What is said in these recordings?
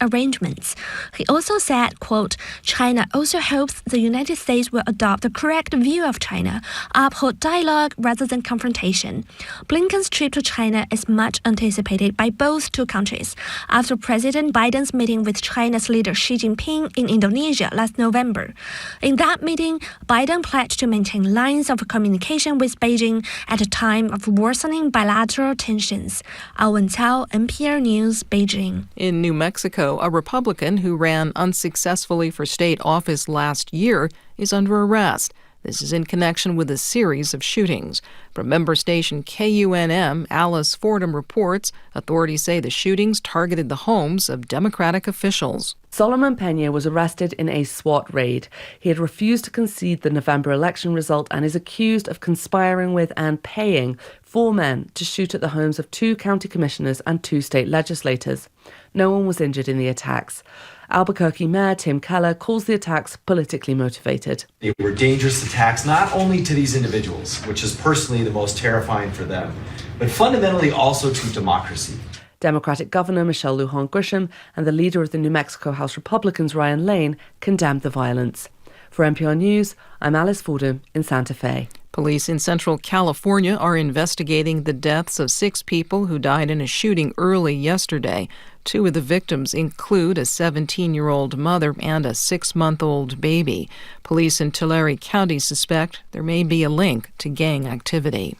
arrangements. He also said, quote, China also hopes the United States will adopt a correct view of China, uphold dialogue rather than confrontation. Blinken's trip to China is much anticipated by both two countries after President Biden's meeting with China's leader Xi Jinping in Indonesia last November. In that meeting, Biden pledged to maintain lines of communication with Beijing at a time of worsening bilateral tensions. Ao Wen-Cao, NPR News, Beijing. In New Mexico, a Republican who ran unsuccessfully for state office last year is under arrest. This is in connection with a series of shootings. From member station KUNM, Alice Fordham reports authorities say the shootings targeted the homes of Democratic officials. Solomon Pena was arrested in a SWAT raid. He had refused to concede the November election result and is accused of conspiring with and paying 4 men to shoot at the homes of 2 county commissioners and 2 state legislators. No one was injured in the attacks. Albuquerque Mayor Tim Keller calls the attacks politically motivated. They were dangerous attacks not only to these individuals, which is personally the most terrifying for them, but fundamentally also to democracy. Democratic Governor Michelle Lujan Grisham and the leader of the New Mexico House Republicans, Ryan Lane, condemned the violence. For NPR News, I'm Alice Fordham in Santa Fe. Police in Central California are investigating the deaths of 6 people who died in a shooting early yesterday. 2 of the victims include a 17-year-old mother and a 6-month-old baby. Police in Tulare County suspect there may be a link to gang activity.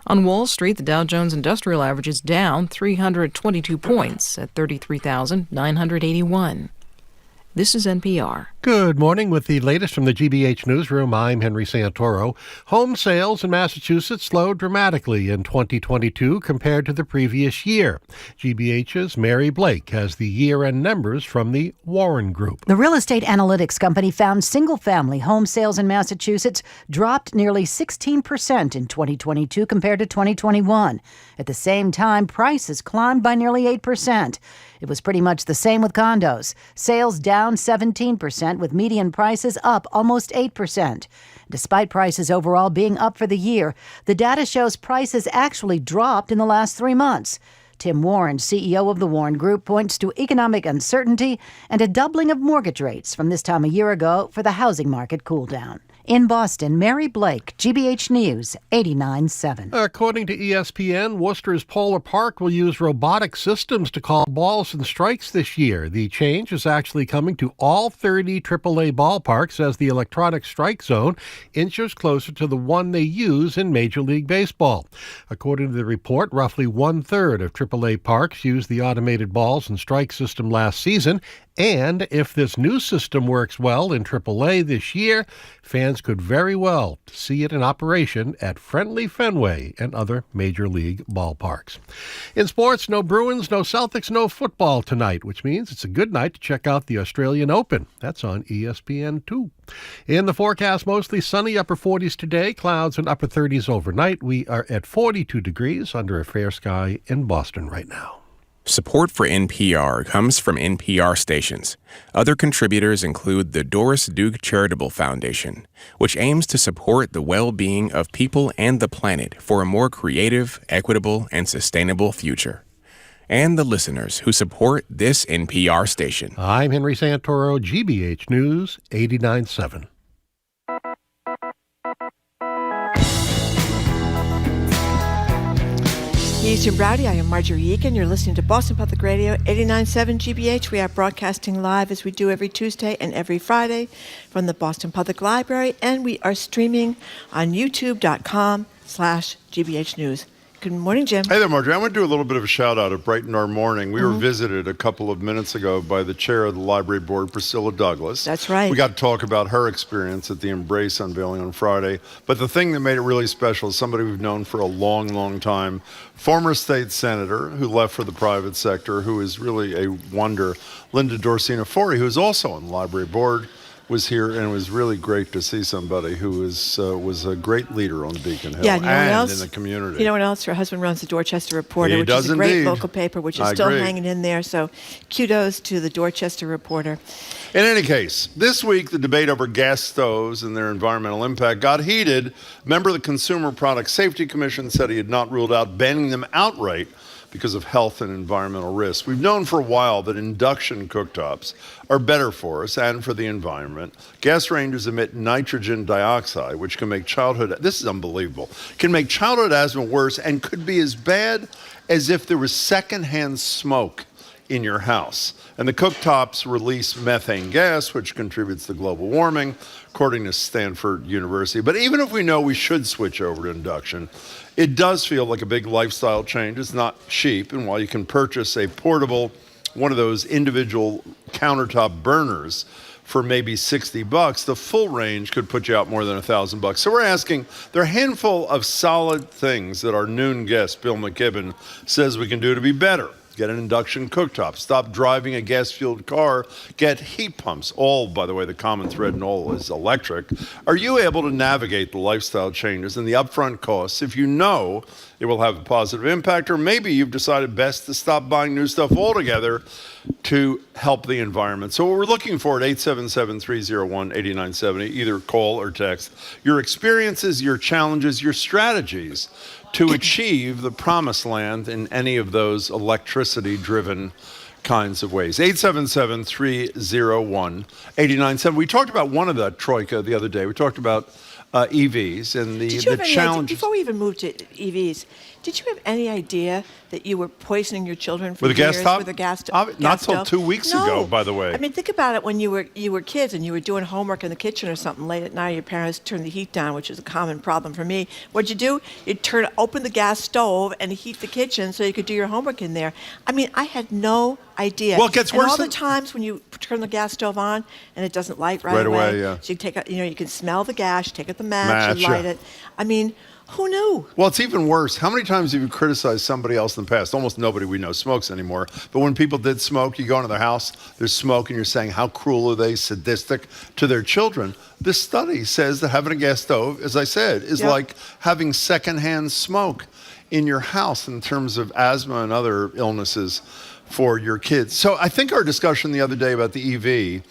On Wall Street, the Dow Jones Industrial Average is down 322 points at 33,981. This is NPR. Good morning. With the latest from the GBH Newsroom, I'm Henry Santoro. Home sales in Massachusetts slowed dramatically in 2022 compared to the previous year. GBH's Mary Blake has the year-end numbers from the Warren Group. The real estate analytics company found single-family home sales in Massachusetts dropped nearly 16% in 2022 compared to 2021. At the same time, prices climbed by nearly 8%. It was pretty much the same with condos. Sales down 17%, with median prices up almost 8%. Despite prices overall being up for the year, the data shows prices actually dropped in the last 3 months. Tim Warren, CEO of the Warren Group, points to economic uncertainty and a doubling of mortgage rates from this time a year ago for the housing market cool down. In Boston, Mary Blake, GBH News, 89.7. According to ESPN, Worcester's Polar Park will use robotic systems to call balls and strikes this year. The change is actually coming to all 30 AAA ballparks as the electronic strike zone inches closer to the one they use in Major League Baseball. According to the report, roughly 1/3 of AAA parks used the automated balls and strike system last season. And if this new system works well in AAA this year, fans could very well see it in operation at Friendly Fenway and other Major League ballparks. In sports, no Bruins, no Celtics, no football tonight, which means it's a good night to check out the Australian Open. That's on ESPN2. In the forecast, mostly sunny, upper 40s today, clouds and upper 30s overnight. We are at 42 degrees under a fair sky in Boston right now. Support for NPR comes from NPR stations. Other contributors include the Doris Duke Charitable Foundation, which aims to support the well-being of people and the planet for a more creative, equitable, and sustainable future. And the listeners who support this NPR station. I'm Henry Santoro, GBH News, 89.7. Eastern Brady, I am Marjorie Eakin. You're listening to Boston Public Radio, 89.7 GBH. We are broadcasting live as we do every Tuesday and every Friday from the Boston Public Library, and we are streaming on youtube.com/GBH News. Good morning, Jim. Hey there, Marjorie. I want to do a little bit of a shout-out at Brighten Our Morning. We were visited a couple of minutes ago by the chair of the library board, Priscilla Douglas. That's right. We got to talk about her experience at the Embrace unveiling on Friday. But the thing that made it really special is somebody we've known for a long, long time, former state senator who left for the private sector, who is really a wonder, Linda Dorsina-Forey, who is also on the library board, was here, and it was really great to see somebody who was a great leader on Beacon Hill and in the community. You know what else? Her husband runs the Dorchester Reporter, which is a great local paper, which is still hanging in there. So kudos to the Dorchester Reporter. In any case, this week the debate over gas stoves and their environmental impact got heated. Member of the Consumer Product Safety Commission said he had not ruled out banning them outright, because of health and environmental risks. We've known for a while that induction cooktops are better for us and for the environment. Gas ranges emit nitrogen dioxide, which can make this is unbelievable, can make childhood asthma worse and could be as bad as if there was secondhand smoke in your house. And the cooktops release methane gas, which contributes to global warming, according to Stanford University. But even if we know we should switch over to induction, it does feel like a big lifestyle change. It's not cheap. And while you can purchase a portable, one of those individual countertop burners for maybe $60, the full range could put you out more than $1,000. So we're asking, there are a handful of solid things that our noon guest, Bill McKibben, says we can do to be better. Get an induction cooktop. Stop driving a gas-fueled car. Get heat pumps. All, by the way, the common thread in all is electric. Are you able to navigate the lifestyle changes and the upfront costs if you know it will have a positive impact? Or maybe you've decided best to stop buying new stuff altogether to help the environment. So what we're looking for at 877-301-8970, either call or text, your experiences, your challenges, your strategies to achieve the promised land in any of those electricity-driven kinds of ways. 877-301-8970. We talked about one of the troika the other day. We talked about EVs and the challenges. Before we even moved to EVs, did you have any idea that you were poisoning your children for with a gas years stove? With a gas stove? Not till 2 weeks ago, by the way. I mean, think about it when you were kids and you were doing homework in the kitchen or something late at night. Your parents turned the heat down, which is a common problem for me. What'd you do? You'd open the gas stove and heat the kitchen so you could do your homework in there. I mean, I had no idea. Well, it gets worse. And all the times when you turn the gas stove on and it doesn't light right away. Yeah. So you take out, you can smell the gas, you take out the match, you light it. I mean, who knew? Well, it's even worse. How many times have you criticized somebody else in the past? Almost nobody we know smokes anymore. But when people did smoke, you go into their house, there's smoke, and you're saying, how cruel are they, sadistic to their children? This study says that having a gas stove, as I said, is like having secondhand smoke in your house in terms of asthma and other illnesses for your kids. So I think our discussion the other day about the EV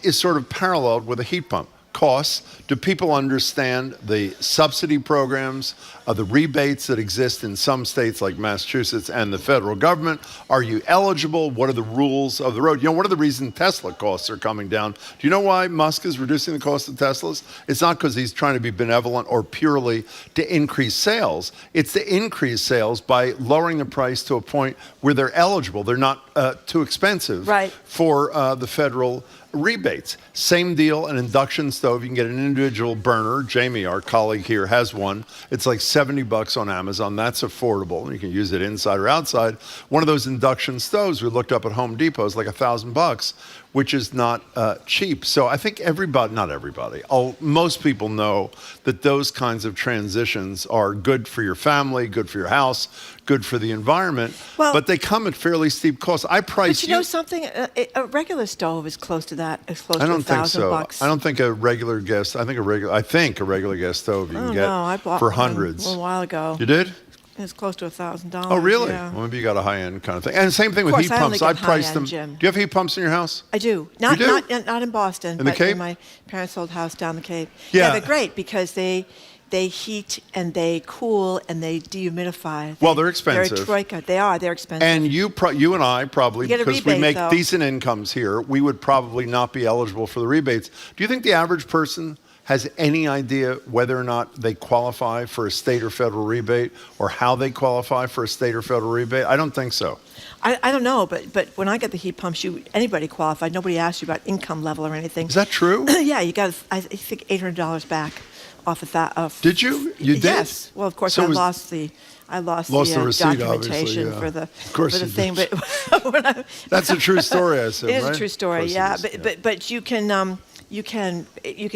is sort of paralleled with a heat pump. Costs. Do people understand the subsidy programs, the rebates that exist in some states like Massachusetts and the federal government? Are you eligible? What are the rules of the road? You know, one of the reasons Tesla costs are coming down. Do you know why Musk is reducing the cost of Teslas? It's not because he's trying to be benevolent or purely to increase sales. It's to increase sales by lowering the price to a point where they're eligible. They're not too expensive for the federal rebates. Same deal, an induction stove. You can get an individual burner. Jamie, our colleague here, has one. It's like $70 on Amazon. That's affordable. You can use it inside or outside. One of those induction stoves we looked up at Home Depot is like $1,000, which is not cheap. So I think not everybody, most people know that those kinds of transitions are good for your family, good for your house, good for the environment, but they come at fairly steep costs. But you know something? A regular stove is close to that. It's close to $1,000. I don't think a regular gas. I think a regular gas stove you can get I bought for hundreds. One a while ago. You did? It's close to $1,000. Oh, really? Yeah. Well, maybe you got a high-end kind of thing. And same thing with heat pumps. I priced them. Jim. Do you have heat pumps in your house? I do. Not in Boston, in the but Cape? in my parents' old house down the Cape. Yeah, they're great because they heat and they cool and they dehumidify. Well, they're expensive. They're a troika. They're expensive. And you and I probably, because we make though. decent incomes here, we would probably not be eligible for the rebates. Do you think the average person has any idea whether or not they qualify for a state or federal rebate or how they qualify for a state or federal rebate? I don't think so. I don't know, but when I got the heat pumps, anybody qualified. Nobody asked you about income level or anything. Is that true? Yeah, you got, I think, $800 back off of that. Did you? You did? Yes. Well, of course, I lost the receipt, documentation for the thing, but that's a true story, I assume. It is right? a true story, yeah. But you can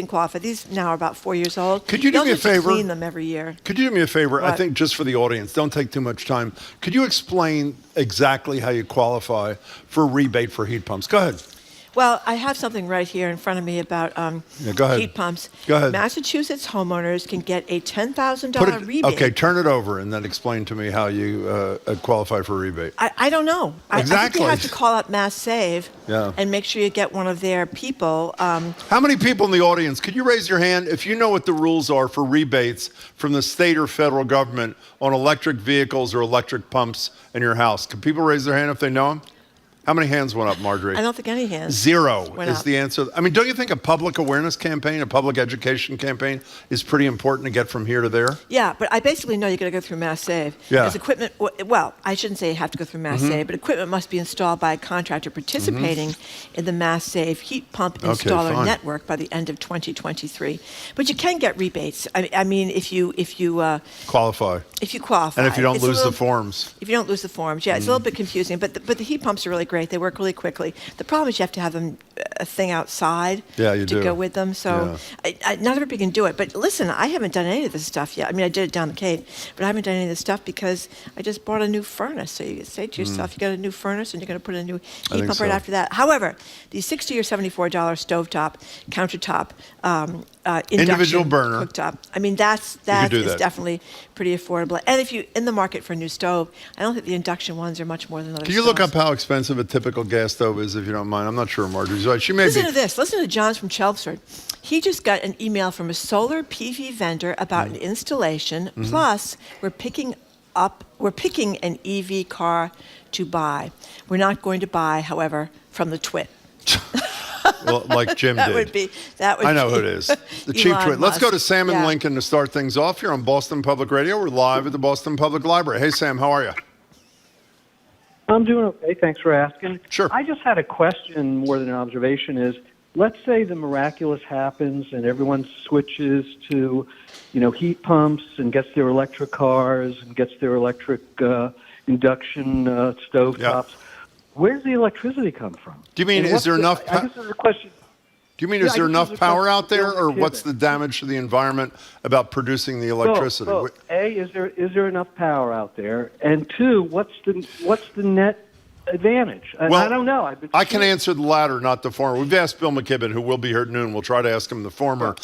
qualify. These now are about 4 years old. Could you do me a favor? Clean them every year. Could you do me a favor? What? I think just for the audience, don't take too much time. Could you explain exactly how you qualify for a rebate for heat pumps? Go ahead. Well, I have something right here in front of me about go ahead. heat pumps. Go ahead. Massachusetts homeowners can get a $10,000 rebate. Okay, turn it over and then explain to me how you qualify for a rebate. I don't know. Exactly. I think you have to call up Mass Save and make sure you get one of their people. How many people in the audience, could you raise your hand if you know what the rules are for rebates from the state or federal government on electric vehicles or electric pumps in your house? Can people raise their hand if they know them? How many hands went up, Marjorie? I don't think any hands. 0 went is up. the answer. I mean, don't you think a public awareness campaign, a public education campaign is pretty important to get from here to there? Yeah, but I basically know you got to go through Mass Save. Yeah. As equipment, well, I shouldn't say you have to go through Mass Save, but equipment must be installed by a contractor participating in the Mass Save heat pump installer network by the end of 2023. But you can get rebates. I mean, if you Qualify. If you qualify. And if you don't lose the forms. If you don't lose the forms, yeah, it's a little bit confusing. But the heat pumps are really great. They work really quickly. The problem is you have to have them a thing outside to go with them. So not everybody can do it. But listen, I haven't done any of this stuff yet. I mean, I did it down the Cape, but I haven't done any of this stuff because I just bought a new furnace. So you say to yourself, you got a new furnace and you're going to put a new heat pump right after that. However, the $60 or $74 stovetop, countertop, individual burner cooktop. I mean, that is definitely pretty affordable. And if you're in the market for a new stove, I don't think the induction ones are much more than other Can you look up how expensive a typical gas stove is, if you don't mind? I'm not sure Marjorie's right. She may Listen to this. Listen to John's from Chelmsford. He just got an email from a solar PV vendor about an installation. Plus, we're picking an EV car to buy. We're not going to buy, however, from the twit. Well, like Jim that did. That would I know be who it is. The cheap twit. Let's go to Sam in Yeah. Lincoln to start things off here on Boston Public Radio. We're live at the Boston Public Library. Hey, Sam, how are you? I'm doing okay. Thanks for asking. Sure. I just had a question more than an observation is, let's say the miraculous happens and everyone switches to, heat pumps and gets their electric cars and gets their electric induction stovetops. Yeah. Where's the electricity come from? Do you mean, is there enough... I guess there's a question. Do you mean, is there enough power out there, or what's the damage to the environment about producing the electricity? So, A, is there enough power out there? And two, what's the net advantage? I don't know. I can answer the latter, not the former. We've asked Bill McKibben, who will be here at noon. We'll try to ask him the former.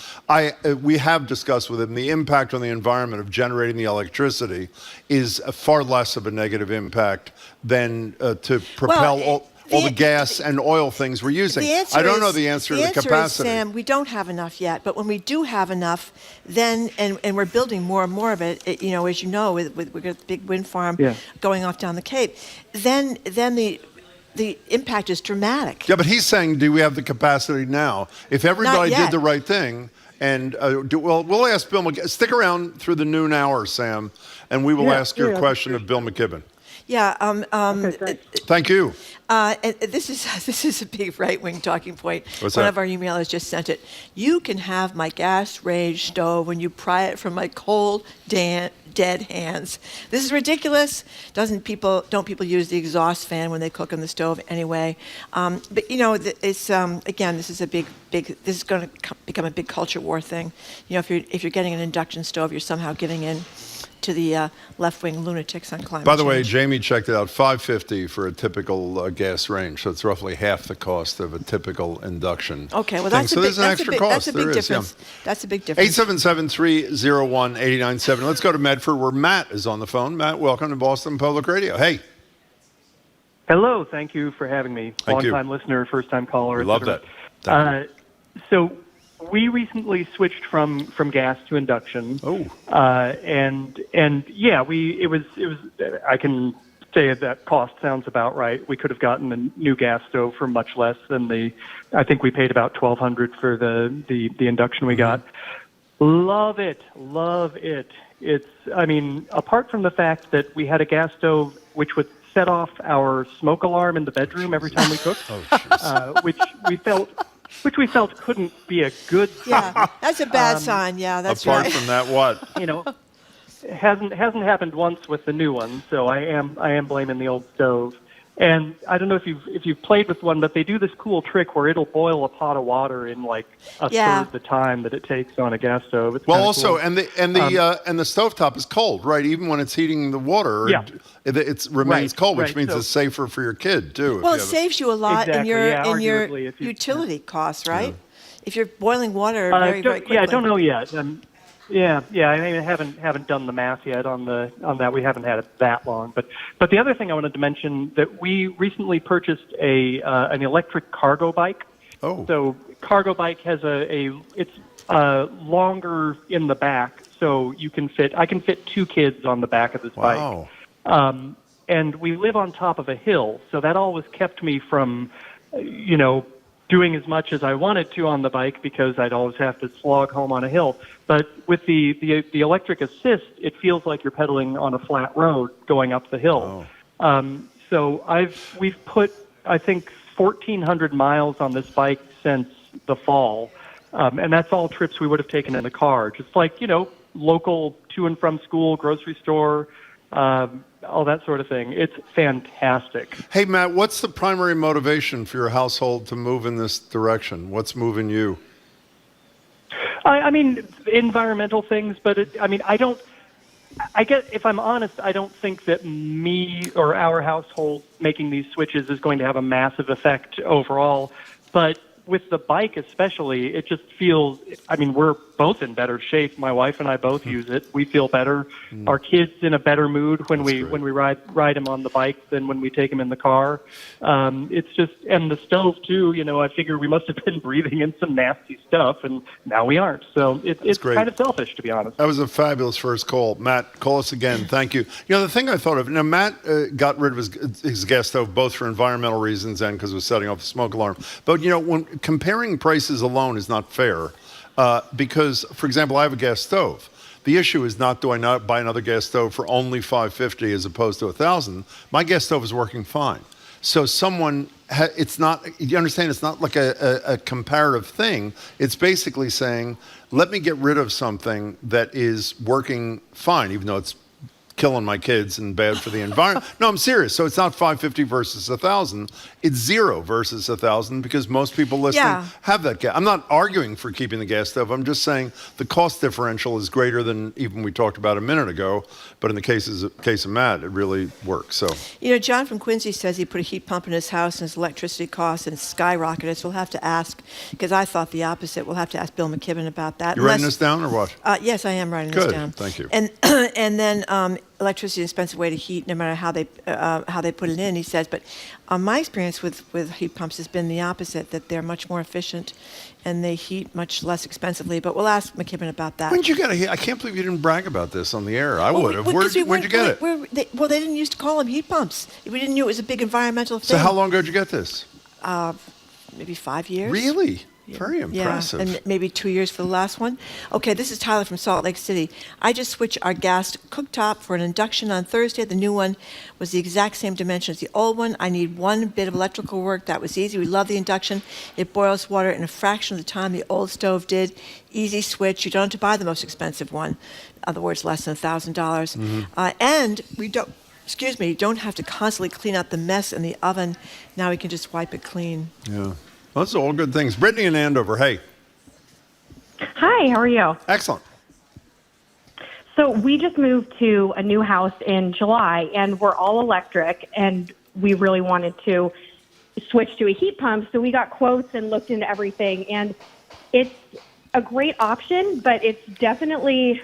We have discussed with him the impact on the environment of generating the electricity is far less of a negative impact than to propel all the gas and oil things we're using. I don't know the answer to the capacity. The answer is, Sam, we don't have enough yet. But when we do have enough, then, and we're building more and more of it, as you know, we've got the big wind farm going off down the Cape, then the impact is dramatic. Yeah, but he's saying, do we have the capacity now? If everybody did the right thing, and we'll ask Bill McKibben. Stick around through the noon hour, Sam, and we will ask your question of Bill McKibben. Yeah. Thank you. And this is a big right-wing talking point. What's One that? of our emailers just sent it. You can have my gas-range stove when you pry it from my cold, dead hands. This is ridiculous. Don't people use the exhaust fan when they cook on the stove anyway? But it's again, this is a big. This is going to become a big culture war thing. If you're getting an induction stove, you're somehow giving in to the left-wing lunatics on climate By the way, change. Jamie checked it out, $5.50 for a typical gas range, so it's roughly half the cost of a typical induction. Okay, well, thing. that's so there's an extra cost. That's a big difference. That's a big difference. 877-301-8097. Let's go to Medford, where Matt is on the phone. Matt, welcome to Boston Public Radio. Hey. Hello, thank you for having me. Thank you. Long-time listener, first-time caller. We love that. So we recently switched from gas to induction. Oh. And yeah, it was. I can say that cost sounds about right. We could have gotten a new gas stove for much less than I think we paid about $1,200 for the induction we got. Love it. It's. I mean, apart from the fact that we had a gas stove which would set off our smoke alarm in the bedroom every time we cooked, which we felt couldn't be a good thing. Yeah, that's a bad sign. Yeah, that's Apart right. from that, what? It hasn't happened once with the new one, so I am blaming the old stove. And I don't know if you've played with one, but they do this cool trick where it'll boil a pot of water in like a third the time that it takes on a gas stove. It's also, cool. and the stovetop is cold, right? Even when it's heating the water, it remains cold, which means it's safer for your kid too. Well, it saves you a lot in your utility costs, right? Yeah. If you're boiling water very quickly. Yeah, I don't know yet. I haven't done the math yet on that. We haven't had it that long. But the other thing I wanted to mention that we recently purchased an electric cargo bike. Oh. So cargo bike has it's longer in the back, so I can fit 2 kids on the back of this bike. And we live on top of a hill, so that always kept me from, doing as much as I wanted to on the bike because I'd always have to slog home on a hill. But with the electric assist, it feels like you're pedaling on a flat road going up the hill. So we've put, I think, 1,400 miles on this bike since the fall. And that's all trips we would have taken in the car. Just like, local to and from school, grocery store, all that sort of thing. It's fantastic. Hey, Matt, what's the primary motivation for your household to move in this direction? What's moving you? I mean, environmental things, but I guess if I'm honest, I don't think that me or our household making these switches is going to have a massive effect overall. But with the bike especially, it just feels, we're both in better shape. My wife and I both use it. We feel better. Our kids in a better mood when we ride them on the bike than when we take them in the car. It's just, and the stove too, I figure we must have been breathing in some nasty stuff, and now we aren't. So it's kind of selfish, to be honest. That was a fabulous first call. Matt, call us again. Thank you. The thing I thought of, Matt got rid of his gas stove both for environmental reasons and because it was setting off the smoke alarm. But, when comparing prices alone is not fair. Because, for example, I have a gas stove. The issue is not, do I not buy another gas stove for only $550 as opposed to $1,000? My gas stove is working fine. So it's not, you understand, it's not like a comparative thing. It's basically saying, let me get rid of something that is working fine, even though it's killing my kids and bad for the environment. No, I'm serious. So it's not $550 versus $1,000. It's 0 versus $1,000 because most people listening have that gas. I'm not arguing for keeping the gas stove. I'm just saying the cost differential is greater than even we talked about a minute ago. But in the case of Matt, it really works. So John from Quincy says he put a heat pump in his house and his electricity costs and skyrocketed. So we'll have to ask, because I thought the opposite. We'll have to ask Bill McKibben about that. You writing this down or what? Yes, I am writing this down. Good. Thank you. And then electricity is an expensive way to heat, no matter how they put it in. He says, but my experience with heat pumps has been the opposite, that they're much more efficient and they heat much less expensively. But we'll ask McKibben about that. When did you get a heat? I can't believe you didn't brag about this on the air. I would have. Where'd you get it? They didn't used to call them heat pumps. We didn't know it was a big environmental thing. So how long ago did you get this? Maybe 5 years. Really? Very impressive. Yeah, and maybe 2 years for the last one. Okay, this is Tyler from Salt Lake City. I just switched our gas cooktop for an induction on Thursday. The new one was the exact same dimension as the old one. I need one bit of electrical work. That was easy. We love the induction. It boils water in a fraction of the time the old stove did. Easy switch. You don't have to buy the most expensive one. In other words, less than $1,000. And we don't have to constantly clean out the mess in the oven. Now we can just wipe it clean. Yeah. Well, those are all good things. Brittany in Andover, hey. Hi, how are you? Excellent. So we just moved to a new house in July, and we're all electric, and we really wanted to switch to a heat pump, so we got quotes and looked into everything, and it's a great option, but it's definitely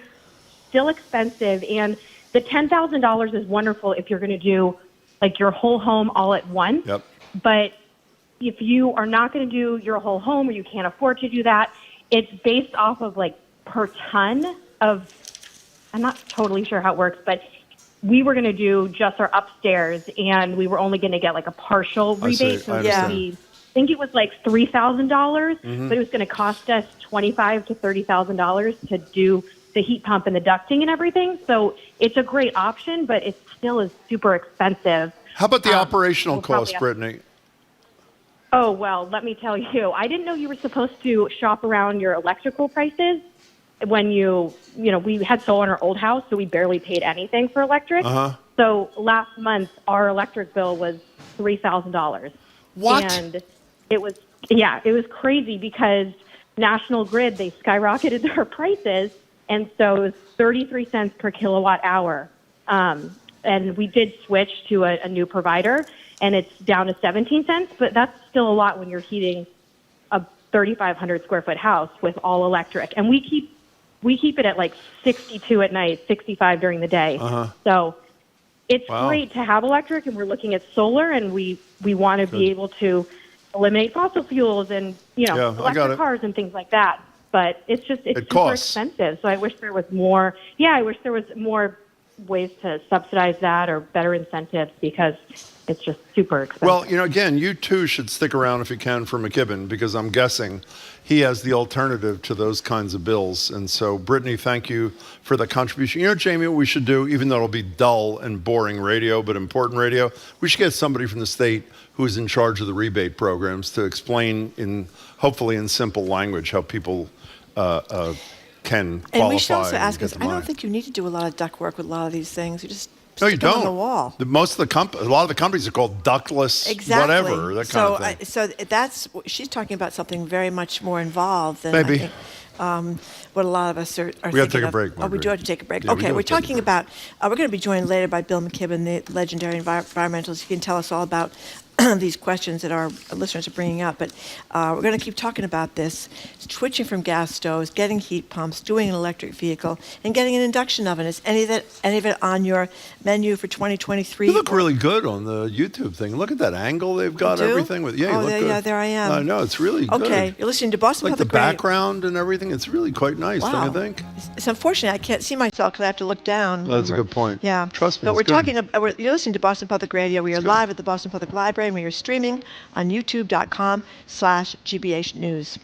still expensive, and the $10,000 is wonderful if you're going to do like your whole home all at once. Yep. But if you are not going to do your whole home or you can't afford to do that, it's based off of like per ton of, I'm not totally sure how it works, but we were going to do just our upstairs and we were only going to get like a partial rebate. So I think it was like $3,000, but it was going to cost us $25,000 to $30,000 to do the heat pump and the ducting and everything. So it's a great option, but it still is super expensive. How about the operational cost, Brittany? Oh, well, let me tell you, I didn't know you were supposed to shop around your electrical prices when we had solar in our old house, so we barely paid anything for electric. So last month, our electric bill was $3,000. What? And it was crazy because National Grid, they skyrocketed their prices, and so it was 33 cents per kilowatt hour. And we did switch to a new provider, and it's down to 17 cents, but that's still a lot when you're heating a 3,500 square foot house with all electric. And we keep it at like 62 at night, 65 during the day. So it's great to have electric, and we're looking at solar, and we want to be able to eliminate fossil fuels and, electric cars and things like that. But it's super expensive. So I wish there was more. Yeah, I wish there was more ways to subsidize that or better incentives, because it's just super expensive. Well, again, you too should stick around if you can for McKibben, because I'm guessing he has the alternative to those kinds of bills. And so, Brittany, thank you for the contribution. Jamie, what we should do, even though it'll be dull and boring radio, but important radio, we should get somebody from the state who is in charge of the rebate programs to explain hopefully in simple language how people can qualify. And we should also ask us, I don't think you need to do a lot of duct work with a lot of these things. You just No, you stick them don't. on the wall. A lot of the companies are called ductless, whatever, that kind of thing. So she's talking about something very much more involved than Maybe. I think, what a lot of us are thinking. We got to take a break. Oh, we do have to take a break. Yeah, okay, we're talking about, we're going to be joined later by Bill McKibben, the legendary environmentalist. He can tell us all about these questions that our listeners are bringing up, but we're going to keep talking about this, switching from gas stoves, getting heat pumps, doing an electric vehicle, and getting an induction oven. Is any of it on your menu for 2023? You look really good on the YouTube thing. Look at that angle they've got, everything with. Yeah, you look good. Yeah, there I am. I know, it's really good. Okay, you're listening to Boston Public Radio. Like the background and everything, it's really quite nice, don't you think? It's unfortunate I can't see myself because I have to look down. That's a good point. Yeah, trust me. But you're listening to Boston Public Radio. We are live at the Boston Public Library, and we are streaming on youtube.com/GBH News.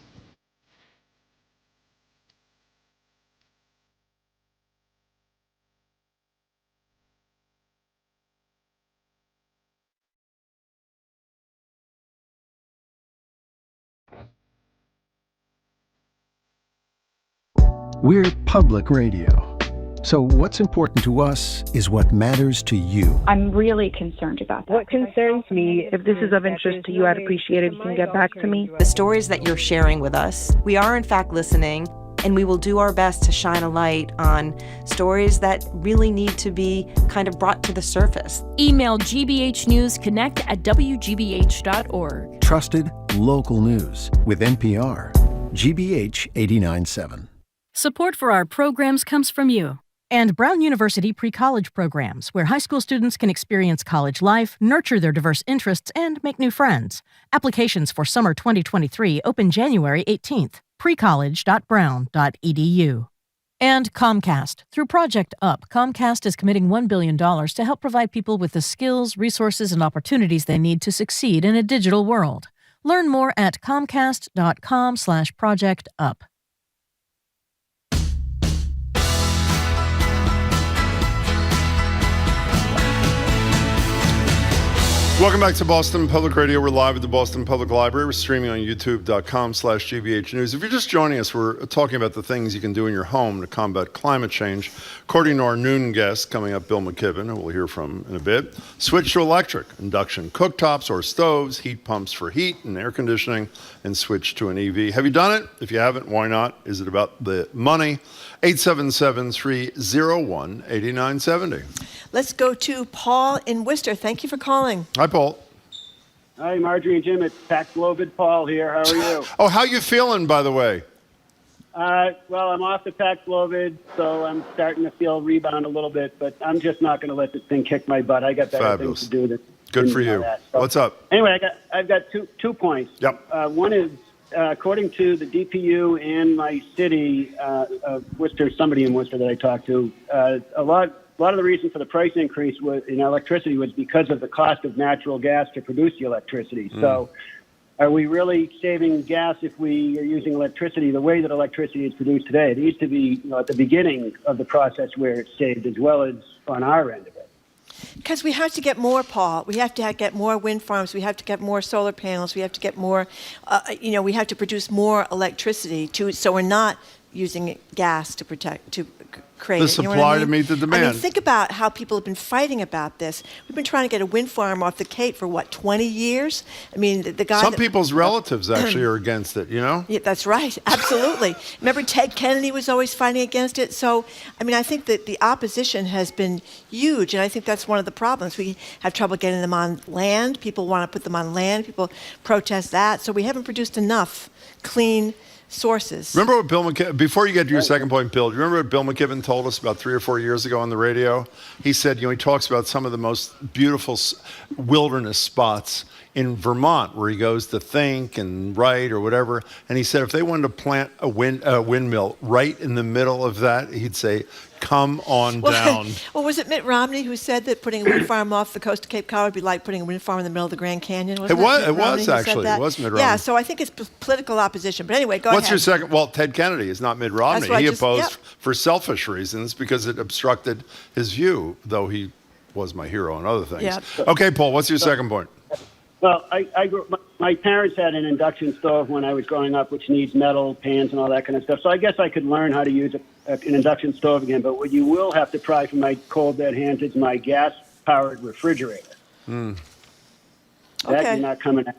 We're public radio. So what's important to us is what matters to you. I'm really concerned about that. What concerns me, if this is of interest to you, I'd appreciate it if you can get back to me. The stories that you're sharing with us, we are in fact listening, and we will do our best to shine a light on stories that really need to be kind of brought to the surface. Email gbhnewsconnect@wgbh.org. Trusted local news with NPR, GBH 89.7. Support for our programs comes from you. And Brown University pre-college programs, where high school students can experience college life, nurture their diverse interests, and make new friends. Applications for summer 2023 open January 18th. precollege.brown.edu. And Comcast. Through Project UP, Comcast is committing $1 billion to help provide people with the skills, resources, and opportunities they need to succeed in a digital world. Learn more at comcast.com/projectup. Welcome back to Boston Public Radio. We're live at the Boston Public Library. We're streaming on youtube.com/GBH News. If you're just joining us, we're talking about the things you can do in your home to combat climate change. According to our noon guest coming up, Bill McKibben, who we'll hear from in a bit, switch to electric, induction cooktops or stoves, heat pumps for heat and air conditioning, and switch to an EV. Have you done it? If you haven't, why not? Is it about the money? 877-301-8970. Let's go to Paul in Worcester. Thank you for calling. Hi, Paul. Hi, Marjorie and Jim. It's Paxlovid Paul here. How are you? Oh, how you feeling, by the way? Well, I'm off the Paxlovid, so I'm starting to feel rebound a little bit, but I'm just not going to let this thing kick my butt. I got better things to do. Good for you. So, what's up? Anyway, I've got two points. Yep. One is, according to the DPU and my city of Worcester, somebody in Worcester that I talked to, a lot of the reason for the price increase in electricity was because of the cost of natural gas to produce the electricity. So are we really saving gas if we are using electricity the way that electricity is produced today? It needs to be at the beginning of the process where it's saved, as well as on our end of it. Because we have to get more, Paul. We have to get more wind farms. We have to get more solar panels. We have to get more, we have to produce more electricity so we're not using gas to create the it. supply You know what I mean? to meet the demand. I mean, think about how people have been fighting about this. We've been trying to get a wind farm off the Cape for 20 years? I mean, the guy. Some people's relatives actually are against it, Yeah, that's right. Absolutely. Remember, Ted Kennedy was always fighting against it. So, I mean, I think that the opposition has been huge, and I think that's one of the problems. We have trouble getting them on land. People want to put them on land. People protest that. So we haven't produced enough clean sources. Remember what Bill McKibben, before you get to your second point, Bill, do you remember what Bill McKibben told us about 3 or 4 years ago on the radio? He said, he talks about some of the most beautiful wilderness spots in Vermont where he goes to think and write or whatever. And he said if they wanted to plant a windmill right in the middle of that, he'd say, come on down. Well, was it Mitt Romney who said that putting a wind farm off the coast of Cape Cod would be like putting a wind farm in the middle of the Grand Canyon? It was actually. It was Mitt Romney. Yeah, so I think it's political opposition. But anyway, go ahead. What's your second? Well, Ted Kennedy is not Mitt Romney. He opposed yep. for selfish reasons because it obstructed his view, though he was my hero and other things. Yep. Okay, Paul, what's your second point? Well, my parents had an induction stove when I was growing up, which needs metal pans and all that kind of stuff. So I guess I could learn how to use an induction stove again. But what you will have to try for my cold dead hands is my gas-powered refrigerator. Mm. That Okay. you're not coming at.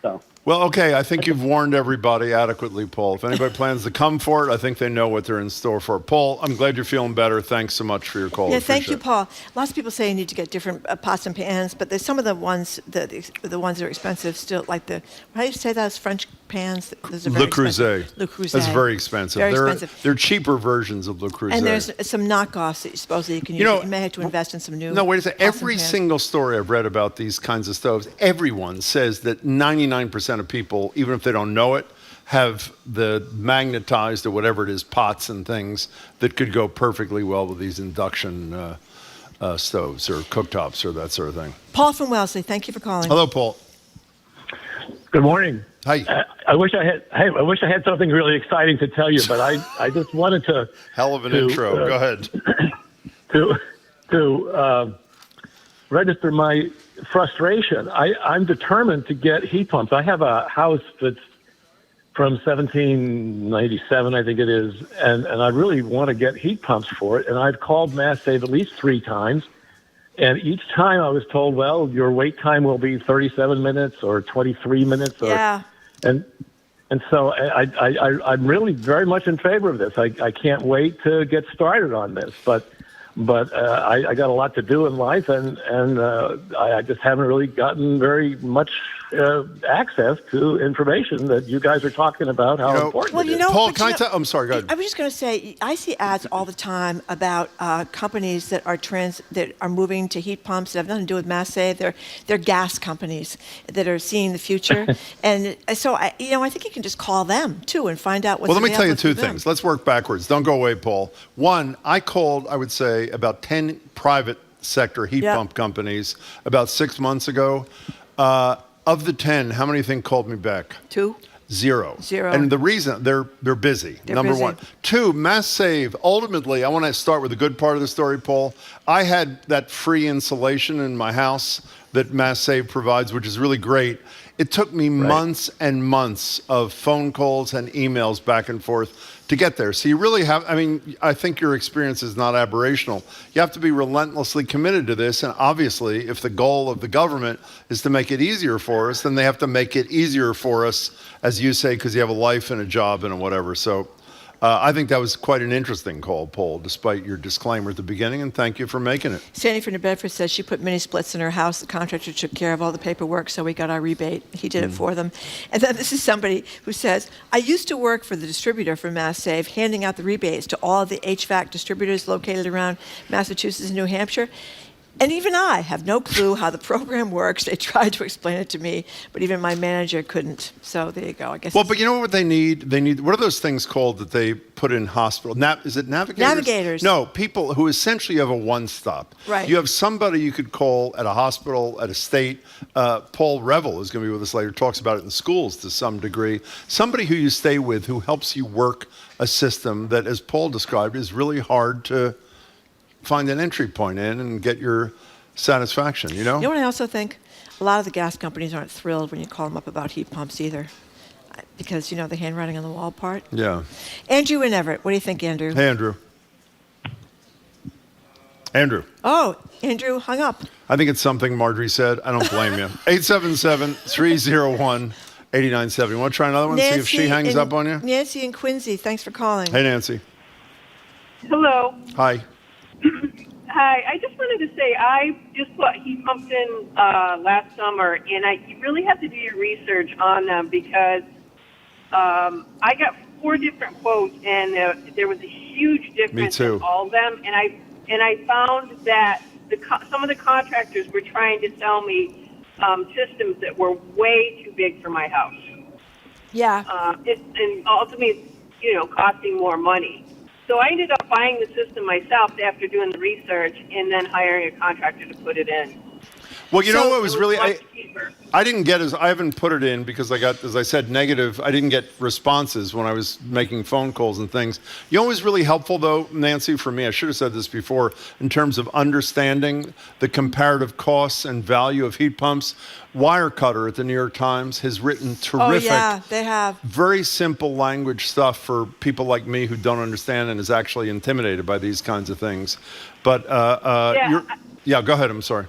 So. Well, okay, I think you've warned everybody adequately, Paul. If anybody plans to come for it, I think they know what they're in store for. Paul, I'm glad you're feeling better. Thanks so much for your call. Yeah, thank you, Paul. Lots of people say you need to get different pots and pans, but there's some of the ones the ones that are expensive still, like how do you say those French pans? Those are very expensive. Le Creuset. That's very expensive. Very expensive. They're cheaper versions of Le Creuset. And there's some knockoffs that supposedly you can use. You may have to invest in some new. No, wait a second. pots and Every pans. single story I've read about these kinds of stoves, everyone says that 99% of people, even if they don't know it, have the magnetized or whatever it is, pots and things that could go perfectly well with these induction stoves or cooktops or that sort of thing. Paul from Wellesley, thank you for calling. Hello, Paul. Good morning. Hi. I wish I had something really exciting to tell you, but I just wanted to. Hell of an intro. Go ahead. To register my frustration. I'm determined to get heat pumps. I have a house that's from 1797, I think it is, and I really want to get heat pumps for it. And I've called Mass Save at least 3 times, and each time I was told, well, your wait time will be 37 minutes or 23 minutes. Yeah. And so I'm really very much in favor of this. I can't wait to get started on this, but I got a lot to do in life, and I just haven't really gotten very much access to information that you guys are talking about how important it is. Paul, can I tell? I'm sorry, go ahead. I was just going to say, I see ads all the time about companies that are moving to heat pumps that have nothing to do with Mass Save. They're gas companies that are seeing the future, and so I think you can just call them too and find out what's Well, let me tell you available 2 to them. things. Let's work backwards. Don't go away, Paul. One, I called, I would say, about 10 private sector heat pump companies about 6 months ago. Of the 10, how many think called me back? 2? 0. Zero. And the reason, they're busy, number busy. 1. 2, Mass Save. Ultimately, I want to start with the good part of the story, Paul. I had that free insulation in my house that Mass Save provides, which is really great. It took me months and months of phone calls and emails back and forth to get there. So you really have, I think your experience is not aberrational. You have to be relentlessly committed to this. And obviously, if the goal of the government is to make it easier for us, then they have to make it easier for us, as you say, because you have a life and a job and whatever. So I think that was quite an interesting call, Paul, despite your disclaimer at the beginning, and thank you for making it. Sandy from New Bedford says she put mini splits in her house. The contractor took care of all the paperwork, so we got our rebate. He did it for them. And then this is somebody who says, I used to work for the distributor for Mass Save, handing out the rebates to all of the HVAC distributors located around Massachusetts and New Hampshire. And even I have no clue how the program works. They tried to explain it to me, but even my manager couldn't. So there you go. I guess. Well, but you know what they need? They need, what are those things called that they put in hospital? Is it navigators? Navigators. No, people who essentially have a one-stop. Right. You have somebody you could call at a hospital, at a state. Paul Revel is going to be with us later, talks about it in schools to some degree. Somebody who you stay with who helps you work a system that, as Paul described, is really hard to find an entry point in and get your satisfaction, You know what I also think? A lot of the gas companies aren't thrilled when you call them up about heat pumps either. because, the handwriting on the wall part. Yeah. Andrew in Everett. What do you think, Andrew? Hey, Andrew. Andrew. Oh, Andrew hung up. I think it's something Marjorie said. I don't blame you. 877-301-8970. Want to try another one? See if she hangs up on you? Nancy and Quincy, thanks for calling. Hey, Nancy. Hello. Hi. Hi. I just wanted to say I just put heat pumps in last summer, and you really have to do your research on them because I got 4 different quotes, and there was a huge difference in all of them. And I found that some of the contractors were trying to sell me systems that were way too big for my house. Yeah. And ultimately, costing more money. So I ended up buying the system myself after doing the research and then hiring a contractor to put it in. Well, you know what was really... I didn't get I haven't put it in because I got, as I said, negative. I didn't get responses when I was making phone calls and things. You know what was really helpful, though, Nancy, for me, I should have said this before, in terms of understanding the comparative costs and value of heat pumps. Wirecutter at the New York Times has written terrific, they have very simple language stuff for people like me who don't understand and is actually intimidated by these kinds of things. But, go ahead. I'm sorry.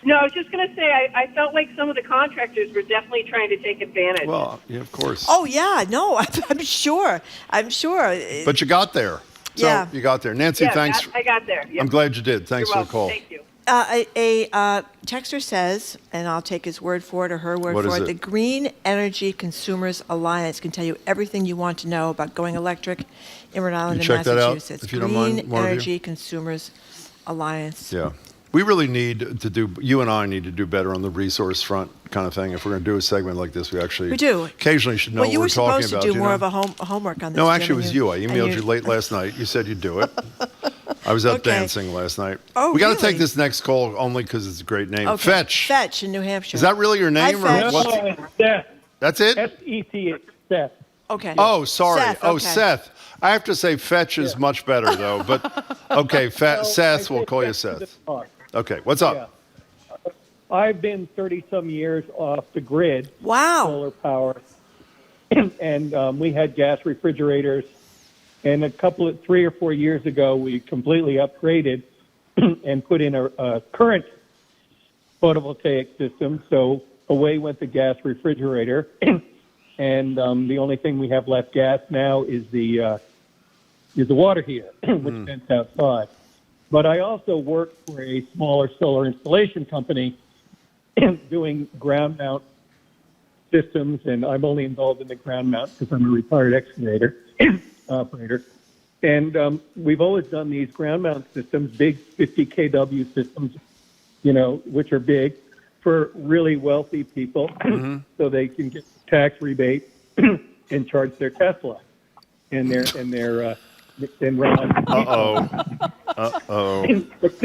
No, I was just going to say, I felt like some of the contractors were definitely trying to take advantage. Well, yeah, of course. Oh, yeah, no, I'm sure. But you got there. So you got there. Nancy, thanks. I got there. Yep. I'm glad you did. Thanks for the call. Thank you. A texter says, and I'll take his word for it or her word for it, the Green Energy Consumers Alliance can tell you everything you want to know about going electric in Rhode Island and Massachusetts. That out, if you don't mind, Green Energy Consumers Alliance. Yeah. We really need to do, you and I need to do better on the resource front kind of thing. If we're going to do a segment like this, we do. Occasionally should know what we're talking about. Well, you were supposed to do more of a homework on this. No, actually, it was you. I emailed you late last night. You said you'd do it. I was out dancing last night. Oh, we got to take this next call only because it's a great name. Okay. Fetch. Fetch in New Hampshire. Is that really your name? Seth. That's it? S-E-T-H, Seth. Okay. Oh, sorry. Seth, okay. Seth. I have to say Fetch is much better, though. But, okay, Seth, we'll call you Seth. Okay, what's up? Yeah. I've been 30-some years off the grid. Wow. Solar power. And we had gas refrigerators. And 3 or 4 years ago, we completely upgraded and put in a current photovoltaic system. So away went the gas refrigerator. And the only thing we have left gas now is the water heater, which vents outside. But I also work for a smaller solar installation company doing ground mount systems, and I'm only involved in the ground mount because I'm a retired excavator operator. And we've always done these ground mount systems, big 50 kW systems, which are big for really wealthy people so they can get tax rebate and charge their Tesla and their But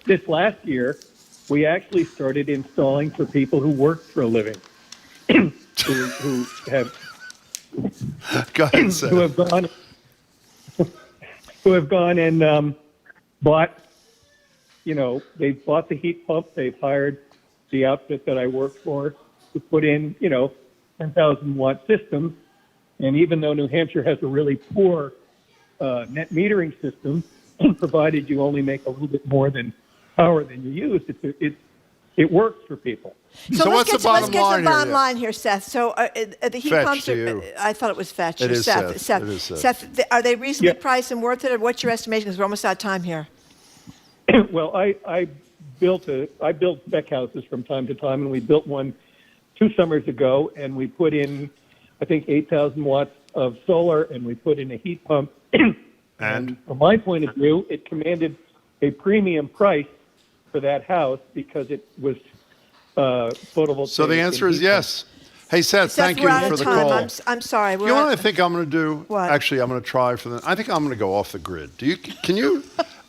this last year, we actually started installing for people who work for a living, who have gone and bought. They've bought the heat pump. They've hired the outfit that I work for to put in, 10,000 watt systems. And even though New Hampshire has a really poor net metering system, provided you only make a little bit more than power than you use, it works for people. So what's the bottom line here? Let's get to the bottom line here, Seth. So the heat Fetch pumps to you. I thought it was Fetch. It is Seth. Seth. It is Seth. Seth, are they reasonably priced and worth it, or what's your estimation? Because we're almost out of time here. Well, I build spec houses from time to time, and we built one 2 summers ago, and we put in, I think, 8,000 watts of solar, and we put in a heat pump. And from my point of view, it commanded a premium price for that house because it was photovoltaic. So the answer is yes. Hey, Seth, thank you for the call. I'm sorry. You know what I think I'm going to do? What? Actually, I'm going to try I think I'm going to go off the grid. Can you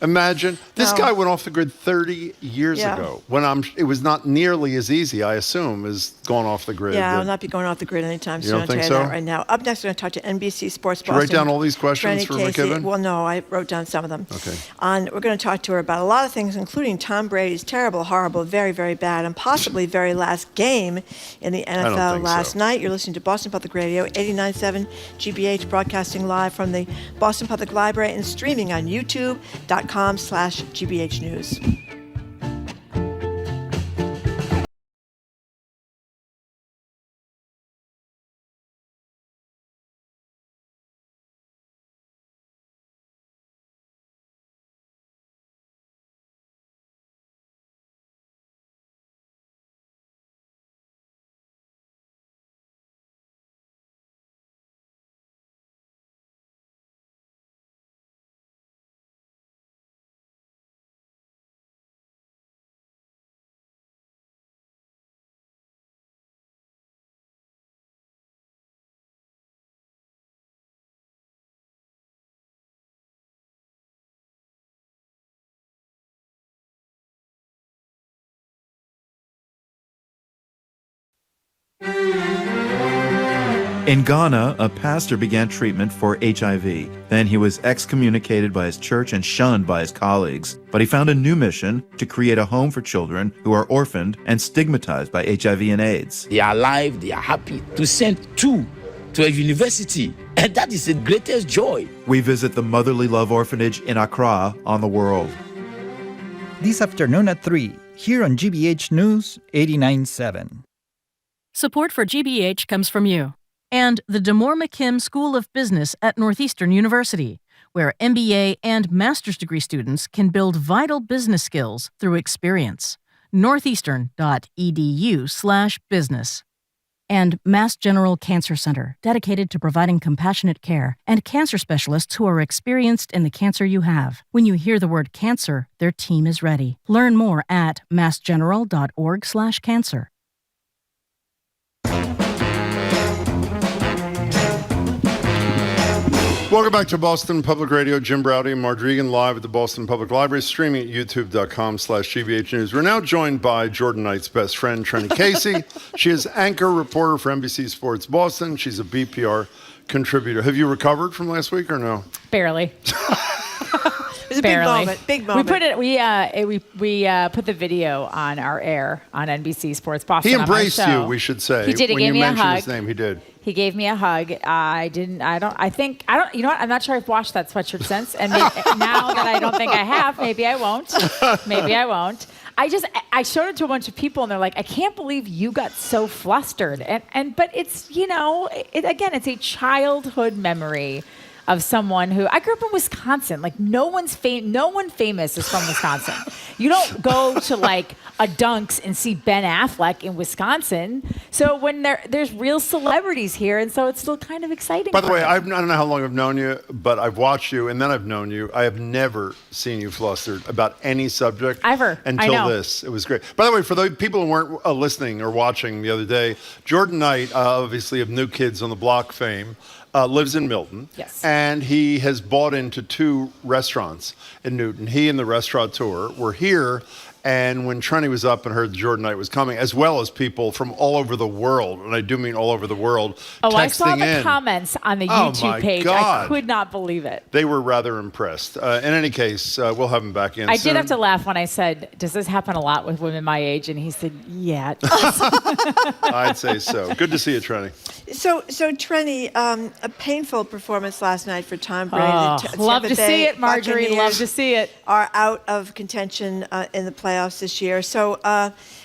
Imagine. This guy went off the grid 30 years ago when it was not nearly as easy, I assume, as going off the grid. Yeah, I'll not be going off the grid anytime soon. I'll tell you that right now. Up next, we're going to talk to NBC Sports Boston. Did you write down all these questions for Casey. McKibben? Well, no, I wrote down some of them. Okay. We're going to talk to her about a lot of things, including Tom Brady's terrible, horrible, very, very bad, and possibly very last game in the NFL last night. You're listening to Boston Public Radio, 89.7 GBH, broadcasting live from the Boston Public Library and streaming on youtube.com/GBH News. In Ghana, a pastor began treatment for HIV. Then he was excommunicated by his church and shunned by his colleagues. But he found a new mission to create a home for children who are orphaned and stigmatized by HIV and AIDS. They are alive, they are happy to send two to a university. And that is the greatest joy. We visit the Motherly Love Orphanage in Accra on the World. This afternoon at 3, here on GBH News 89.7. Support for GBH comes from you. And the Damore McKim School of Business at Northeastern University, where MBA and master's degree students can build vital business skills through experience. northeastern.edu/business. And Mass General Cancer Center, dedicated to providing compassionate care and cancer specialists who are experienced in the cancer you have. When you hear the word cancer, their team is ready. Learn more at massgeneral.org/cancer. Welcome back to Boston Public Radio. Jim Browdy and Marge Regan live at the Boston Public Library, streaming at youtube.com/GBH News. We're now joined by Jordan Knight's best friend, Trenny Casey. She is anchor reporter for NBC Sports Boston. She's a BPR contributor. Have you recovered from last week or no? Barely. It was a big moment. Big moment. We put the video on our air on NBC Sports Boston. He embraced you, we should say. He did. He when gave you me a mentioned hug. his name, he did. He gave me a hug. You know what? I'm not sure I've washed that sweatshirt since. And now that I don't think I have, maybe I won't. I showed it to a bunch of people and they're like, I can't believe you got so flustered. But it's, it's a childhood memory of someone who I grew up in Wisconsin. Like no one famous is from Wisconsin. You don't go to like a Dunks and see Ben Affleck in Wisconsin. So when there's real celebrities here, and so it's still kind of exciting. By the way, I don't know how long I've known you, but I've watched you and then I've known you. I have never seen you flustered about any subject ever until this. It was great. By the way, for the people who weren't listening or watching the other day, Jordan Knight, obviously of New Kids on the Block fame, lives in Milton. Yes. And he has bought into 2 restaurants in Newton. He and the restaurateur were here. And when Trenny was up and heard Jordan Knight was coming, as well as people from all over the world, and I do mean all over the world, texting I saw the in. comments on the YouTube page. God. I could not believe it. They were rather impressed. In any case, we'll have him back in I soon. did have to laugh when I said, does this happen a lot with women my age? And he said, yeah. It does. I'd say so. Good to see you, Trenny. So Trenny, a painful performance last night for Tom Brady. Love to see it, Marjorie. Love to see it. Are out of contention in the playoffs this year. So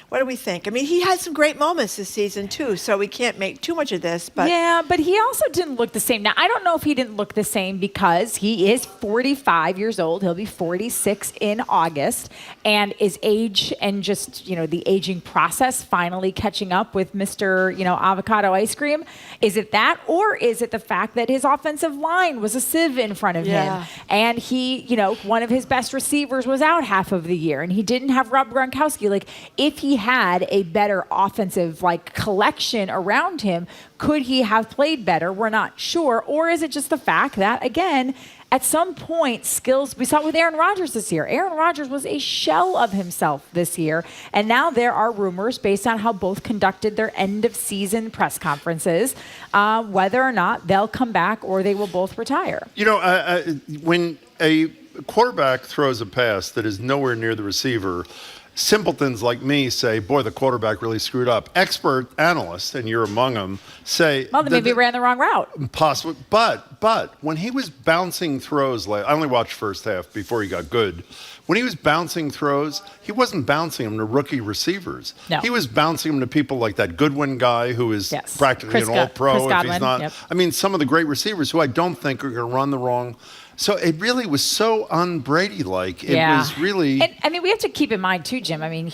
what do we think? I mean, he had some great moments this season too, so we can't make too much of this. But yeah, but he also didn't look the same. Now, I don't know if he didn't look the same because he is 45 years old. He'll be 46 in August, and his age and just the aging process finally catching up with Mr. Avocado ice cream. Is it that, or is it the fact that his offensive line was a sieve in front of him, and he, one of his best receivers was out half of the year, and he didn't have Rob Gronkowski. Like, if he had a better offensive collection around him, could he have played better? We're not sure. Or is it just the fact that, again, at some point, skills, we saw it with Aaron Rodgers this year. Aaron Rodgers was a shell of himself this year. And now there are rumors based on how both conducted their end of season press conferences, whether or not they'll come back or they will both retire. When a quarterback throws a pass that is nowhere near the receiver, simpletons like me say, boy, the quarterback really screwed up. Expert analysts, and you're among them, say... Well, then maybe he ran the wrong route. Possibly. But when he was bouncing throws, I only watched first half before he got good. When he was bouncing throws, he wasn't bouncing them to rookie receivers. No. He was bouncing them to people like that Goodwin guy who is practically an all-pro if he's not. Yep. I mean, some of the great receivers who I don't think are going to run the wrong... So it really was so un-Brady-like. It was really... And, I mean, we have to keep in mind, too, Jim. I mean,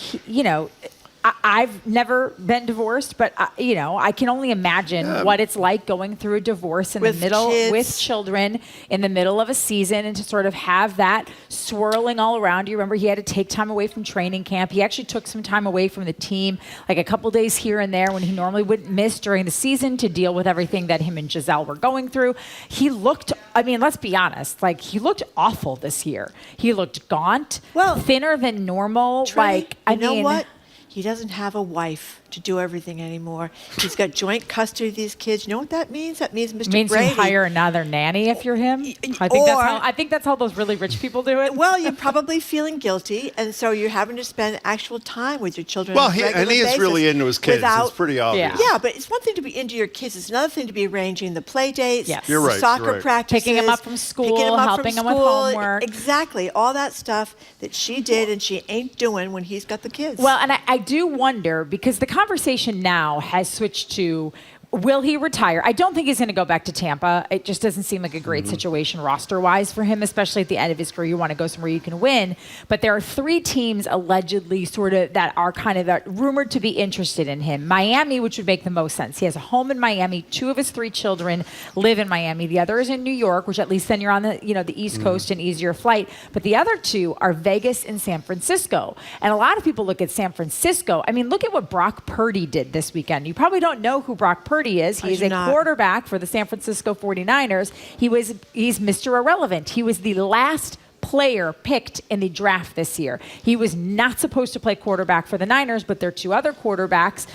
I've never been divorced, but, I can only imagine what it's like going through a divorce in the middle with children in the middle of a season and to sort of have that swirling all around you. Remember, he had to take time away from training camp. He actually took some time away from the team, like a couple days here and there when he normally wouldn't miss during the season to deal with everything that him and Giselle were going through. He looked, let's be honest, he looked awful this year. He looked gaunt, thinner than normal. Trey, you know what? He doesn't have a wife to do everything anymore. He's got joint custody of these kids. You know what that means? That means Mr. Means Brady. you hire another nanny if you're him. I think that's how those really rich people do it. Well, you're probably feeling guilty, and so you're having to spend actual time with your children. Well, on a regular he is basis really into his kids. It's pretty obvious. Yeah, but it's one thing to be into your kids. It's another thing to be arranging the play dates, You're right, soccer practices, picking them up from school, helping them with homework. Exactly, all that stuff that she did and she ain't doing when he's got the kids. Well, and I do wonder, because the conversation now has switched to, will he retire? I don't think he's going to go back to Tampa. It just doesn't seem like a great situation roster-wise for him, especially at the end of his career. You want to go somewhere you can win. But there are 3 teams allegedly sort of that are kind of rumored to be interested in him. Miami, which would make the most sense. He has a home in Miami. 2 of his 3 children live in Miami. The other is in New York, which at least then you're on the East Coast, an easier flight. But the other 2 are Vegas and San Francisco. And a lot of people look at San Francisco. I mean, look at what Brock Purdy did this weekend. You probably don't know who Brock Purdy is. He's a quarterback for the San Francisco 49ers. He's Mr. Irrelevant. He was the last player picked in the draft this year. He was not supposed to play quarterback for the Niners, but their 2 other quarterbacks,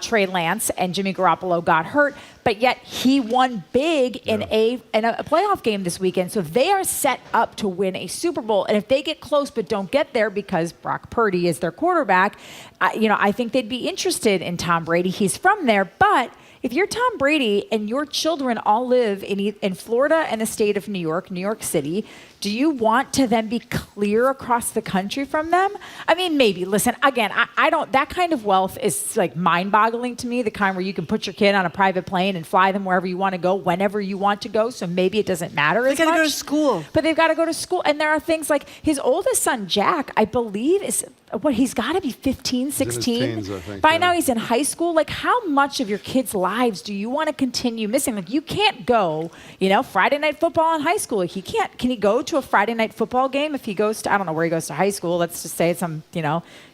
Trey Lance and Jimmy Garoppolo, got hurt. But yet he won big in a playoff game this weekend. So they are set up to win a Super Bowl. And if they get close but don't get there because Brock Purdy is their quarterback, I think they'd be interested in Tom Brady. He's from there, but if you're Tom Brady and your children all live in Florida and the state of New York City, do you want to then be clear across the country from them? I mean, maybe. Listen, again, I don't, that kind of wealth is like mind-boggling to me, the kind where you can put your kid on a private plane and fly them wherever you want to go, whenever you want to go, so maybe it doesn't matter as much. They got to go to school. But they've got to go to school. And there are things like his oldest son, Jack, I believe is, he's got to be 15, 16. In his teens, I think, By now he's in high school. Like, how much of your kids' lives do you want to continue missing? Like, you can't go, Friday night football in high school. Like, can he go to a Friday night football game if he goes to, I don't know where he goes to high school. Let's just say it's some,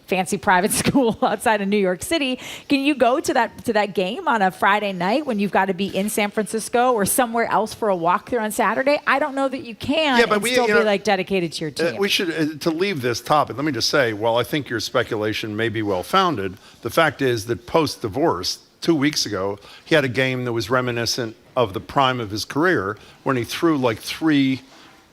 fancy private school outside of New York City. Can you go to that game on a Friday night when you've got to be in San Francisco or somewhere else for a walkthrough on Saturday? I don't know that you can still be dedicated to your team. We should, to leave this topic, let me just say, while I think your speculation may be well-founded, the fact is that post-divorce, 2 weeks ago, he had a game that was reminiscent of the prime of his career when he threw like 3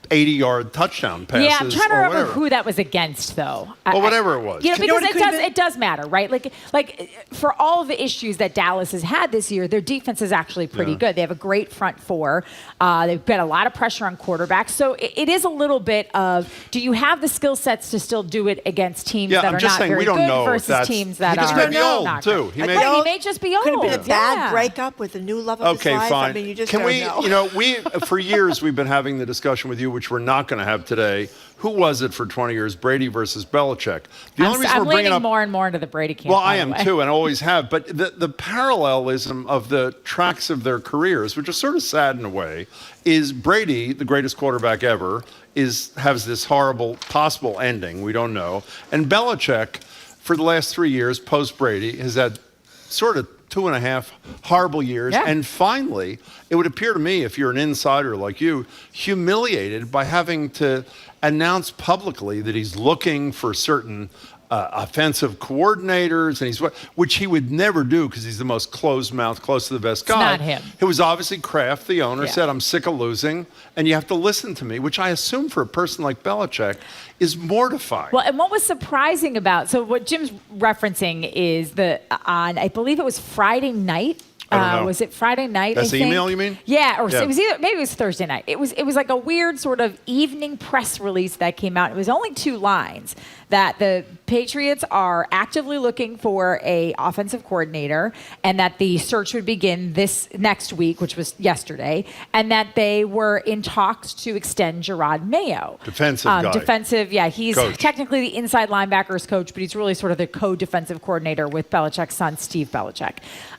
80-yard touchdown passes. Yeah, I'm trying to remember whatever. who that was against, though. Well, whatever it was. Because it does matter, right? Like for all of the issues that Dallas has had this year, their defense is actually pretty good. They have a great front 4. They've got a lot of pressure on quarterbacks. So it is a little bit of, do you have the skill sets to still do it against teams that are not very good versus teams that are not? He just may be old, too. He may just be old. Could have been a bad breakup with a new love of his life. Okay, fine. I mean, you just Can we, know. we for years we've been having the discussion with you, which we're not going to have today. Who was it for 20 years, Brady versus Belichick? I'm leaning more and more into the Brady camp. Well, I am too, and always have. But the parallelism of the tracks of their careers, which is sort of sad in a way, is Brady, the greatest quarterback ever, has this horrible possible ending. We don't know. And Belichick, for the last 3 years, post-Brady, has had sort of 2.5 horrible years. Yeah. And finally, it would appear to me, if you're an insider like you, humiliated by having to announce publicly that he's looking for certain offensive coordinators, and which he would never do because he's the most closed-mouthed, close to the vest guy. It's not him. It was obviously Kraft, the owner, Yeah. said, I'm sick of losing, and you have to listen to me, which I assume for a person like Belichick is mortifying. Well, and what was surprising about, so what Jim's referencing is I believe it was Friday night. I don't know. Was it Friday night? That's I the think? email you mean? Yeah, or Yeah. it was maybe it was Thursday night. It was like a weird sort of evening press release that came out. It was only 2 lines that the Patriots are actively looking for a offensive coordinator, and that the search would begin this next week, which was yesterday, and that they were in talks to extend Gerard Mayo. Defensive guy. Defensive, yeah. He's Coach. technically the inside linebackers coach, but he's really sort of the co-defensive coordinator with Belichick's son, Steve Belichick.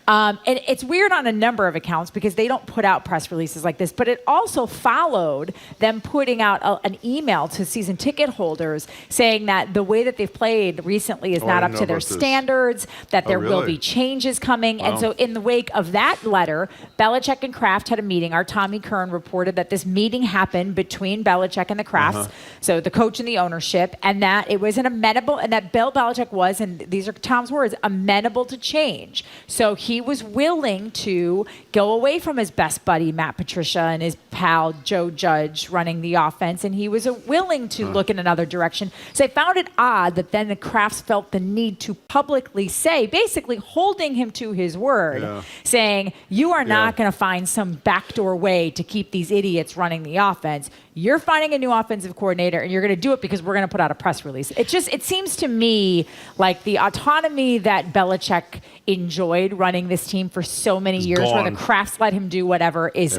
And it's weird on a number of accounts because they don't put out press releases like this, but it also followed them putting out an email to season ticket holders saying that the way that they've played recently is not up to their standards, that there will be changes coming. Wow. And so in the wake of that letter, Belichick and Kraft had a meeting. Our Tommy Kern reported that this meeting happened between Belichick and the Krafts, so the coach and the ownership, and that it was an amenable, and that Bill Belichick was, and these are Tom's words, amenable to change. So he was willing to go away from his best buddy, Matt Patricia, and his pal, Joe Judge, running the offense, and he was willing to look in another direction. So I found it odd that then the Krafts felt the need to publicly say, basically holding him to his word, saying, you are not going to find some backdoor way to keep these idiots running the offense. You're finding a new offensive coordinator, and you're going to do it because we're going to put out a press release. It seems to me like the autonomy that Belichick enjoyed running this team for so many years, where the Krafts let him do whatever, is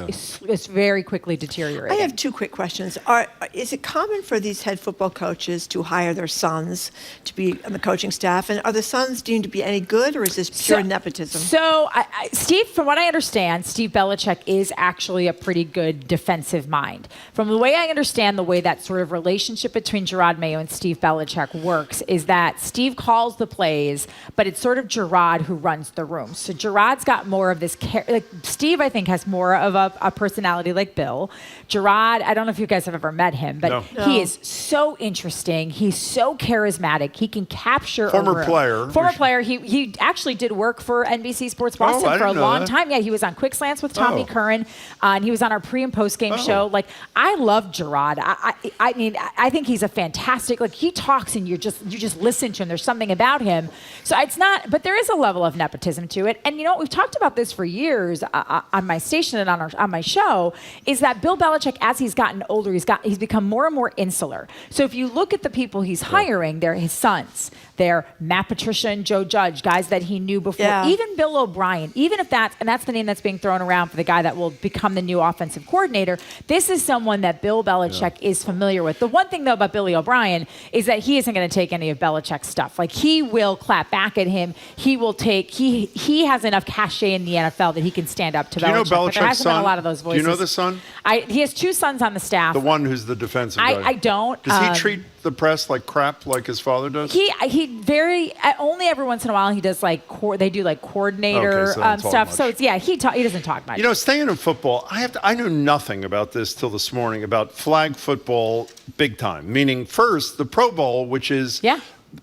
very quickly deteriorating. I have 2 quick questions. Is it common for these head football coaches to hire their sons to be on the coaching staff? And are the sons deemed to be any good, or is this pure nepotism? So, Steve, from what I understand, Steve Belichick is actually a pretty good defensive mind. From the way I understand the way that sort of relationship between Gerard Mayo and Steve Belichick works is that Steve calls the plays, but it's sort of Gerard who runs the room. So Gerard's got more of this, Steve, I think, has more of a personality like Bill. Gerard, I don't know if you guys have ever met him, but he is so interesting. He's so charismatic. He can capture Former player. He actually did work for NBC Sports Boston for a long time. Yeah, he was on Quick Slants with Tommy Curran, and he was on our pre and post game show. Like, I love Gerard. I mean, I think he's a fantastic. Like, he talks and you just listen to him. There's something about him. So it's not, but there is a level of nepotism to it. And you know, we've talked about this for years on my station and on my show. Is that Bill Belichick, as he's gotten older, he's become more and more insular. So if you look at the people he's hiring, they're his sons. They're Matt Patricia and Joe Judge, guys that he knew before. Yeah. Even Bill O'Brien, even if that's the name that's being thrown around for the guy that will become the new offensive coordinator, this is someone that Bill Belichick is familiar with. The one thing, though, about Billy O'Brien is that he isn't going to take any of Belichick's stuff. Like, he will clap back at him. He will take, he has enough cachet in the NFL that he can stand up to Belichick. Do you know Belichick's there hasn't son? been a lot of those voices. Do you know the son? He has 2 sons on the staff. The one who's the defensive guy. I don't. Does he treat the press like crap like his father does? He only every once in a while he does they do coordinator stuff. So it's he doesn't talk much. You know, staying in football, I knew nothing about this till this morning about flag football big time. Meaning, first the Pro Bowl, which is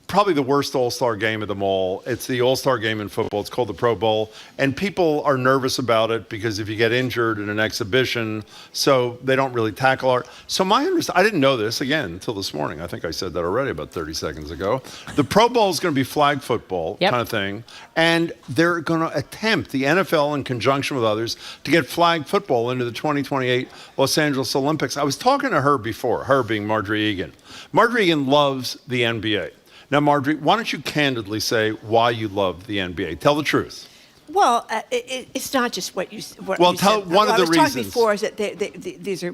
probably the worst all-star game of them all. It's the all-star game in football. It's called the Pro Bowl. And people are nervous about it because if you get injured in an exhibition, so they don't really tackle it. So I didn't know this, again, until this morning. I think I said that already about 30 seconds ago. The Pro Bowl is going to be flag football kind of thing. And they're going to attempt, the NFL in conjunction with others, to get flag football into the 2028 Los Angeles Olympics. I was talking to her before, her being Marjorie Egan. Marjorie Egan loves the NBA. Now, Marjorie, why don't you candidly say why you love the NBA? Tell the truth. Well, it's not just what you said. Tell one of the reasons. I was talking before is that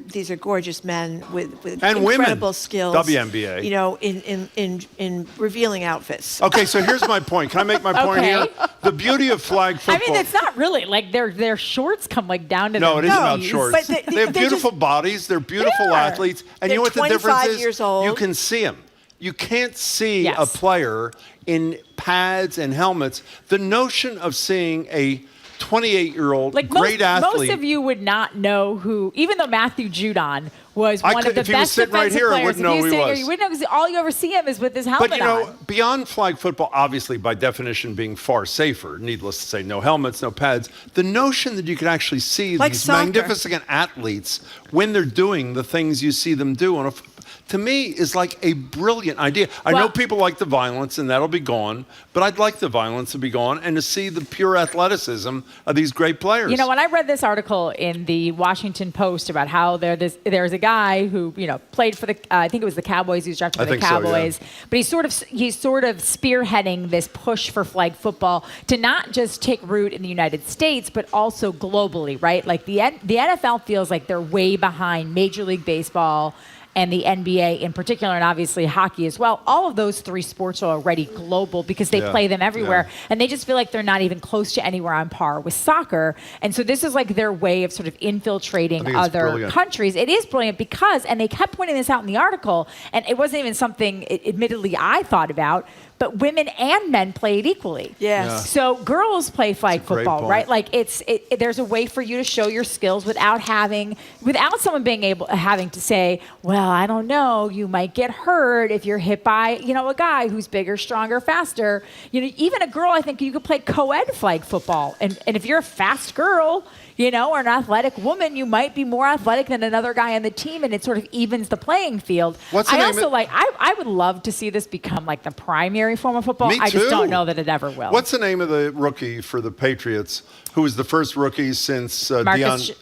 these are gorgeous men with and incredible women. skills. WNBA. You know, in revealing outfits. Okay, so here's my point. Can I make my point here? The beauty of flag football. I mean, it's not really like their shorts come down to no, their it isn't about shorts. But they have beautiful bodies. They're beautiful athletes. And you know what the difference is? Years old. You can see them. you can't see Yes. a player in pads and helmets. The notion of seeing a 28-year-old great athlete. Most of you would not know who, even though Matthew Judon was one of the if he was best sitting right defensive here, I players. wouldn't know who he was. You wouldn't know because all you ever see him is with his helmet But, you know, on. beyond flag football, obviously, by definition, being far safer, needless to say, no helmets, no pads, the notion that you can actually see Like these soccer. magnificent athletes when they're doing the things you see them do to me is like a brilliant idea. I know people like the violence, and that'll be gone, but I'd like the violence to be gone and to see the pure athleticism of these great players. You know, when I read this article in the Washington Post about how there's a guy who, you know, played for the, I think it was the Cowboys, he was drafted for the Cowboys, but he's sort of spearheading this push for flag football to not just take root in the United States, but also globally, right? Like the NFL feels like they're way behind Major League Baseball and the NBA in particular, and obviously hockey as well. All of those three sports are already global because they play them everywhere, and they just feel like they're not even close to anywhere on par with soccer. And so this is like their way of sort of infiltrating other countries. It is brilliant because, and they kept pointing this out in the article, and it wasn't even something, admittedly, I thought about, but women and men play it equally. Yes. Yeah. So girls play flag football, right? Like there's a way for you to show your skills without someone having to say, well, I don't know, you might get hurt if you're hit by, you know, a guy who's bigger, stronger, faster. You know, even a girl, I think you could play co-ed flag football. And if you're a fast girl, you know, or an athletic woman, you might be more athletic than another guy on the team, and it sort of evens the playing field. I would love to see this become like the primary form of football. Me too. I just don't know that it ever will. What's the name of the rookie for the Patriots, who was the first rookie since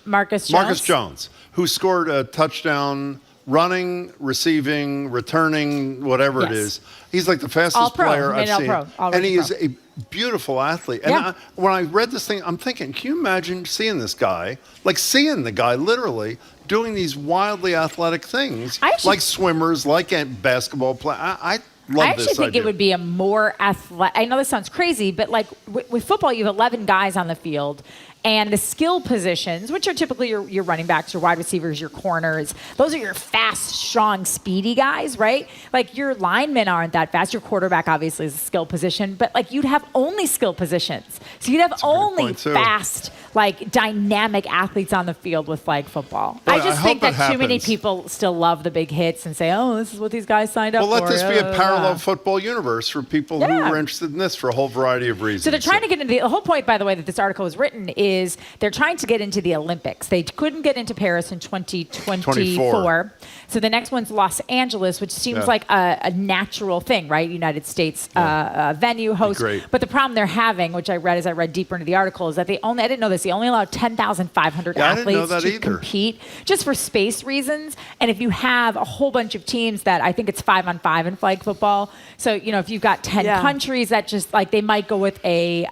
Marcus Jones, who scored a touchdown running, receiving, returning, whatever it is. He's like the fastest player I've seen. And he is a beautiful athlete. And when I read this thing, I'm thinking, can you imagine seeing this guy, seeing the guy literally doing these wildly athletic things, like swimmers, like basketball players. I actually think it would be a more athletic. I know this sounds crazy, but like with football, you have 11 guys on the field. And the skill positions, which are typically your running backs, your wide receivers, your corners, those are your fast, strong, speedy guys, right? Like your linemen aren't that fast. Your quarterback obviously is a skill position, but like you'd have only skill positions. So you'd have only fast, like dynamic athletes on the field with flag football. But I just think that too many people still love the big hits and say, oh, this is what these guys signed up for. Well, let this be a parallel football universe for people who are interested in this for a whole variety of reasons. So they're trying to get into the whole point, by the way, that this article was written is they're trying to get into the Olympics. They couldn't get into Paris in 2024. So the next one's Los Angeles, which seems like a natural thing, right? United States venue host. But the problem they're having, which I read as I read deeper into the article, is that I didn't know this, they only allow 10,500 athletes to compete just for space reasons. And if you have a whole bunch of teams that I think it's 5-on-5 in flag football. So, you know, if you've got 10 countries that just like they might go with a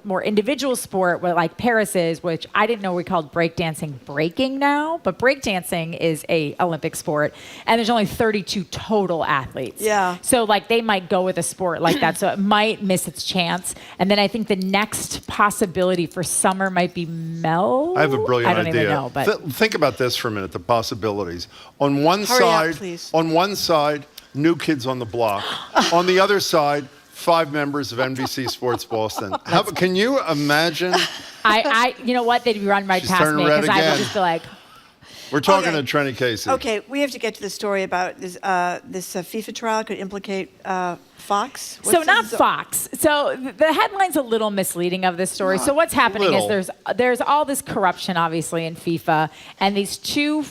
more individual sport where like Paris is, which I didn't know we called breakdancing breaking now, but breakdancing is a Olympic sport, and there's only 32 total athletes. Yeah. So like they might go with a sport like that, so it might miss its chance. And then I think the next possibility for summer might be I have a brilliant idea. I don't even know, but think about this for a minute, the possibilities. On one side, New Kids on the Block. On the other side, 5 members of NBC Sports Boston. Can you imagine? You know what? They'd run right past me because I would just be like. We're talking to Trenny Casey. Okay, we have to get to the story about this FIFA trial could implicate Fox. Fox. So the headline's a little misleading of this story. So what's happening is there's all this corruption, obviously, in FIFA, and these two.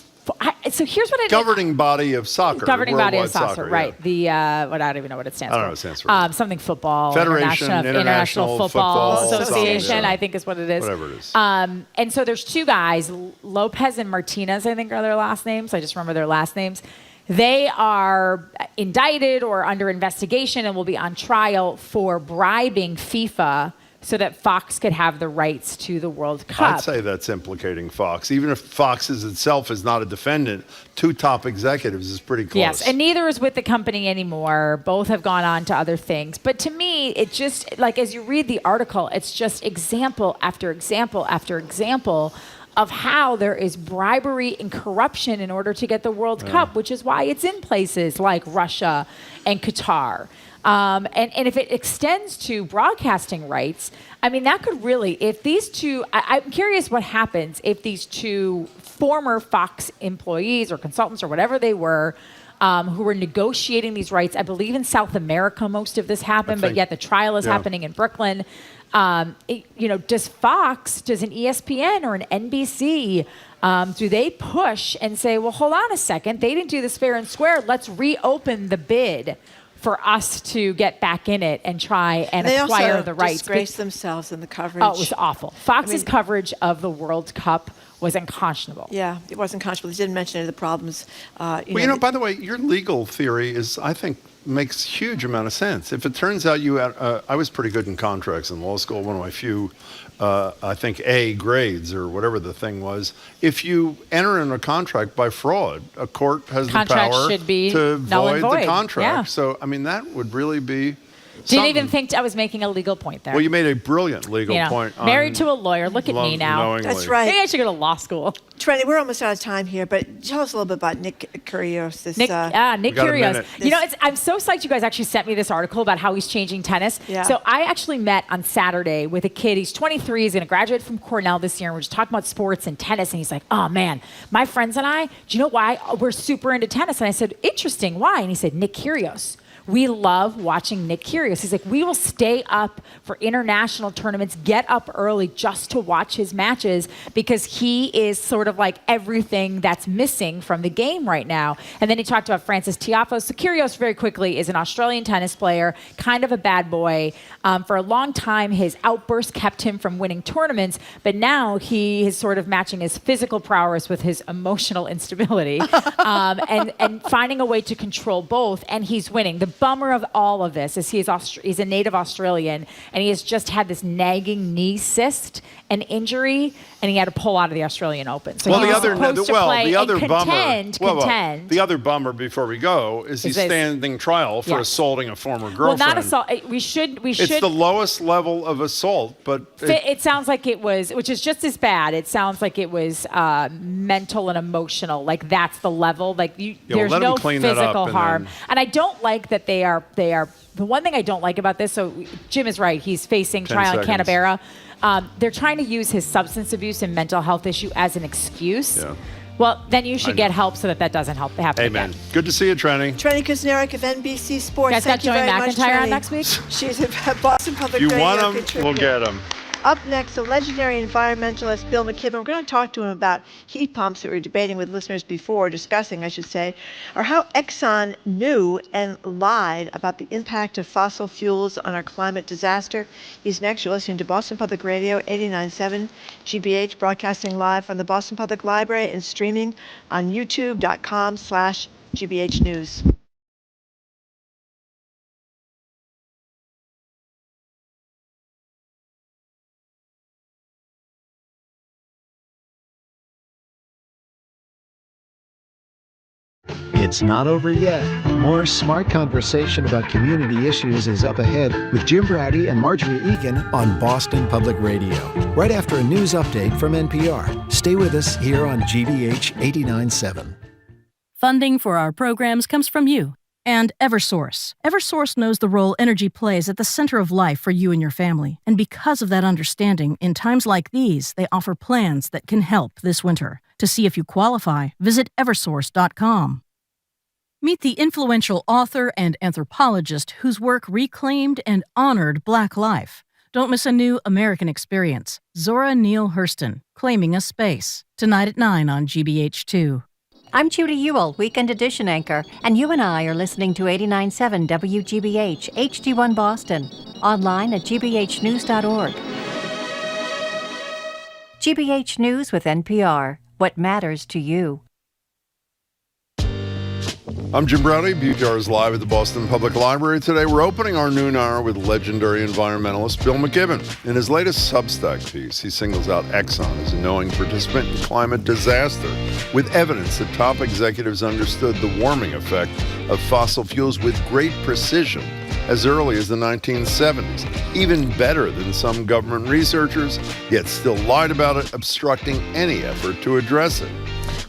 So here's what I did. Governing body of soccer. Governing body of soccer, right. The, I don't even know what it stands for. I don't know what it stands for. Something football. Federation International Football Association, I think is what it is. Whatever it is. And so there's two guys, Lopez and Martinez, I think are their last names. I just remember their last names. They are indicted or under investigation and will be on trial for bribing FIFA so that Fox could have the rights to the World Cup. I'd say that's implicating Fox. Even if Fox itself is not a defendant, 2 top executives is pretty close. Yes, and neither is with the company anymore. Both have gone on to other things. But to me, it just, like as you read the article, it's just example after example after example of how there is bribery and corruption in order to get the World Cup, which is why it's in places like Russia and Qatar. And if it extends to broadcasting rights, I mean, that could really, if these two, I'm curious what happens if these two former Fox employees or consultants or whatever they were, who were negotiating these rights. I believe in South America most of this happened, but yet the trial is happening in Brooklyn. Does Fox, does an ESPN or an NBC, do they push and say, well, hold on a second, they didn't do this fair and square, let's reopen the bid for us to get back in it and try and acquire the rights? They also disgraced themselves in the coverage. Oh, it was awful. Fox's coverage of the World Cup was unconscionable. Yeah, it was unconscionable. They didn't mention any of the problems. By the way, your legal theory is, I think, makes huge amount of sense. If it turns out you had, I was pretty good in contracts in law school, one of my few, I think, A grades or whatever the thing was. If you enter in a contract by fraud, a court has the power to void the contract. Yeah. So, I mean, that would really be Didn't even think I was making a legal point there. Well, you made a brilliant legal point. Married to a lawyer. Look at me now. Knowingly. That's right. Maybe I should go to law school. Trenny, we're almost out of time here, but tell us a little bit about Nick Kyrgios. Nick Kyrgios. I'm so psyched you guys actually sent me this article about how he's changing tennis. Yeah. So I actually met on Saturday with a kid. He's 23. He's going to graduate from Cornell this year. And we're just talking about sports and tennis. And he's like, oh, man, my friends and I, do you know why we're super into tennis? And I said, interesting. Why? And he said, Nick Kyrgios. We love watching Nick Kyrgios. He's like, we will stay up for international tournaments, get up early just to watch his matches because he is sort of like everything that's missing from the game right now. And then he talked about Francis Tiafoe. So Kyrgios, very quickly, is an Australian tennis player, kind of a bad boy. For a long time, his outbursts kept him from winning tournaments, but now he is sort of matching his physical prowess with his emotional instability and finding a way to control both, and he's winning. The bummer of all of this is he's a native Australian, and he has just had this nagging knee cyst, an injury, and he had to pull out of the Australian Open. So the other bummer before we go is he's standing trial for assaulting a former girlfriend. Well, not assault. We should. It's the lowest level of assault, but it sounds like it was, which is just as bad. It sounds like it was mental and emotional. Like that's the level. Like there's no physical harm, and I don't like that they are. The one thing I don't like about this. So Jim is right. He's facing trial in Canberra. They're trying to use his substance abuse and mental health issue as an excuse. Yeah. Well, then you should get help so that doesn't happen Amen. again. Good to see you, Trenny. Trenny Kuznarek of NBC Sports. You guys got Joey McIntyre on next week? She's at Boston Public You Radio. want him, we'll get him. Up next, the legendary environmentalist Bill McKibben. We're going to talk to him about heat pumps that we were debating with listeners before, discussing, I should say, or how Exxon knew and lied about the impact of fossil fuels on our climate disaster. He's next. You're listening to Boston Public Radio, 89.7 GBH, broadcasting live from the Boston Public Library and streaming on youtube.com/GBH News. It's not over yet. More smart conversation about community issues is up ahead with Jim Brady and Marjorie Egan on Boston Public Radio. Right after a news update from NPR. Stay with us here on GBH 89.7. Funding for our programs comes from you and Eversource. Eversource knows the role energy plays at the center of life for you and your family. And because of that understanding, in times like these, they offer plans that can help this winter. To see if you qualify, visit eversource.com. Meet the influential author and anthropologist whose work reclaimed and honored Black life. Don't miss a new American experience. Zora Neale Hurston, Claiming a Space. Tonight at 9 on GBH2. I'm Judy Ewell, Weekend Edition anchor, and you and I are listening to 89.7 WGBH, HD1 Boston, online at gbhnews.org. GBH News with NPR. What matters to you? I'm Jim Brady. BPR is live at the Boston Public Library today. We're opening our noon hour with legendary environmentalist Bill McKibben. In his latest Substack piece, he singles out Exxon as a knowing participant in climate disaster, with evidence that top executives understood the warming effect of fossil fuels with great precision. as early as the 1970s, even better than some government researchers, yet still lied about it, obstructing any effort to address it.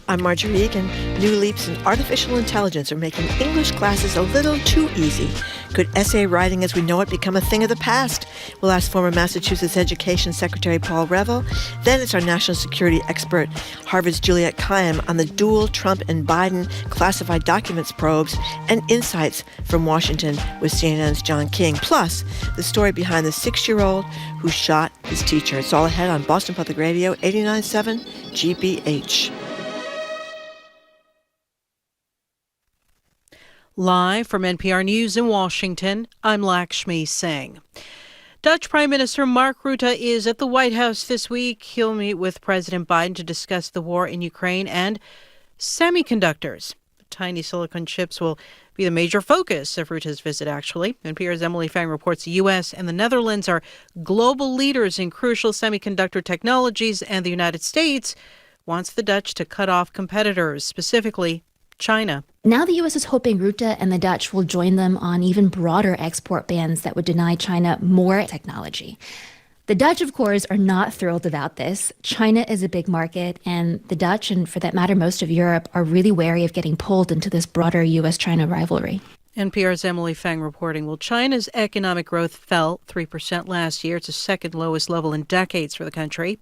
I'm Marjorie Egan. New leaps in artificial intelligence are making English classes a little too easy. Could essay writing as we know it become a thing of the past? We'll ask former Massachusetts Education Secretary Paul Reville. Then it's our national security expert, Harvard's Juliette Kayyem, on the dual Trump and Biden classified documents probes and insights from Washington with CNN's John King. Plus, the story behind the 6-year-old who shot his teacher. It's all ahead on Boston Public Radio 89.7 GBH. Live from NPR News in Washington, I'm Lakshmi Singh. Dutch Prime Minister Mark Rutte is at the White House this week. He'll meet with President Biden to discuss the war in Ukraine and semiconductors. Tiny silicon chips will be the major focus of Rutte's visit, actually. NPR's Emily Fang reports the U.S. and the Netherlands are global leaders in crucial semiconductor technologies, and the United States wants the Dutch to cut off competitors, specifically China. Now the U.S. is hoping Rutte and the Dutch will join them on even broader export bans that would deny China more technology. The Dutch, of course, are not thrilled about this. China is a big market, and the Dutch, and for that matter, most of Europe, are really wary of getting pulled into this broader U.S.-China rivalry. NPR's Emily Fang reporting. Well, China's economic growth fell 3% last year. It's the second lowest level in decades for the country.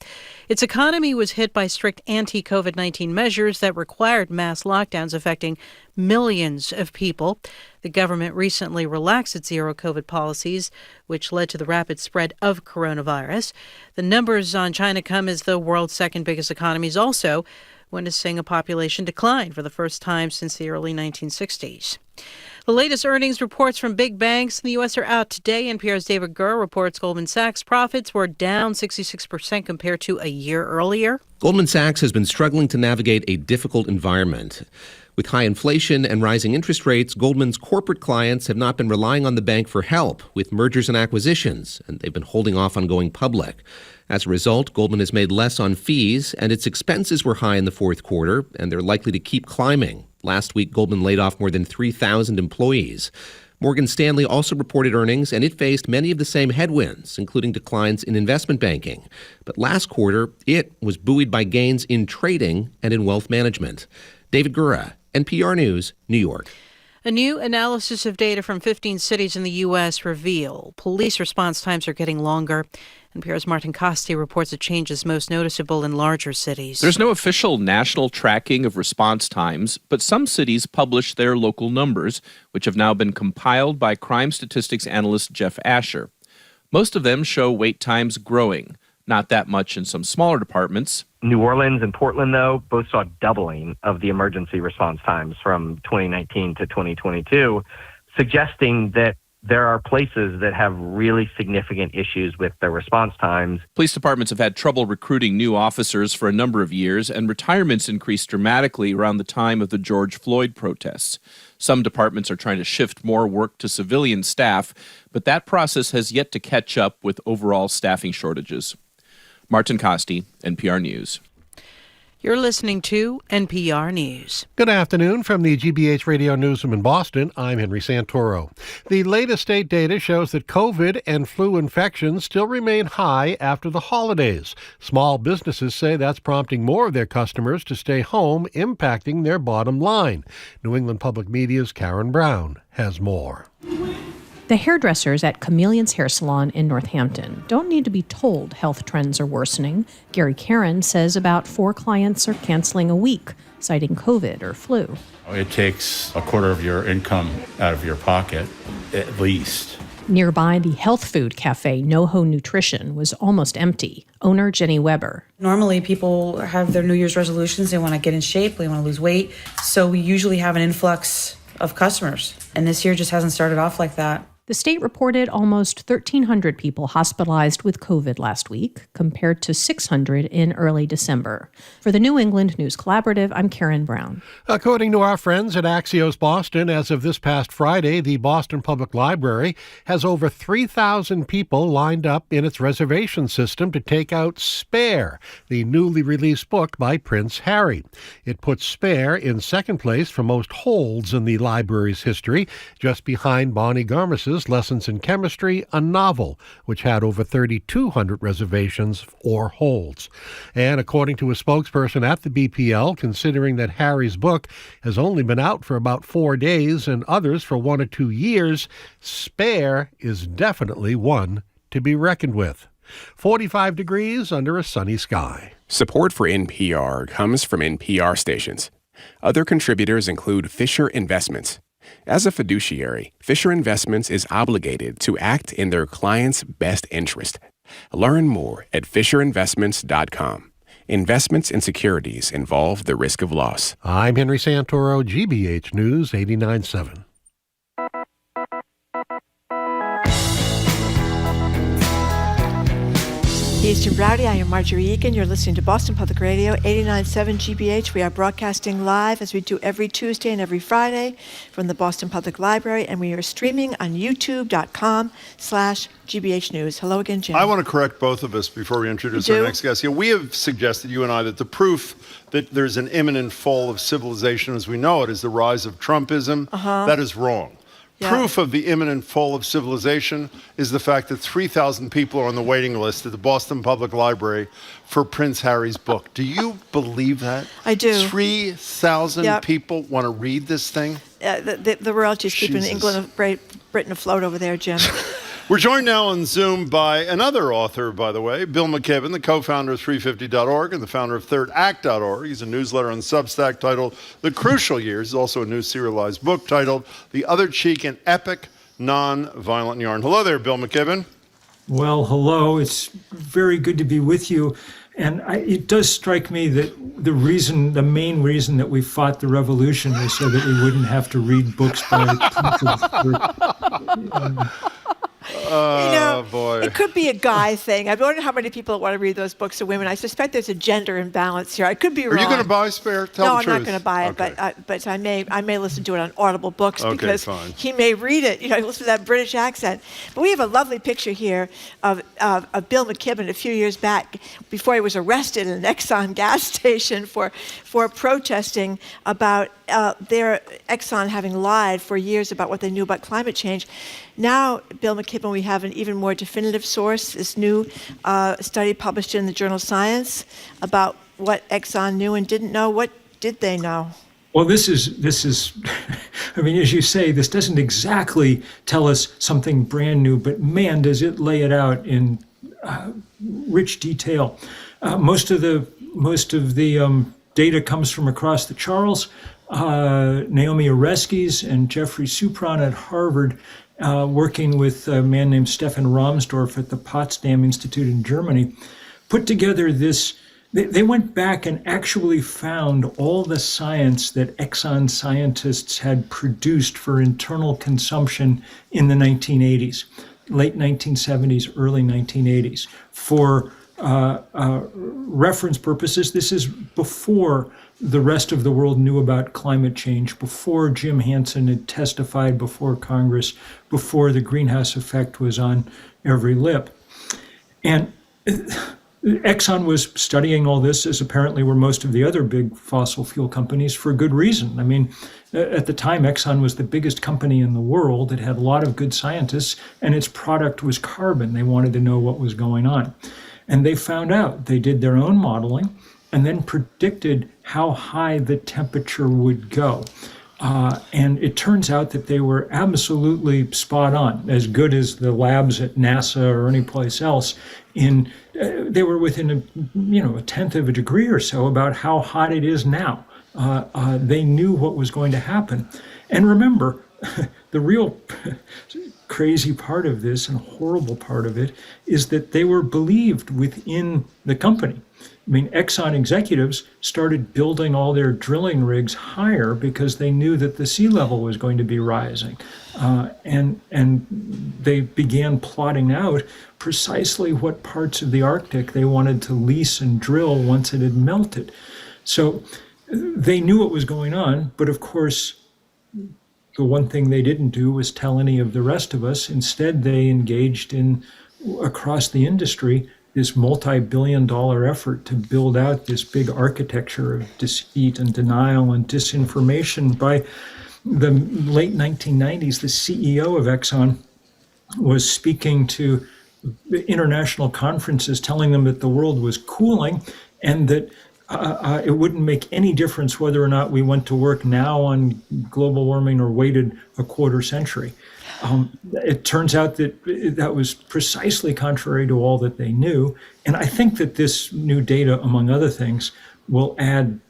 Its economy was hit by strict anti-COVID-19 measures that required mass lockdowns affecting millions of people. The government recently relaxed its zero-COVID policies, which led to the rapid spread of coronavirus. The numbers on China come as the world's second biggest economy is also witnessing a population decline for the first time since the early 1960s. The latest earnings reports from big banks in the U.S. are out today. NPR's David Gurr reports Goldman Sachs profits were down 66% compared to a year earlier. Goldman Sachs has been struggling to navigate a difficult environment. With high inflation and rising interest rates, Goldman's corporate clients have not been relying on the bank for help with mergers and acquisitions, and they've been holding off on going public. As a result, Goldman has made less on fees, and its expenses were high in the fourth quarter, and they're likely to keep climbing. Last week, Goldman laid off more than 3,000 employees. Morgan Stanley also reported earnings, and it faced many of the same headwinds, including declines in investment banking. But last quarter, it was buoyed by gains in trading and in wealth management. David Gurra, NPR News, New York. A new analysis of data from 15 cities in the U.S. reveal police response times are getting longer. NPR's Martin Costi reports the change is most noticeable in larger cities. There's no official national tracking of response times, but some cities publish their local numbers, which have now been compiled by crime statistics analyst Jeff Asher. Most of them show wait times growing, not that much in some smaller departments. New Orleans and Portland, though, both saw doubling of the emergency response times from 2019 to 2022, suggesting that there are places that have really significant issues with their response times. Police departments have had trouble recruiting new officers for a number of years, and retirements increased dramatically around the time of the George Floyd protests. Some departments are trying to shift more work to civilian staff, but that process has yet to catch up with overall staffing shortages. Martin Costi, NPR News. You're listening to NPR News. Good afternoon from the GBH Radio Newsroom in Boston. I'm Henry Santoro. The latest state data shows that COVID and flu infections still remain high after the holidays. Small businesses say that's prompting more of their customers to stay home, impacting their bottom line. New England Public Media's Karen Brown has more. The hairdressers at Chameleon's Hair Salon in Northampton don't need to be told health trends are worsening. Gary Caron says about 4 clients are canceling a week, citing COVID or flu. It takes a quarter of your income out of your pocket, at least. Nearby, the health food cafe NoHo Nutrition was almost empty. Owner Jenny Weber. Normally, people have their New Year's resolutions. They want to get in shape. They want to lose weight. So we usually have an influx of customers. And this year just hasn't started off like that. The state reported almost 1,300 people hospitalized with COVID last week, compared to 600 in early December. For the New England News Collaborative, I'm Karen Brown. According to our friends at Axios Boston, as of this past Friday, the Boston Public Library has over 3,000 people lined up in its reservation system to take out Spare, the newly released book by Prince Harry. It puts Spare in second place for most holds in the library's history, just behind Bonnie Garmus's Sciences, Lessons in Chemistry, a novel, which had over 3,200 reservations or holds. And according to a spokesperson at the BPL, considering that Harry's book has only been out for about 4 days and others for 1 or 2 years, Spare is definitely one to be reckoned with. 45 degrees under a sunny sky. Support for NPR comes from NPR stations. Other contributors include Fisher Investments. As a fiduciary, Fisher Investments is obligated to act in their client's best interest. Learn more at FisherInvestments.com. Investments in securities involve the risk of loss. I'm Henry Santoro, GBH News 89.7. He's Jim Brady. I am Marjorie Egan. You're listening to Boston Public Radio, 89.7 GBH. We are broadcasting live, as we do every Tuesday and every Friday, from the Boston Public Library, and we are streaming on youtube.com/GBH News. Hello again, Jim. I want to correct both of us before we introduce our next guest. We have suggested, you and I, that the proof that there's an imminent fall of civilization as we know it is the rise of Trumpism. That is wrong. Yeah. Proof of the imminent fall of civilization is the fact that 3,000 people are on the waiting list at the Boston Public Library for Prince Harry's book. Do you believe that? I do. 3,000 people want to read this thing? The royalties keeping England and Britain afloat over there, Jim. We're joined now on Zoom by another author, by the way, Bill McKibben, the co-founder of 350.org and the founder of ThirdAct.org. He's a newsletter on Substack titled The Crucial Years. He's also a new serialized book titled The Other Cheek, an Epic Non-Violent Yarn. Hello there, Bill McKibben. Well, hello. It's very good to be with you. And it does strike me that the main reason that we fought the revolution was so that we wouldn't have to read books by boy. It could be a guy thing. I wonder how many people want to read those books are women. I suspect there's a gender imbalance here. I could be wrong. Are you going to buy Spare? Tell no, the I'm truth. not going to buy it, but I may listen to it on Audible Books because he may read it. Listen to that British accent. But we have a lovely picture here of Bill McKibben a few years back before he was arrested at an Exxon gas station for protesting about their Exxon having lied for years about what they knew about climate change. Now, Bill McKibben, we have an even more definitive source, this new study published in the journal Science about what Exxon knew and didn't know. What did they know? Well, this is, I mean, as you say, this doesn't exactly tell us something brand new, but man, does it lay it out in rich detail. Most of the data comes from across the Charles. Naomi Oreskes and Jeffrey Supran at Harvard, working with a man named Stefan Rahmsdorf at the Potsdam Institute in Germany, put together this. They went back and actually found all the science that Exxon scientists had produced for internal consumption in the 1980s, late 1970s, early 1980s. For reference purposes, this is before the rest of the world knew about climate change, before Jim Hansen had testified before Congress, before the greenhouse effect was on every lip. And Exxon was studying all this, as apparently were most of the other big fossil fuel companies, for good reason. I mean, at the time, Exxon was the biggest company in the world. It had a lot of good scientists, and its product was carbon. They wanted to know what was going on. And they found out. They did their own modeling and then predicted how high the temperature would go. And it turns out that they were absolutely spot on, as good as the labs at NASA or any place else. They were within a tenth of a degree or so about how hot it is now. They knew what was going to happen. And remember, the real crazy part of this and horrible part of it is that they were believed within the company. I mean, Exxon executives started building all their drilling rigs higher because they knew that the sea level was going to be rising. And they began plotting out precisely what parts of the Arctic they wanted to lease and drill once it had melted. So they knew what was going on, but of course, the one thing they didn't do was tell any of the rest of us. Instead, they engaged in, across the industry, this multi-billion-dollar effort to build out this big architecture of deceit and denial and disinformation. By the late 1990s, the CEO of Exxon was speaking to international conferences telling them that the world was cooling and that it wouldn't make any difference whether or not we went to work now on global warming or waited a quarter century. It turns out that that was precisely contrary to all that they knew. And I think that this new data, among other things, will add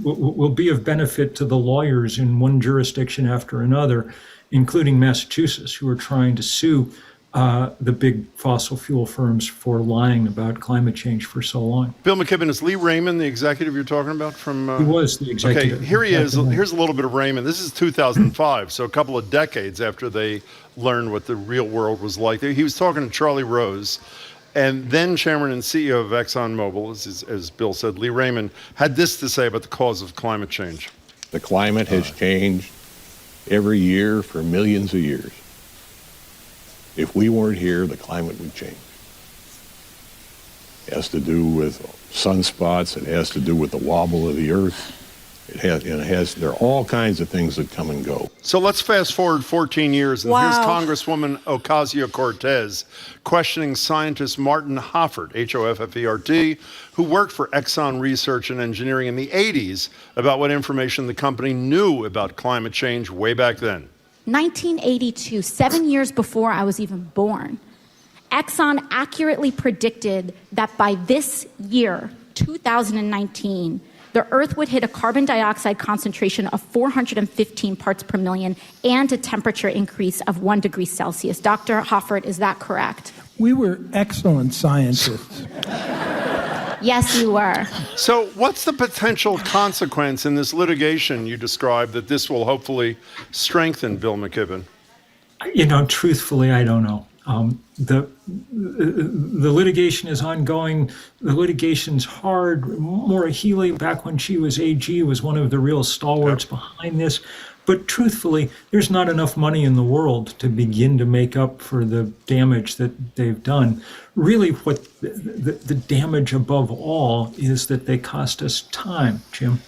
will be of benefit to the lawyers in one jurisdiction after another, including Massachusetts, who are trying to sue the big fossil fuel firms for lying about climate change for so long. Bill McKibben, is Lee Raymond the executive you're talking about from? He was the executive. Okay, here he is. Here's a little bit of Raymond. This is 2005, so a couple of decades after they learned what the real world was like. He was talking to Charlie Rose, and then chairman and CEO of ExxonMobil, as Bill said, Lee Raymond, had this to say about the cause of climate change. The climate has changed every year for millions of years. If we weren't here, the climate would change. It has to do with sunspots. It has to do with the wobble of the earth. There are all kinds of things that come and go. So let's fast forward 14 years, and here's Congresswoman Ocasio-Cortez questioning scientist Martin Hoffert, Hoffert, who worked for Exxon Research and Engineering in the 80s about what information the company knew about climate change way back then. 1982, 7 years before I was even born, Exxon accurately predicted that by this year, 2019, the Earth would hit a carbon dioxide concentration of 415 parts per million and a temperature increase of 1 degree Celsius. Dr. Hoffert, is that correct? We were excellent scientists. Yes, you were. So what's the potential consequence in this litigation you described that this will hopefully strengthen, Bill McKibben? Truthfully, I don't know. The litigation is ongoing. The litigation's hard. Maura Healey, back when she was AG, was one of the real stalwarts behind this. But truthfully, there's not enough money in the world to begin to make up for the damage that they've done. Really, what the damage above all is that they cost us time, Jim.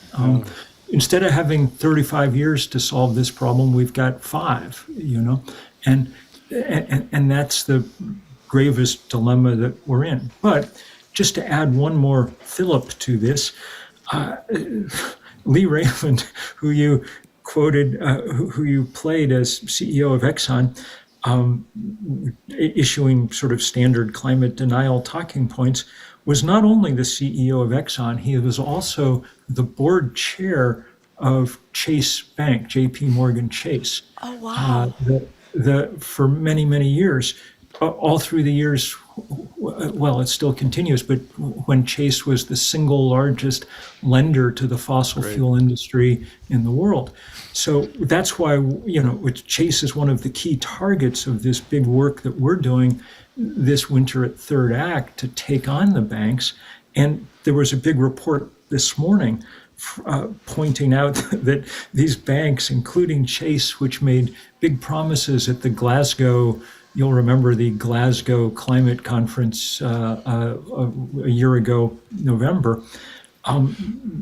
Instead of having 35 years to solve this problem, we've got 5, and that's the gravest dilemma that we're in. But just to add one more fillip to this, Lee Raymond, who you quoted, who you played as CEO of Exxon, issuing sort of standard climate denial talking points, was not only the CEO of Exxon, he was also the board chair of Chase Bank, J.P. Morgan Chase. Oh, wow. For many, many years, all through the years, well, it still continues, but when Chase was the single largest lender to the fossil fuel industry in the world. So that's why, Chase is one of the key targets of this big work that we're doing this winter at Third Act to take on the banks. And there was a big report this morning pointing out that these banks, including Chase, which made big promises at the Glasgow, you'll remember the Glasgow Climate Conference a year ago, November,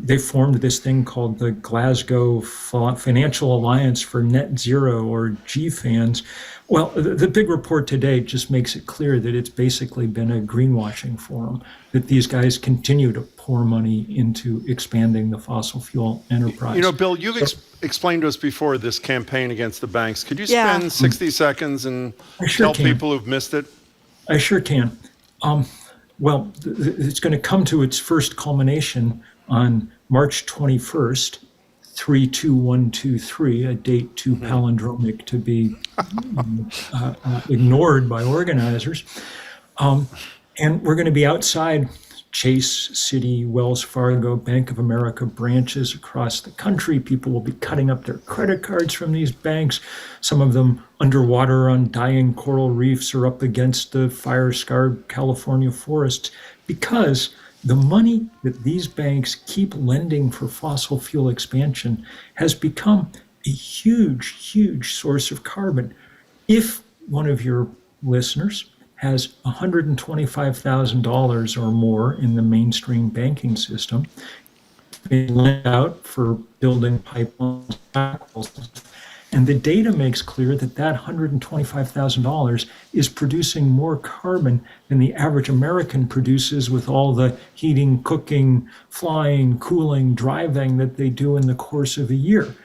they formed this thing called the Glasgow Financial Alliance for Net Zero, or GFANZ. Well, the big report today just makes it clear that it's basically been a greenwashing forum, that these guys continue to pour money into expanding the fossil fuel enterprise. Bill, you've explained to us before this campaign against the banks. Could you spend 60 seconds and tell people who've missed it? I sure can. Well, it's going to come to its first culmination on March 21st, 32123, a date too palindromic to be ignored by organizers. And we're going to be outside Chase, Citi, Wells Fargo, Bank of America branches across the country. People will be cutting up their credit cards from these banks, some of them underwater on dying coral reefs or up against the fire-scarred California forests, because the money that these banks keep lending for fossil fuel expansion has become a huge, huge source of carbon. If one of your listeners has $125,000 or more in the mainstream banking system, they lend out for building pipelines, And the data makes clear that that $125,000 is producing more carbon than the average American produces with all the heating, cooking, flying, cooling, driving that they do in the course of a year.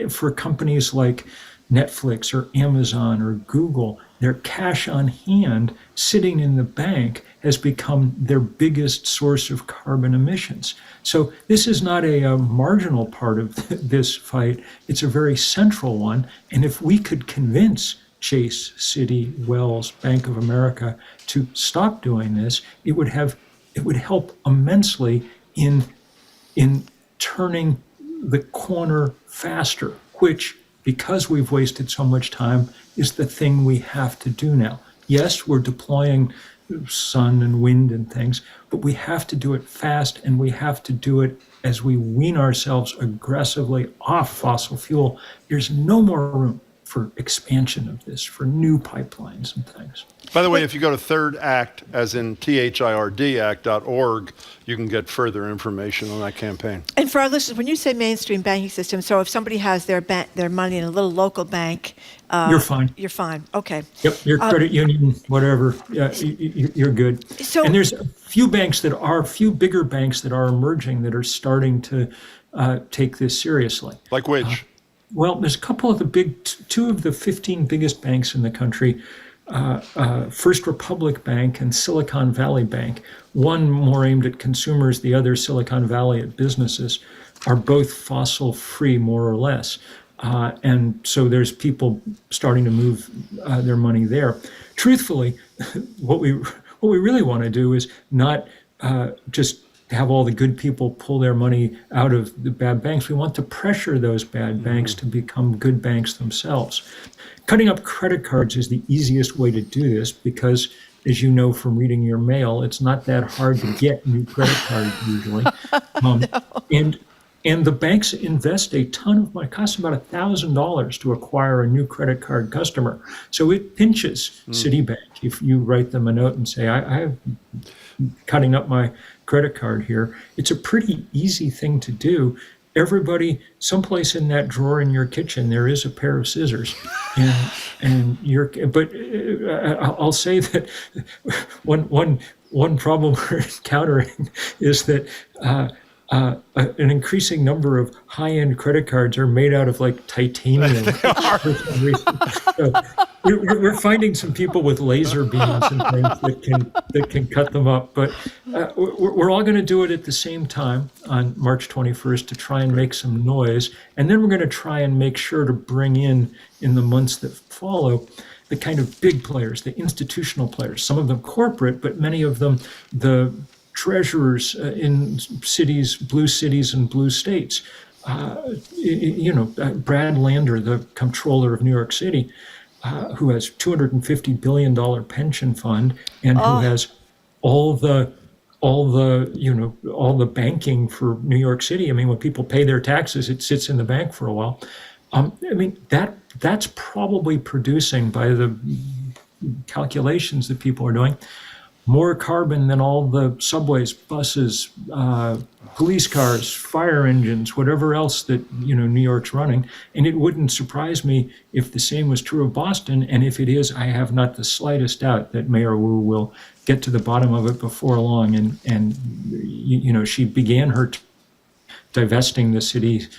For companies like Netflix or Amazon or Google, their cash on hand sitting in the bank has become their biggest source of carbon emissions. So this is not a marginal part of this fight. It's a very central one. And if we could convince Chase, Citi, Wells, Bank of America to stop doing this, it would help immensely in turning the corner faster, which, because we've wasted so much time, is the thing we have to do now. Yes, we're deploying sun and wind and things, but we have to do it fast, and we have to do it as we wean ourselves aggressively off fossil fuel. There's no more room for expansion of this, for new pipelines and things. By the way, if you go to Third Act, as in THIRD act.org, you can get further information on that campaign. And for our listeners, when you say mainstream banking system, so if somebody has their money in a little local bank, you're fine. You're fine. Okay. Yep. Your credit union, whatever. You're good. So, and there's a few bigger banks that are emerging that are starting to take this seriously. Like which? Well, there's a couple of the two of the 15 biggest banks in the country, First Republic Bank and Silicon Valley Bank, one more aimed at consumers, the other Silicon Valley at businesses, are both fossil-free, more or less. And so there's people starting to move their money there. Truthfully, what we really want to do is not just have all the good people pull their money out of the bad banks. We want to pressure those bad banks to become good banks themselves. Cutting up credit cards is the easiest way to do this because, as you know from reading your mail, it's not that hard to get new credit cards usually. And the banks invest a ton of money. It costs about $1,000 to acquire a new credit card customer. So it pinches Citibank if you write them a note and say, I'm cutting up my credit card here. It's a pretty easy thing to do. Everybody, someplace in that drawer in your kitchen, there is a pair of scissors. But I'll say that one problem we're encountering is that an increasing number of high-end credit cards are made out of like titanium. We're finding some people with laser beams and things that can cut them up. But we're all going to do it at the same time on March 21st to try and make some noise. And then we're going to try and make sure to bring in the months that follow, the kind of big players, the institutional players, some of them corporate, but many of them the treasurers in cities, blue cities and blue states. Brad Lander, the comptroller of New York City, who has $250 billion pension fund and who has all the banking for New York City. I mean, when people pay their taxes, it sits in the bank for a while. That's probably producing, by the calculations that people are doing, more carbon than all the subways, buses, police cars, fire engines, whatever else that New York's running. And it wouldn't surprise me if the same was true of Boston. And if it is, I have not the slightest doubt that Mayor Wu will get to the bottom of it before long. And she began her divesting the city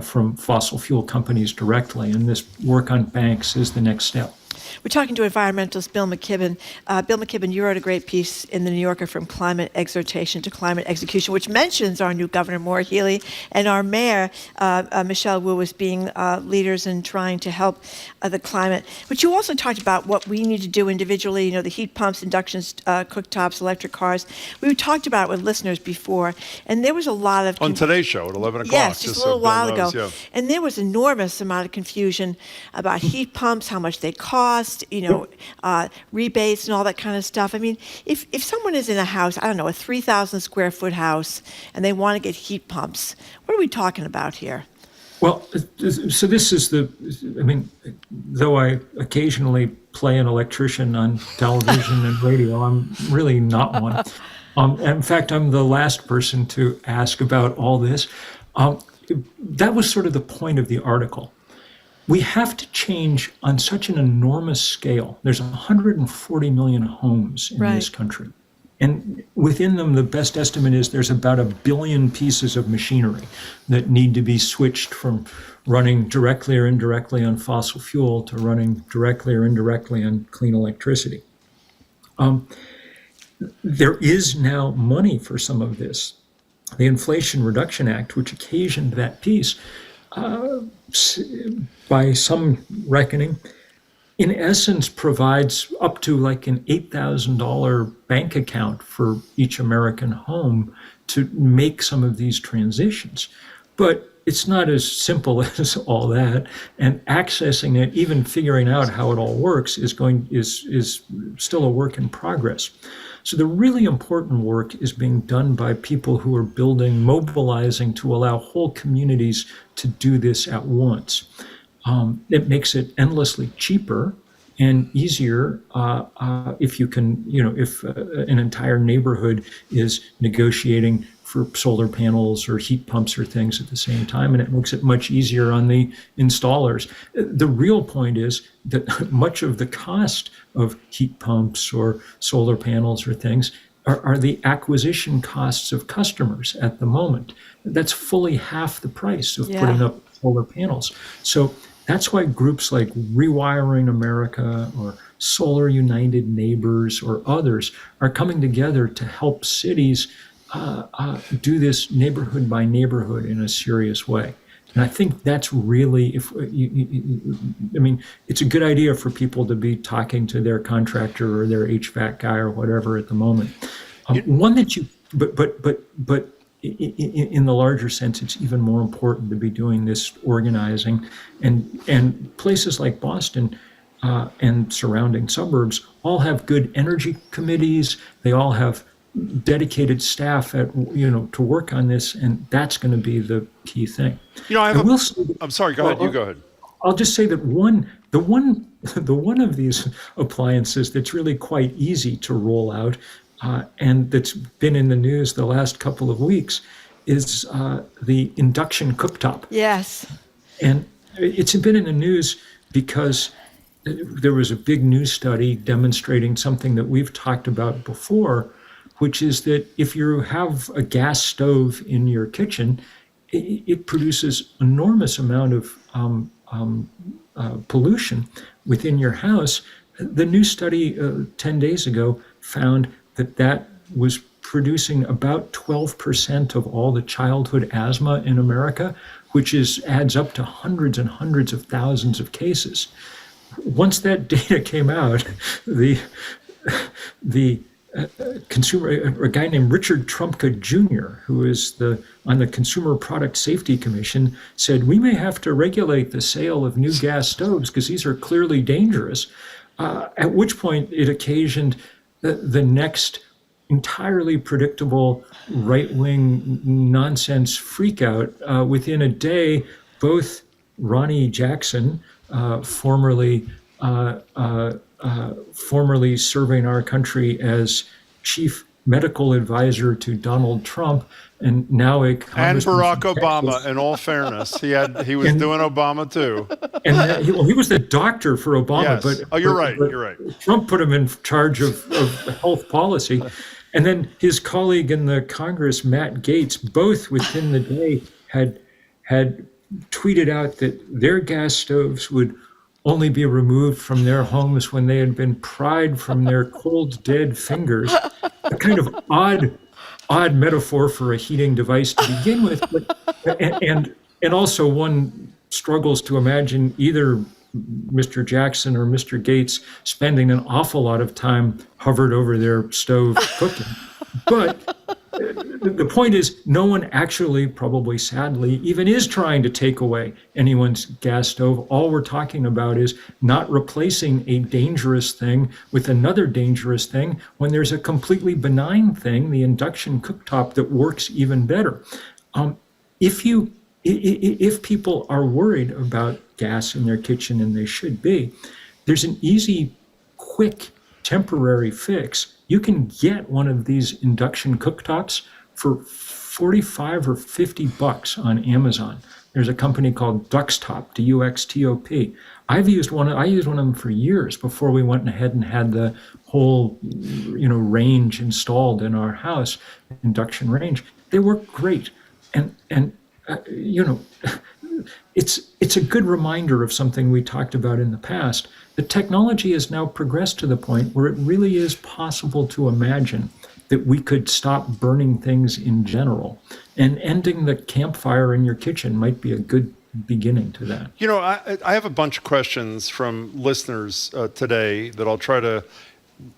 from fossil fuel companies directly. And this work on banks is the next step. We're talking to environmentalist Bill McKibben. Bill McKibben, you wrote a great piece in the New Yorker, From Climate Exhortation to Climate Execution, which mentions our new Governor Maura Healey and our Mayor Michelle Wu as being leaders in trying to help the climate. But you also talked about what we need to do individually, the heat pumps, inductions, cooktops, electric cars. We talked about it with listeners before, and there was a lot of... On today's show at 11 o'clock. Yes, just a little while ago. Yeah. And there was enormous amount of confusion about heat pumps, how much they cost, rebates and all that kind of stuff. I mean, if someone is in a house, I don't know, a 3,000 square foot house, and they want to get heat pumps, what are we talking about here? Well, so this is though I occasionally play an electrician on television and radio, I'm really not one. In fact, I'm the last person to ask about all this. That was sort of the point of the article. we have to change on such an enormous scale. There's 140 million homes in this country. And within them, the best estimate is there's about 1 billion pieces of machinery that need to be switched from running directly or indirectly on fossil fuel to running directly or indirectly on clean electricity. There is now money for some of this. The Inflation Reduction Act, which occasioned that piece, by some reckoning, in essence provides up to like an $8,000 bank account for each American home to make some of these transitions. But it's not as simple as all that, and accessing it, even figuring out how it all works, is still a work in progress. So the really important work is being done by people who are mobilizing to allow whole communities to do this at once. It makes it endlessly cheaper and easier if you can, if an entire neighborhood is negotiating for solar panels or heat pumps or things at the same time, and it makes it much easier on the installers. The real point is that much of the cost of heat pumps or solar panels or things are the acquisition costs of customers at the moment. That's fully half the price of putting up solar panels. So that's why groups like Rewiring America or Solar United Neighbors or others are coming together to help cities do this neighborhood by neighborhood in a serious way. And I think that's really, it's a good idea for people to be talking to their contractor or their HVAC guy or whatever at the moment. One that but in the larger sense, it's even more important to be doing this organizing, and places like Boston and surrounding suburbs all have good energy committees. They all have dedicated staff to work on this, and that's going to be the key thing. I'm sorry. Go ahead. You go ahead. I'll just say that the one of these appliances that's really quite easy to roll out, and that's been in the news the last couple of weeks, is the induction cooktop. Yes. And it's been in the news because there was a big news study demonstrating something that we've talked about before, which is that if you have a gas stove in your kitchen, it produces enormous amount of pollution within your house. The new study 10 days ago found that was producing about 12% of all the childhood asthma in America, which adds up to hundreds and hundreds of thousands of cases. Once that data came out, the consumer, a guy named Richard Trumka Jr., who is on the Consumer Product Safety Commission, said, we may have to regulate the sale of new gas stoves because these are clearly dangerous, at which point it occasioned the next entirely predictable right-wing nonsense freakout. Within a day, both Ronnie Jackson, formerly serving our country as chief medical advisor to Donald Trump, and now and Barack Obama. In all fairness, he was doing Obama too. And he was the doctor for Obama. Yes. But you're right. Trump put him in charge of health policy, and then his colleague in the Congress, Matt Gaetz, both within the day had tweeted out that their gas stoves would only be removed from their homes when they had been pried from their cold, dead fingers. A kind of odd metaphor for a heating device to begin with, and also one struggles to imagine either Mr. Jackson or Mr. Gaetz spending an awful lot of time hovered over their stove cooking. But the point is, no one actually, probably sadly, even is trying to take away anyone's gas stove. All we're talking about is not replacing a dangerous thing with another dangerous thing when there's a completely benign thing, the induction cooktop, that works even better. If people are worried about gas in their kitchen, and they should be, there's an easy, quick, temporary fix. You can get one of these induction cooktops for $45 or $50 on Amazon. There's a company called Duxtop, Duxtop. I used one of them for years before we went ahead and had the whole, range installed in our house, induction range. They work great, and it's a good reminder of something we talked about in the past. The technology has now progressed to the point where it really is possible to imagine that we could stop burning things in general, and ending the campfire in your kitchen might be a good beginning to that. I have a bunch of questions from listeners today that I'll try to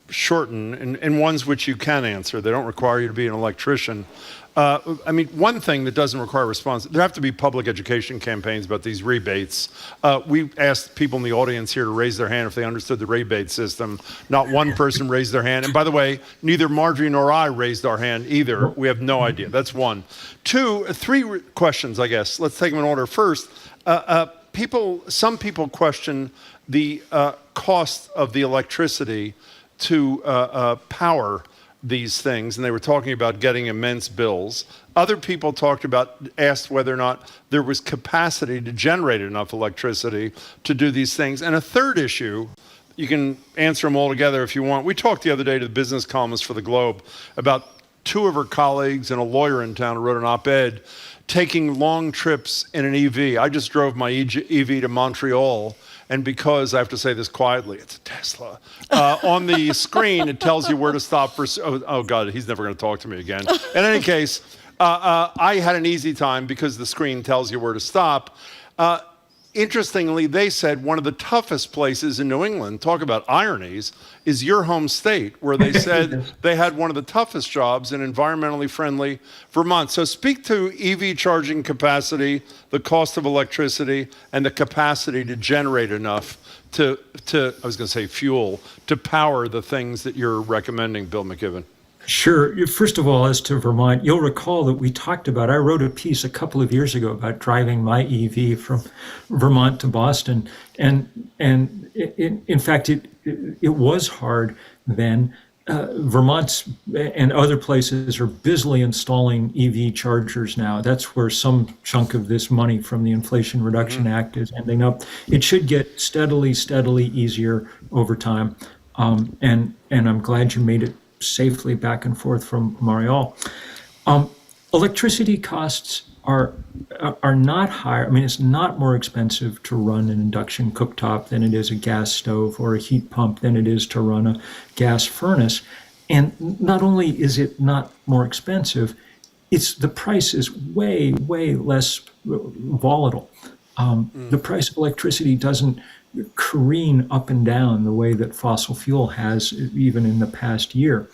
shorten, and ones which you can answer. They don't require you to be an electrician. One thing that doesn't require a response, there have to be public education campaigns about these rebates. We asked people in the audience here to raise their hand if they understood the rebate system. Not one person raised their hand. And by the way, neither Marjorie nor I raised our hand either. We have no idea. That's one. Three questions, I guess. Let's take them in order. First, some people question the cost of the electricity to power these things, and they were talking about getting immense bills. Other people asked whether or not there was capacity to generate enough electricity to do these things. And a third issue, you can answer them all together if you want. We talked the other day to the business columnist for the Globe about two of her colleagues and a lawyer in town who wrote an op-ed taking long trips in an EV. I just drove my EV to Montreal, and because, I have to say this quietly, it's a Tesla, on the screen it tells you where to stop for, oh God, he's never going to talk to me again. In any case, I had an easy time because the screen tells you where to stop. Interestingly, they said one of the toughest places in New England, talk about ironies, is your home state, where they said they had one of the toughest jobs in environmentally friendly Vermont. So speak to EV charging capacity, the cost of electricity, and the capacity to generate enough to I was going to say fuel, to power the things that you're recommending, Bill McKibben. Sure. First of all, as to Vermont, you'll recall that we talked about, I wrote a piece a couple of years ago about driving my EV from Vermont to Boston. And in fact, it was hard then. Vermont's and other places are busily installing EV chargers now. That's where some chunk of this money from the Inflation Reduction Act is ending up. It should get steadily easier over time. And I'm glad you made it safely back and forth from Montreal. Electricity costs are not higher. I mean, it's not more expensive to run an induction cooktop than it is a gas stove or a heat pump than it is to run a gas furnace. And not only is it not more expensive, the price is way less volatile. The price of electricity doesn't careen up and down the way that fossil fuel has even in the past year.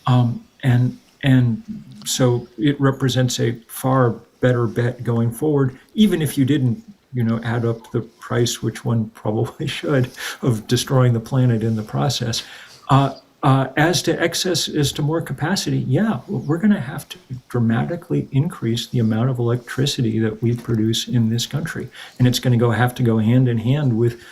And so it represents a far better bet going forward, even if you didn't, add up the price, which one probably should, of destroying the planet in the process. As to more capacity, we're going to have to dramatically increase the amount of electricity that we produce in this country, and it's going to have to go hand in hand with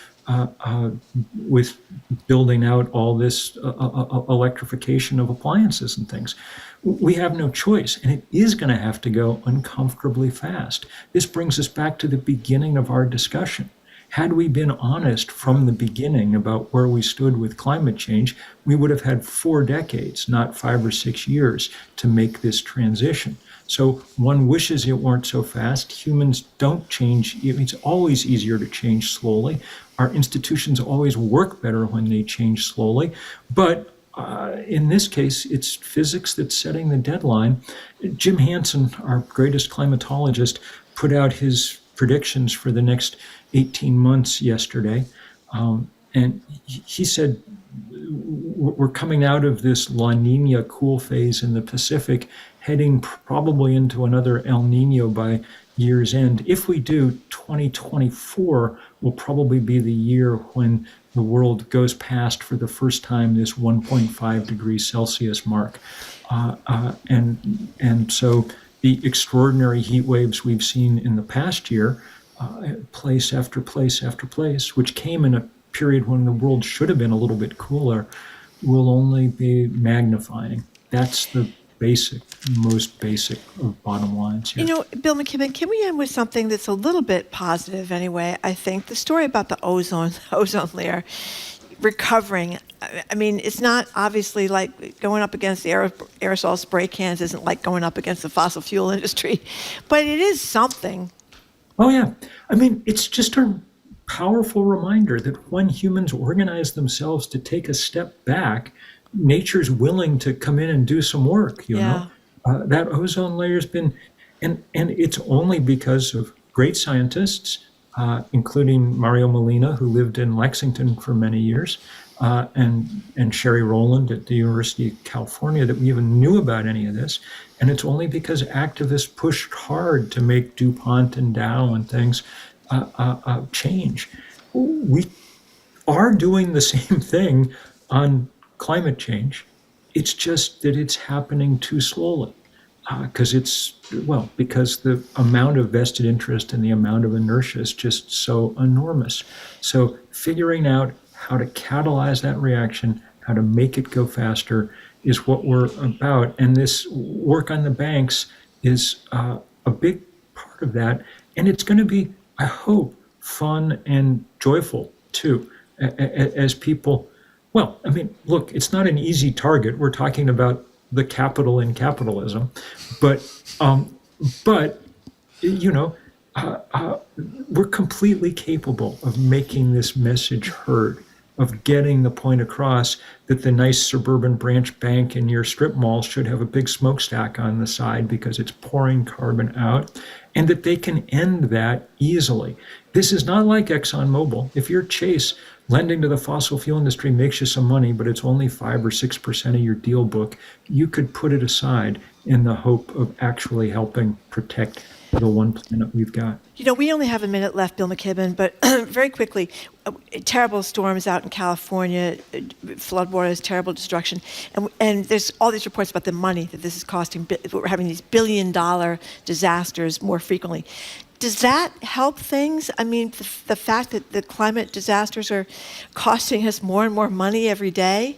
building out all this electrification of appliances and things. We have no choice, and it is going to have to go uncomfortably fast. This brings us back to the beginning of our discussion. Had we been honest from the beginning about where we stood with climate change, we would have had 4 decades, not 5 or 6 years, to make this transition. So one wishes it weren't so fast. Humans don't change. It's always easier to change slowly. Our institutions always work better when they change slowly. But in this case, it's physics that's setting the deadline. Jim Hansen, our greatest climatologist, put out his predictions for the next 18 months yesterday. And he said, we're coming out of this La Nina cool phase in the Pacific, heading probably into another El Nino by year's end. If we do, 2024 will probably be the year when the world goes past for the first time this 1.5 degrees Celsius mark. And so the extraordinary heat waves we've seen in the past year, place after place after place, which came in a period when the world should have been a little bit cooler, will only be magnifying. That's the most basic of bottom lines here. Bill McKibben, can we end with something that's a little bit positive anyway? I think the story about the ozone layer recovering. I mean, it's not obviously like going up against the aerosol spray cans isn't like going up against the fossil fuel industry, but it is something. Oh, yeah. I mean, it's just a powerful reminder that when humans organize themselves to take a step back, nature's willing to come in and do some work, you know? That ozone layer's been, and it's only because of great scientists, including Mario Molina, who lived in Lexington for many years, and Sherry Rowland at the University of California, that we even knew about any of this. And it's only because activists pushed hard to make DuPont and Dow and things change. We are doing the same thing on climate change. It's just that it's happening too slowly. Because the amount of vested interest and the amount of inertia is just so enormous. So figuring out how to catalyze that reaction, how to make it go faster is what we're about. And this work on the banks is a big part of that. And it's going to be, I hope, fun and joyful too, as people, well, I mean, look, it's not an easy target. We're talking about the capital in capitalism, but you know, we're completely capable of making this message heard, of getting the point across that the nice suburban branch bank in your strip mall should have a big smokestack on the side because it's pouring carbon out, and that they can end that easily. This is not like ExxonMobil. If you're Chase, lending to the fossil fuel industry makes you some money, but it's only 5 or 6% of your deal book, you could put it aside in the hope of actually helping protect the one planet we've got. You know, we only have a minute left, Bill McKibben, but very quickly, terrible storms out in California, floodwaters, terrible destruction, and there's all these reports about the money that this is costing. We're having these billion-dollar disasters more frequently. Does that help things? I mean, the fact that the climate disasters are costing us more and more money every day?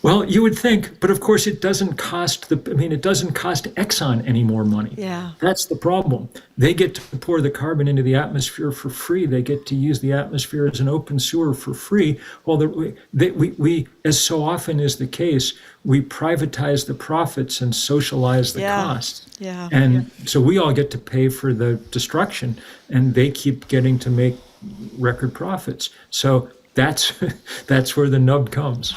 Well, you would think, but of course it doesn't cost it doesn't cost Exxon any more money. Yeah. That's the problem. They get to pour the carbon into the atmosphere for free. They get to use the atmosphere as an open sewer for free. Well, we as so often is the case, we privatize the profits and socialize the costs. Yeah. And so we all get to pay for the destruction, and they keep getting to make record profits. So that's where the nub comes.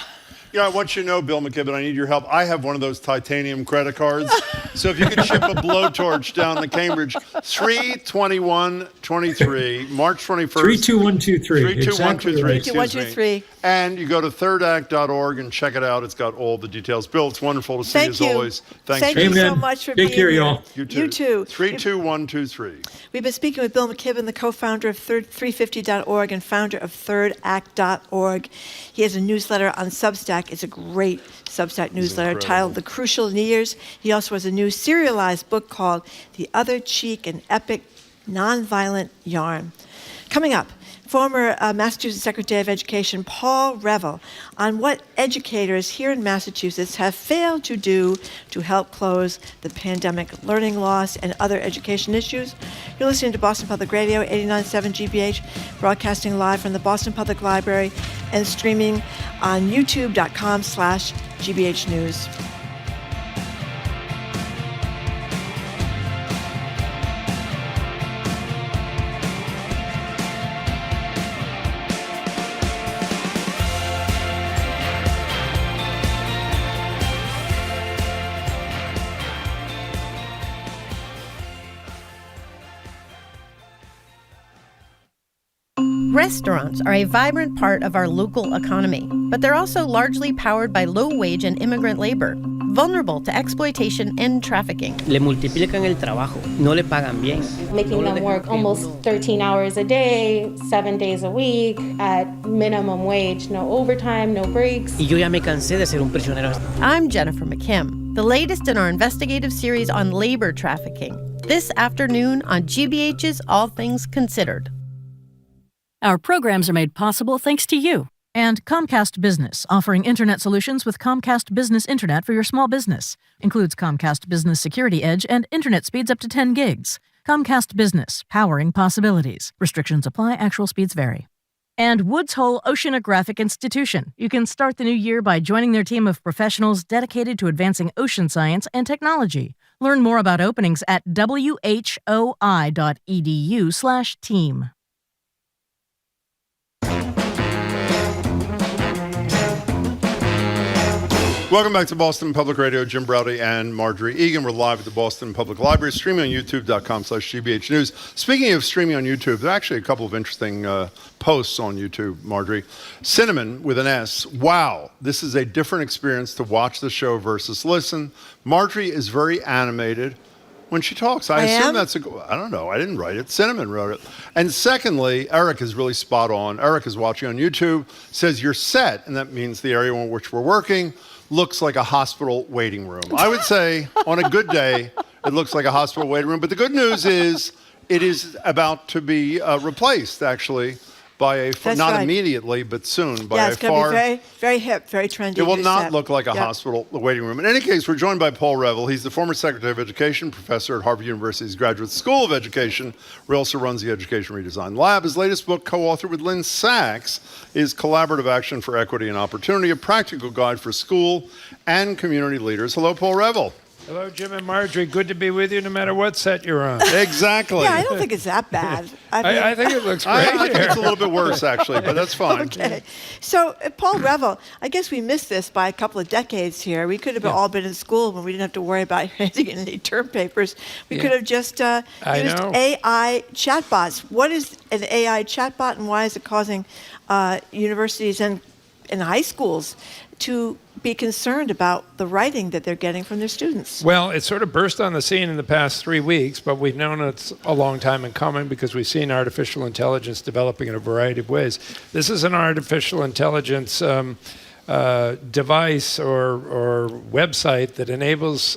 Yeah, I want you to know, Bill McKibben, I need your help. I have one of those titanium credit cards. So if you could ship a blowtorch down to Cambridge, 3/21/23, March 21st. 32123. 32123. Exactly right. 32123. And you go to thirdact.org and check it out. It's got all the details. Bill, it's wonderful to see you as always. Thank you so much for being here. Take care, y'all. You too. 32123. We've been speaking with Bill McKibben, the co-founder of 350.org and founder of thirdact.org. He has a newsletter on Substack. It's a great Substack newsletter titled The Crucial Years. He also has a new serialized book called The Other Cheek, an Epic Nonviolent Yarn. Coming up, former Massachusetts Secretary of Education Paul Reville on what educators here in Massachusetts have failed to do to help close the pandemic learning loss and other education issues. You're listening to Boston Public Radio, 89.7 GBH, broadcasting live from the Boston Public Library and streaming on youtube.com/GBH News. Restaurants are a vibrant part of our local economy, but they're also largely powered by low-wage and immigrant labor, vulnerable to exploitation and trafficking. Le multiplican el trabajo, no le pagan bien. Making them work almost 13 hours a day, 7 days a week, at minimum wage, no overtime, no breaks. Y yo ya me cansé de ser un prisionero. I'm Jennifer McKim, the latest in our investigative series on labor trafficking, this afternoon on GBH's All Things Considered. Our programs are made possible thanks to you. And Comcast Business, offering internet solutions with Comcast Business Internet for your small business. Includes Comcast Business Security Edge and internet speeds up to 10 gigs. Comcast Business, powering possibilities. Restrictions apply, actual speeds vary. And Woods Hole Oceanographic Institution. You can start the new year by joining their team of professionals dedicated to advancing ocean science and technology. Learn more about openings at whoi.edu/team. Welcome back to Boston Public Radio. Jim Browdy and Marjorie Egan. We're live at the Boston Public Library, streaming on youtube.com/GBH News. Speaking of streaming on YouTube, there are actually a couple of interesting posts on YouTube, Marjorie. Cinnamon, with an S. Wow, this is a different experience to watch the show versus listen. Marjorie is very animated when she talks. I assume that's I don't know. I didn't write it. Cinnamon wrote it. And secondly, Eric is really spot on. Eric is watching on YouTube, says you're set, and that means the area in which we're working looks like a hospital waiting room. I would say on a good day, it looks like a hospital waiting room. But the good news is it is about to be replaced, actually, by a, not right. immediately, but soon, by it's going to be very, very hip, very trendy. It will not look like a hospital waiting room. In any case, we're joined by Paul Revell. He's the former Secretary of Education, professor at Harvard University's Graduate School of Education, where he also runs the Education Redesign Lab. His latest book, co-authored with Lynn Sachs, is Collaborative Action for Equity and Opportunity, a practical guide for school and community leaders. Hello, Paul Revell. Hello, Jim and Marjorie. Good to be with you no matter what set you're on. Exactly. Yeah, I don't think it's that bad. I think it looks great. I think it's a little bit worse, actually, but that's fine. Okay. So, Paul Revell, I guess we missed this by a couple of decades here. We could have all been in school when we didn't have to worry about handing in any term papers. We could have just used AI chatbots. What is an AI chatbot, and why is it causing universities and high schools to be concerned about the writing that they're getting from their students? Well, it sort of burst on the scene in the past 3 weeks, but we've known it's a long time in coming because we've seen artificial intelligence developing in a variety of ways. This is an artificial intelligence device or website that enables,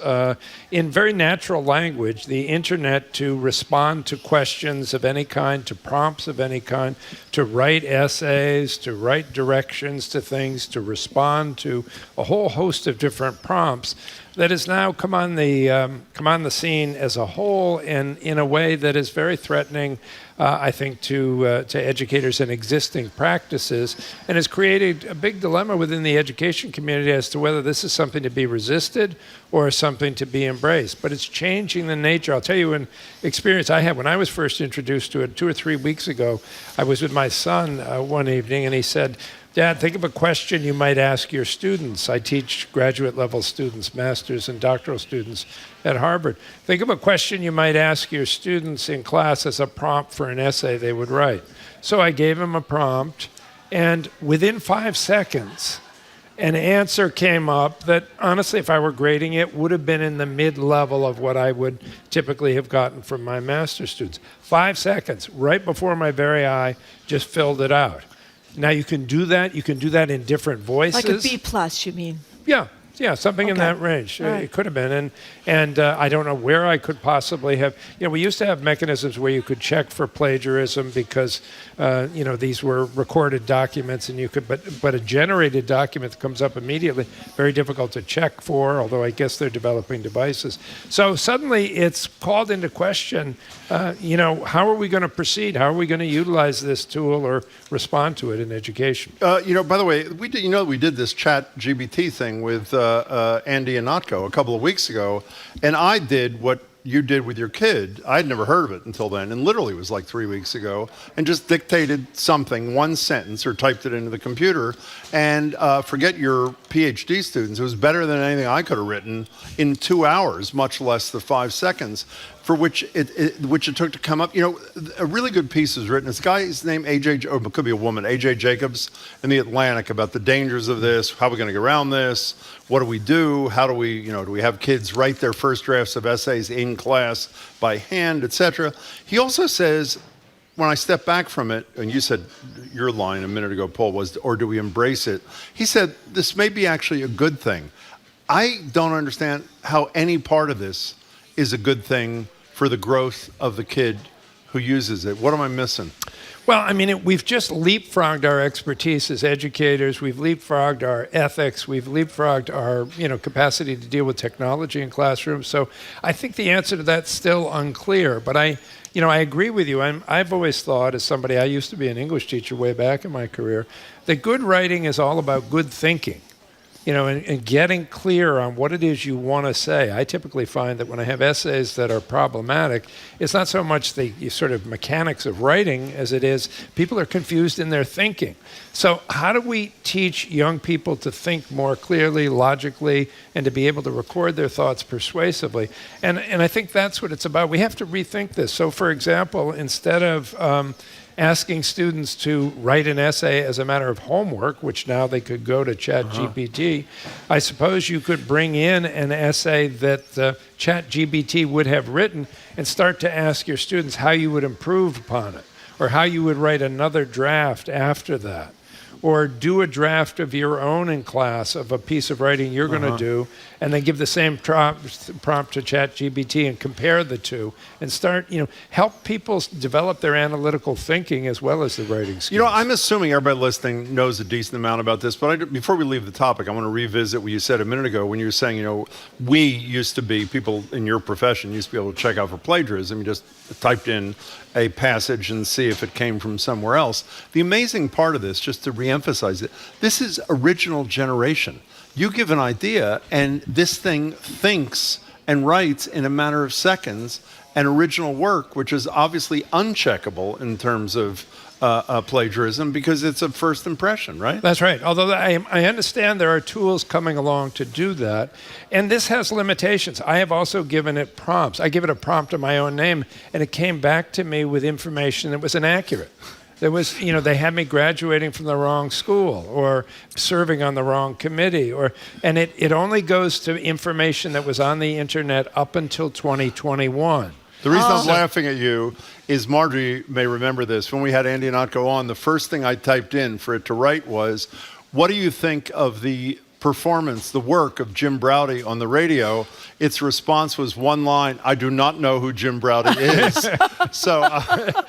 in very natural language, the internet to respond to questions of any kind, to prompts of any kind, to write essays, to write directions to things, to respond to a whole host of different prompts that has now come on the scene as a whole and in a way that is very threatening, I think, to educators and existing practices, and has created a big dilemma within the education community as to whether this is something to be resisted or something to be embraced. But it's changing the nature. I'll tell you an experience I had when I was first introduced to it 2 or 3 weeks ago. I was with my son one evening, and he said, "Dad, think of a question you might ask your students." I teach graduate level students, master's and doctoral students at Harvard. "Think of a question you might ask your students in class as a prompt for an essay they would write." So I gave him a prompt, and within 5 seconds, an answer came up that, honestly, if I were grading it, would have been in the mid-level of what I would typically have gotten from my master's students. 5 seconds, right before my very eye, just filled it out. Now you can do that. You can do that in different voices. Like a B+, you mean? Yeah, something in that range. Right. It could have been. And I don't know where I could possibly have. We used to have mechanisms where you could check for plagiarism because, these were recorded documents, and you could. But a generated document that comes up immediately, very difficult to check for. Although I guess they're developing devices. So suddenly it's called into question. How are we going to proceed? How are we going to utilize this tool or respond to it in education? By the way, we did this ChatGPT thing with Andy Ihnatko a couple of weeks ago, and I did what you did with your kid. I'd never heard of it until then, and literally it was like 3 weeks ago, and just dictated something, one sentence, or typed it into the computer. And forget your PhD students, it was better than anything I could have written in 2 hours, much less the 5 seconds, for which it took to come up. A really good piece was written. This guy's name, it could be a woman, AJ Jacobs, in The Atlantic, about the dangers of this, how are we going to get around this, what do we do, how do we, do we have kids write their first drafts of essays in class by hand, etc. He also says, when I step back from it, and you said your line a minute ago, Paul, was, or do we embrace it? He said, this may be actually a good thing. I don't understand how any part of this is a good thing for the growth of the kid who uses it? What am I missing? Well, I mean, we've just leapfrogged our expertise as educators. We've leapfrogged our ethics. We've leapfrogged our, capacity to deal with technology in classrooms. So I think the answer to that's still unclear. But I agree with you. I've always thought, as somebody, I used to be an English teacher way back in my career, that good writing is all about good thinking. And getting clear on what it is you want to say. I typically find that when I have essays that are problematic, it's not so much the sort of mechanics of writing as it is people are confused in their thinking. So how do we teach young people to think more clearly, logically, and to be able to record their thoughts persuasively? And I think that's what it's about. We have to rethink this. So, for example, instead of asking students to write an essay as a matter of homework, which now they could go to ChatGPT, I suppose you could bring in an essay that ChatGPT would have written and start to ask your students how you would improve upon it, or how you would write another draft after that. Or do a draft of your own in class of a piece of writing you're going to do, and then give the same prompt to ChatGPT and compare the two, and start, help people develop their analytical thinking as well as the writing skills. I'm assuming everybody listening knows a decent amount about this, but before we leave the topic, I want to revisit what you said a minute ago when you were saying, we used to be, people in your profession used to be able to check out for plagiarism. You just typed in a passage and see if it came from somewhere else. The amazing part of this, just to reemphasize it, this is original generation. You give an idea and this thing thinks and writes in a matter of seconds an original work, which is obviously uncheckable in terms of plagiarism because it's a first impression, right? That's right. Although I understand there are tools coming along to do that. And this has limitations. I have also given it prompts. I give it a prompt in my own name, and it came back to me with information that was inaccurate. There was, they had me graduating from the wrong school or serving on the wrong committee, and it only goes to information that was on the internet up until 2021. The reason I was laughing at you is Marjorie may remember this. When we had Andy and Otko on, the first thing I typed in for it to write was, what do you think of the performance, the work of Jim Braude on the radio? Its response was one line, I do not know who Jim Braude is. So that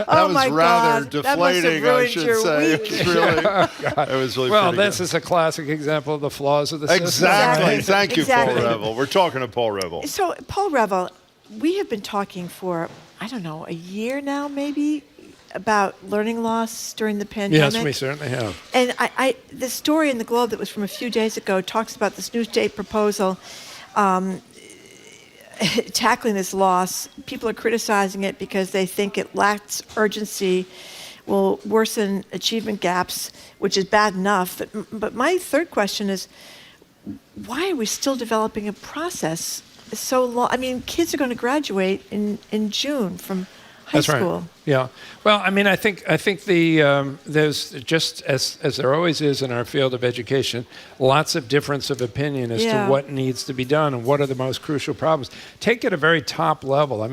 was rather deflating, I should say. It was really well, pretty this good. is a classic example of the flaws of the system. Exactly. Right? Thank you, Exactly. Paul Revel. We're talking to Paul Revel. So, Paul Revel, we have been talking for, a year now, maybe, about learning loss during the pandemic. Yes, we certainly have. And the story in the Globe that was from a few days ago talks about this new state proposal tackling this loss. People are criticizing it because they think it lacks urgency, will worsen achievement gaps, which is bad enough. But my third question is, why are we still developing a process so long? I mean, kids are going to graduate in June from high school. Right. Yeah. Well, I think there's just as there always is in our field of education, lots of difference of opinion as to what needs to be done and what are the most crucial problems. Take it a very top level.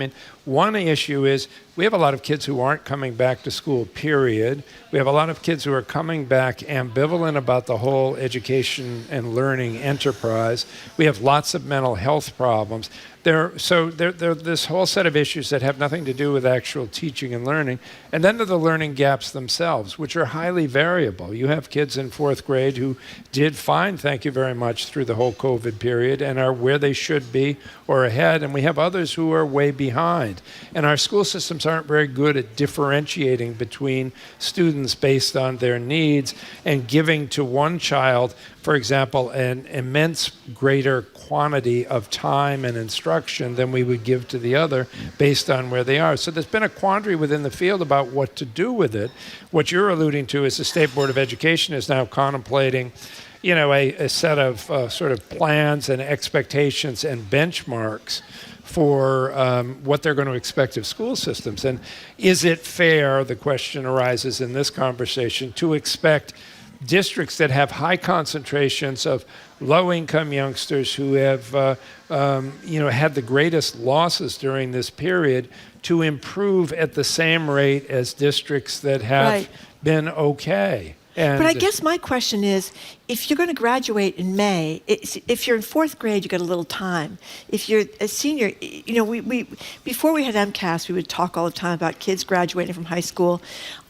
One issue is we have a lot of kids who aren't coming back to school, period. We have a lot of kids who are coming back ambivalent about the whole education and learning enterprise. We have lots of mental health problems. There's this whole set of issues that have nothing to do with actual teaching and learning. And then there are the learning gaps themselves, which are highly variable. You have kids in fourth grade who did fine, thank you very much, through the whole COVID period and are where they should be or ahead. And we have others who are way behind. And our school systems aren't very good at differentiating between students based on their needs and giving to one child, for example, an immense greater quantity of time and instruction than we would give to the other based on where they are. So there's been a quandary within the field about what to do with it. What you're alluding to is the State Board of Education is now contemplating, a set of sort of plans and expectations and benchmarks for what they're going to expect of school systems. And is it fair, the question arises in this conversation, to expect districts that have high concentrations of low-income youngsters who have, had the greatest losses during this period to improve at the same rate as districts that have been okay? But I guess my question is, if you're going to graduate in May, if you're in fourth grade, you got a little time. If you're a senior, we before we had MCAS, we would talk all the time about kids graduating from high school,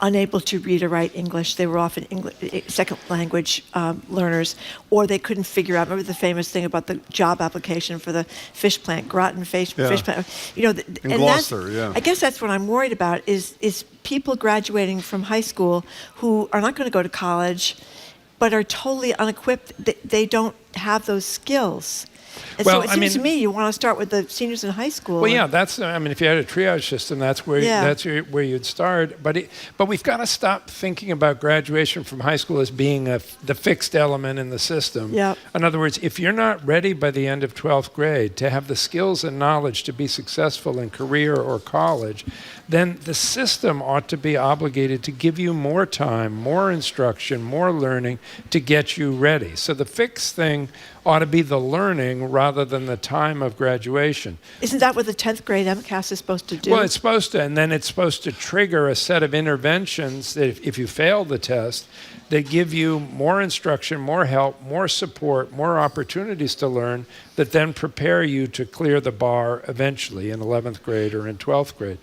unable to read or write English. They were often second language learners, or they couldn't figure out. Remember the famous thing about the job application for the fish plant, Groton fish plant. In Gloucester, yeah. I guess that's what I'm worried about is people graduating from high school who are not going to go to college, but are totally unequipped. They don't have those skills. And so it seems to me you want to start with the seniors in high school. Well, yeah, if you had a triage system, that's where you'd start. But we've got to stop thinking about graduation from high school as being the fixed element in the system. Yep. In other words, if you're not ready by the end of 12th grade to have the skills and knowledge to be successful in career or college, then the system ought to be obligated to give you more time, more instruction, more learning to get you ready. So the fixed thing ought to be the learning rather than the time of graduation. Isn't that what the 10th grade MCAS is supposed to do? Well, it's supposed to, and then it's supposed to trigger a set of interventions that if you fail the test, they give you more instruction, more help, more support, more opportunities to learn that then prepare you to clear the bar eventually in 11th grade or in 12th grade.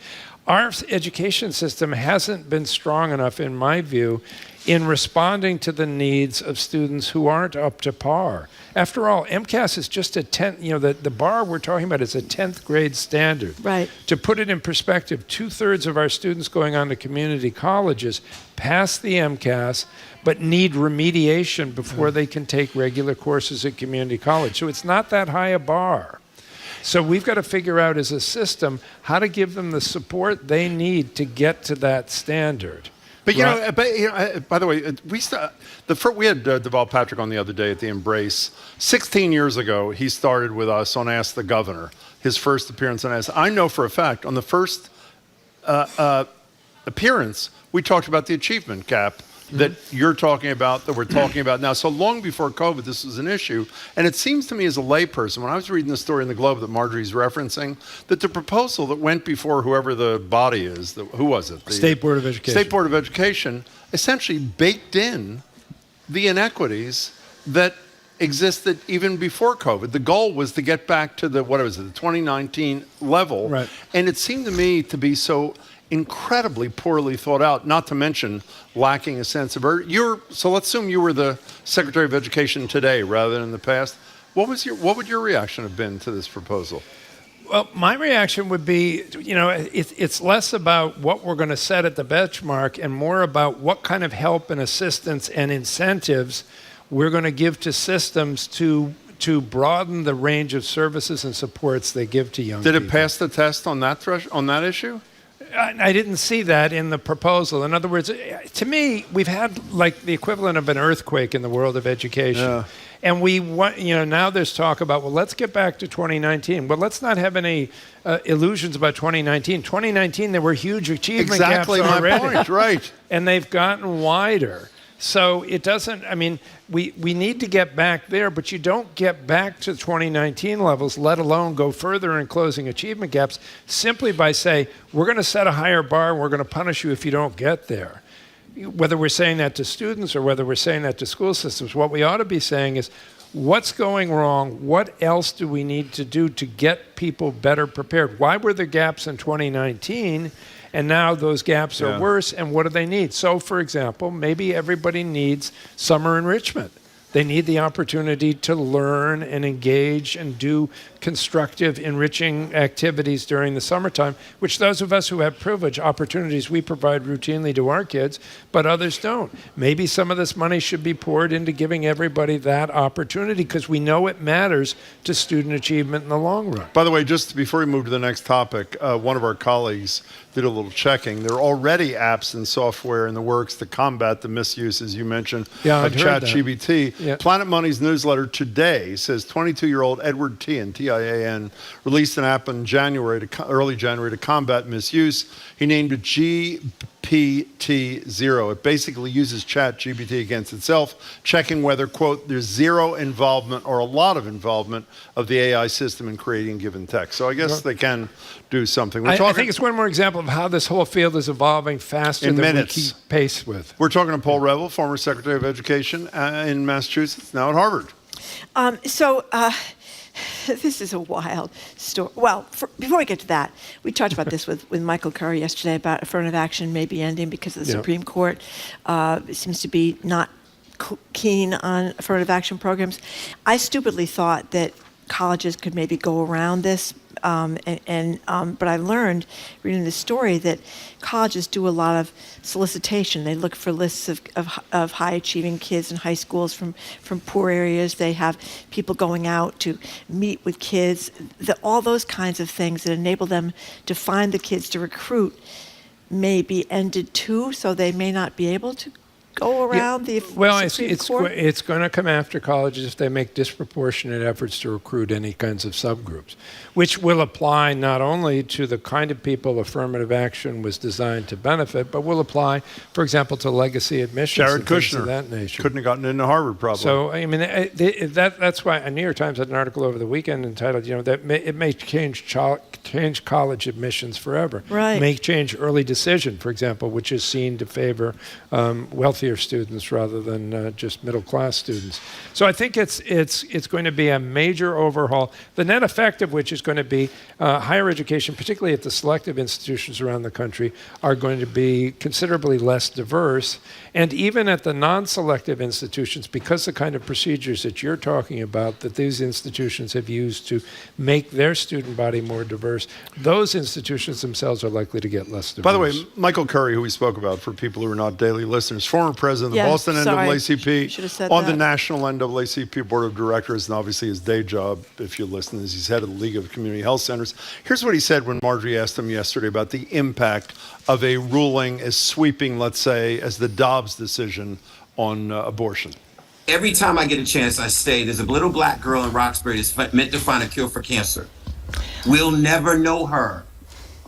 Our education system hasn't been strong enough, in my view, in responding to the needs of students who aren't up to par. After all, MCAS is just a 10th, the bar we're talking about is a 10th grade standard. Right. To put it in perspective, 2/3 of our students going on to community colleges pass the MCAS, but need remediation before they can take regular courses at community college. So it's not that high a bar. So we've got to figure out as a system how to give them the support they need to get to that standard. But by the way, we had Deval Patrick on the other day at the Embrace. 16 years ago, he started with us on Ask the Governor, his first appearance on Ask. I know for a fact, on the first appearance, we talked about the achievement gap that you're talking about, that we're talking about now. So long before COVID, this was an issue. And it seems to me as a layperson, when I was reading the story in the Globe that Marjorie's referencing, that the proposal that went before whoever the body is, who was it? The State Board of Education. State Board of Education essentially baked in the inequities that existed even before COVID. The goal was to get back to the 2019 level. Right. And it seemed to me to be so incredibly poorly thought out, not to mention lacking a sense of urgency. So let's assume you were the Secretary of Education today rather than in the past. What would your reaction have been to this proposal? Well, my reaction would be, it's less about what we're going to set at the benchmark and more about what kind of help and assistance and incentives we're going to give to systems to broaden the range of services and supports they give to young people. Did it pass the test on that issue? I didn't see that in the proposal. In other words, to me, we've had like the equivalent of an earthquake in the world of education. Yeah. And we want, now there's talk about, well, let's get back to 2019. Well, let's not have any illusions about 2019. 2019, there were huge achievement gaps already. Exactly my point, right. And they've gotten wider. So it doesn't, we need to get back there, but you don't get back to 2019 levels, let alone go further in closing achievement gaps, simply by saying, we're going to set a higher bar and we're going to punish you if you don't get there. Whether we're saying that to students or whether we're saying that to school systems, what we ought to be saying is, what's going wrong? What else do we need to do to get people better prepared? Why were there gaps in 2019? And now those gaps are worse, and what do they need? So, for example, maybe everybody needs summer enrichment. They need the opportunity to learn and engage and do constructive, enriching activities during the summertime, which those of us who have privilege opportunities we provide routinely to our kids, but others don't. Maybe some of this money should be poured into giving everybody that opportunity because we know it matters to student achievement in the long run. By the way, just before we move to the next topic, one of our colleagues did a little checking. There are already apps and software in the works to combat the misuse, as you mentioned, of ChatGPT. Yeah. Planet Money's newsletter today says 22-year-old Edward T. and TI CIAN, released an app in early January to combat misuse. He named it GPT-0. It basically uses ChatGPT against itself, checking whether, quote, there's zero involvement or a lot of involvement of the AI system in creating given text. So I guess they can do something. I think it's one more example of how this whole field is evolving faster than we keep pace with. We're talking to Paul Reville, former Secretary of Education in Massachusetts, now at Harvard. This is a wild story. Well, before we get to that, we talked about this with Michael Curry yesterday about affirmative action maybe ending because the Supreme Court seems to be not keen on affirmative action programs. I stupidly thought that colleges could maybe go around this, but I learned reading the story that colleges do a lot of solicitation. They look for lists of high-achieving kids in high schools from poor areas. They have people going out to meet with kids. All those kinds of things that enable them to find the kids to recruit may be ended too, so they may not be able to go around the Supreme Court? It's going to come after colleges if they make disproportionate efforts to recruit any kinds of subgroups, which will apply not only to the kind of people affirmative action was designed to benefit, but will apply, for example, to legacy admissions. Jared and things Kushner of that nature. Couldn't have gotten into Harvard probably. So, I mean, that's why New York Times had an article over the weekend entitled, it may change college admissions forever. Right. It may change early decision, for example, which is seen to favor wealthier students rather than just middle-class students. So I think it's going to be a major overhaul, the net effect of which is going to be higher education, particularly at the selective institutions around the country, are going to be considerably less diverse. And even at the non-selective institutions, because the kind of procedures that you're talking about that these institutions have used to make their student body more diverse, those institutions themselves are likely to get less diverse. By the way, Michael Curry, who we spoke about for people who are not daily listeners, former president of the Boston NAACP, on the National NAACP Board of Directors, and obviously his day job, if you listen, is he's head of the League of Community Health Centers. Here's what he said when Marjorie asked him yesterday about the impact of a ruling as sweeping, let's say, as the Dobbs decision on abortion. Every time I get a chance, I say there's a little black girl in Roxbury that's meant to find a cure for cancer. We'll never know her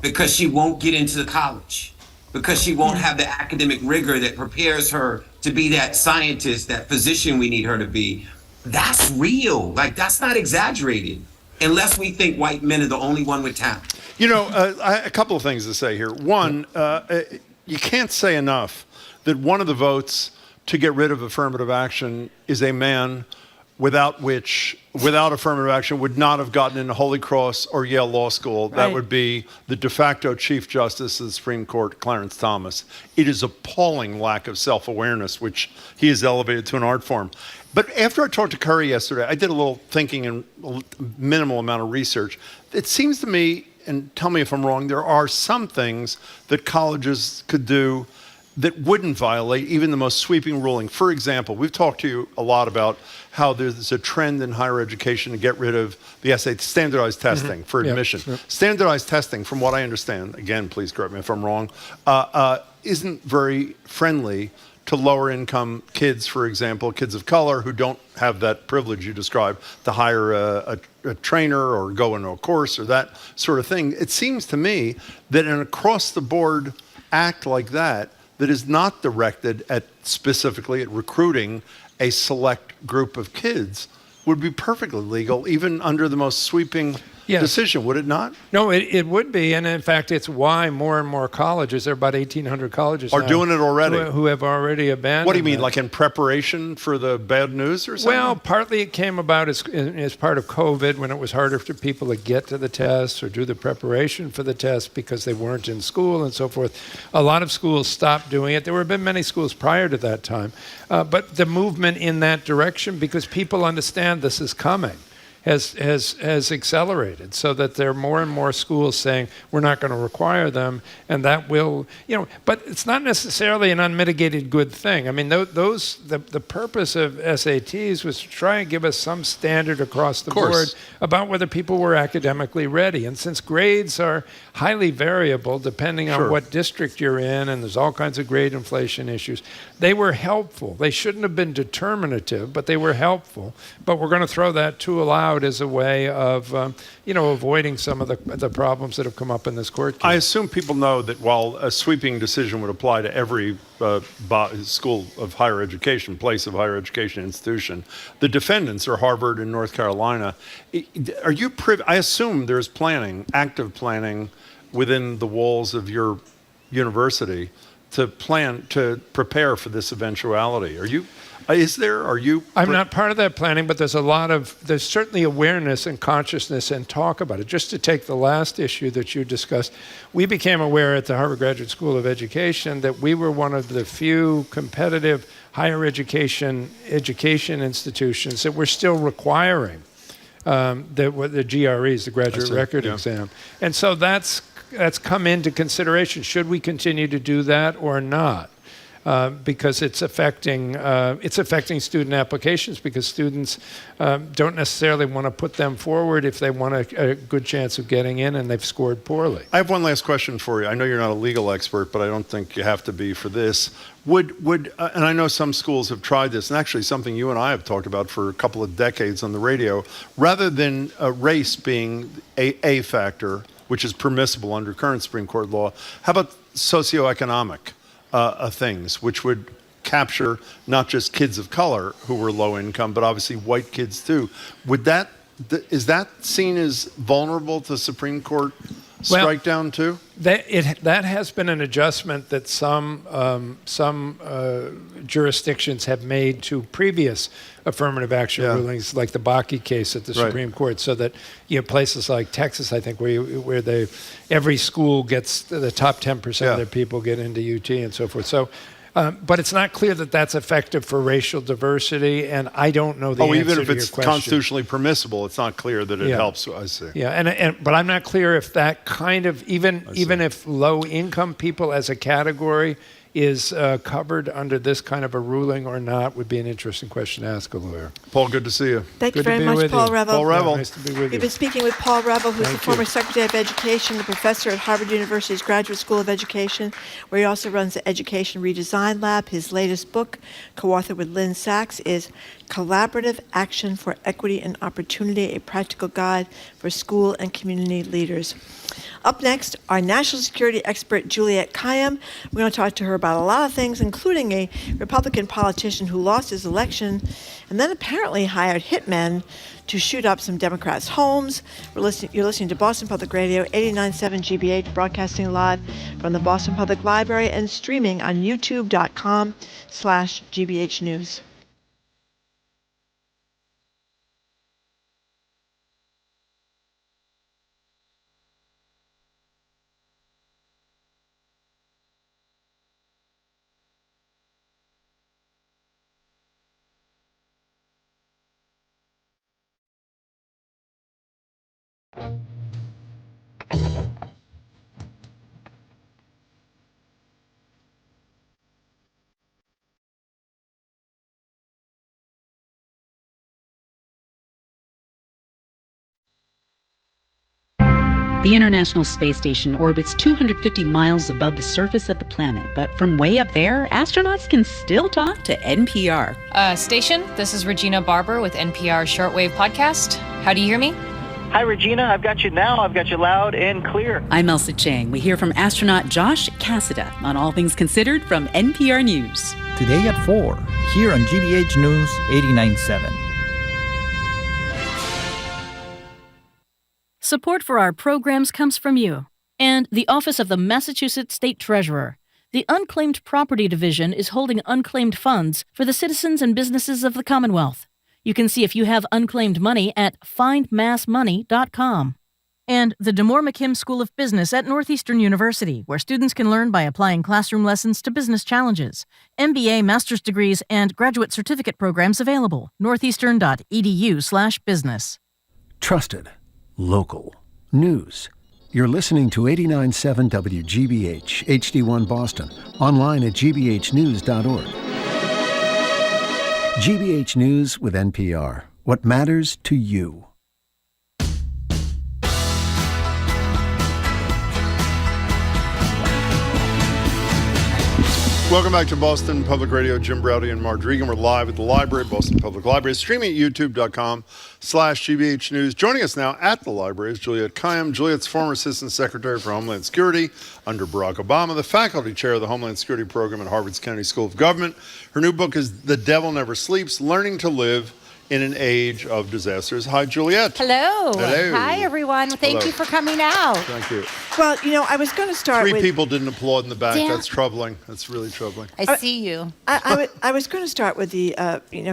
because she won't get into the college, because she won't have the academic rigor that prepares her to be that scientist, that physician we need her to be. That's real. Like, that's not exaggerated, unless we think white men are the only one with talent. A couple of things to say here. One, you can't say enough that one of the votes to get rid of affirmative action is a man without affirmative action would not have gotten into Holy Cross or Yale Law School. That would be the de facto Chief Justice of the Supreme Court, Clarence Thomas. It is appalling lack of self-awareness, which he has elevated to an art form. But after I talked to Curry yesterday, I did a little thinking and a minimal amount of research. It seems to me, and tell me if I'm wrong, there are some things that colleges could do that wouldn't violate even the most sweeping ruling. For example, we've talked to you a lot about how there's a trend in higher education to get rid of the SAT, standardized testing for admission. Yep. Standardized testing, from what I understand, again, please correct me if I'm wrong, isn't very friendly to lower income kids, for example, kids of color who don't have that privilege you described to hire a trainer or go into a course or that sort of thing. It seems to me that an across-the-board act like that is not directed at specifically at recruiting a select group of kids would be perfectly legal, even under the most sweeping decision, would it not? No, it would be, and in fact, it's why more and more colleges, there are about 1,800 colleges are doing it already, who have already abandoned. What do you mean, like in preparation for the bad news or something? Well, partly it came about as part of COVID, when it was harder for people to get to the tests or do the preparation for the test because they weren't in school and so forth. A lot of schools stopped doing it. There have been many schools prior to that time, but the movement in that direction, because people understand this is coming, has accelerated, so that there are more and more schools saying we're not going to require them, and that will, but it's not necessarily an unmitigated good thing. I mean, the purpose of SATs was to try and give us some standard across the board about whether people were academically ready. And since grades are highly variable depending on what district you're in, and there's all kinds of grade inflation issues, they were helpful. They shouldn't have been determinative, but they were helpful. But we're going to throw that tool out out as a way of, avoiding some of the problems that have come up in this court case. I assume people know that while a sweeping decision would apply to every school of higher education, place of higher education institution, the defendants are Harvard and North Carolina. Are you I assume there's active planning within the walls of your university to prepare for this eventuality. I'm not part of that planning, but there's certainly awareness and consciousness and talk about it. Just to take the last issue that you discussed, we became aware at the Harvard Graduate School of Education that we were one of the few competitive higher education institutions that were still requiring the GREs, the Graduate Record Exam. And so that's come into consideration. Should we continue to do that or not? Because it's affecting student applications, because students don't necessarily want to put them forward if they want a good chance of getting in and they've scored poorly. I have one last question for you. I know you're not a legal expert, but I don't think you have to be for this. And I know some schools have tried this, and actually something you and I have talked about for a couple of decades on the radio, rather than race being a factor, which is permissible under current Supreme Court law, how about socioeconomic things, which would capture not just kids of color who were low income, but obviously white kids too? Is that seen as vulnerable to Supreme Court strike down too? That has been an adjustment that some jurisdictions have made to previous affirmative action rulings, like the Bakke case at the Supreme Court, so that places like Texas, I think, where every school gets the top 10% of their people get into UT and so forth. So. But it's not clear that that's effective for racial diversity, and I don't know the answer to your question. Even if it's constitutionally permissible, it's not clear that it helps. I see. Yeah, but I'm not clear if that kind of even if low-income people as a category is covered under this kind of a ruling or not, would be an interesting question to ask a lawyer. Paul, good to see you. Thank you very much, Paul Revel. Paul Revel. Nice to be with you. We've been speaking with Paul Revel, who's the former Secretary of Education, the professor at Harvard University's Graduate School of Education, where he also runs the Education Redesign Lab. His latest book, co-authored with Lynn Sachs, is Collaborative Action for Equity and Opportunity, a practical guide for school and community leaders. Up next, our national security expert, Juliette Kayyem. We're going to talk to her about a lot of things, including a Republican politician who lost his election and then apparently hired hitmen to shoot up some Democrats' homes. You're listening to Boston Public Radio, 89.7 GBH, broadcasting live from the Boston Public Library and streaming on youtube.com/GBH News. The International Space Station orbits 250 miles above the surface of the planet, but from way up there, astronauts can still talk to NPR. Station, this is Regina Barber with NPR Shortwave Podcast. How do you hear me? Hi, Regina. I've got you now. I've got you loud and clear. I'm Elsa Chang. We hear from astronaut Josh Cassada on All Things Considered from NPR News. Today at 4, here on GBH News 89.7. Support for our programs comes from you and the Office of the Massachusetts State Treasurer. The Unclaimed Property Division is holding unclaimed funds for the citizens and businesses of the Commonwealth. You can see if you have unclaimed money at findmassmoney.com. And the DeMoore McKim School of Business at Northeastern University, where students can learn by applying classroom lessons to business challenges. MBA, master's degrees, and graduate certificate programs available. northeastern.edu/business. Trusted. Local. News. You're listening to 89.7 WGBH, HD1 Boston, online at gbhnews.org. GBH News with NPR. What matters to you. Welcome back to Boston Public Radio. Jim Browdy and Marge Regan. We're live at the library, Boston Public Library, streaming at youtube.com/GBH News. Joining us now at the library is Juliette Kayyem. Juliette's former Assistant Secretary for Homeland Security under Barack Obama, the faculty chair of the Homeland Security Program at Harvard's Kennedy School of Government. Her new book is The Devil Never Sleeps, Learning to Live in an Age of Disasters. Hi, Juliette. Hello. Hello. Hi, everyone. Thank you for coming out. Thank you. Well, I was going to start with... Three people didn't applaud in the back. Yeah. That's troubling. That's really troubling. I see you. I was going to start with the,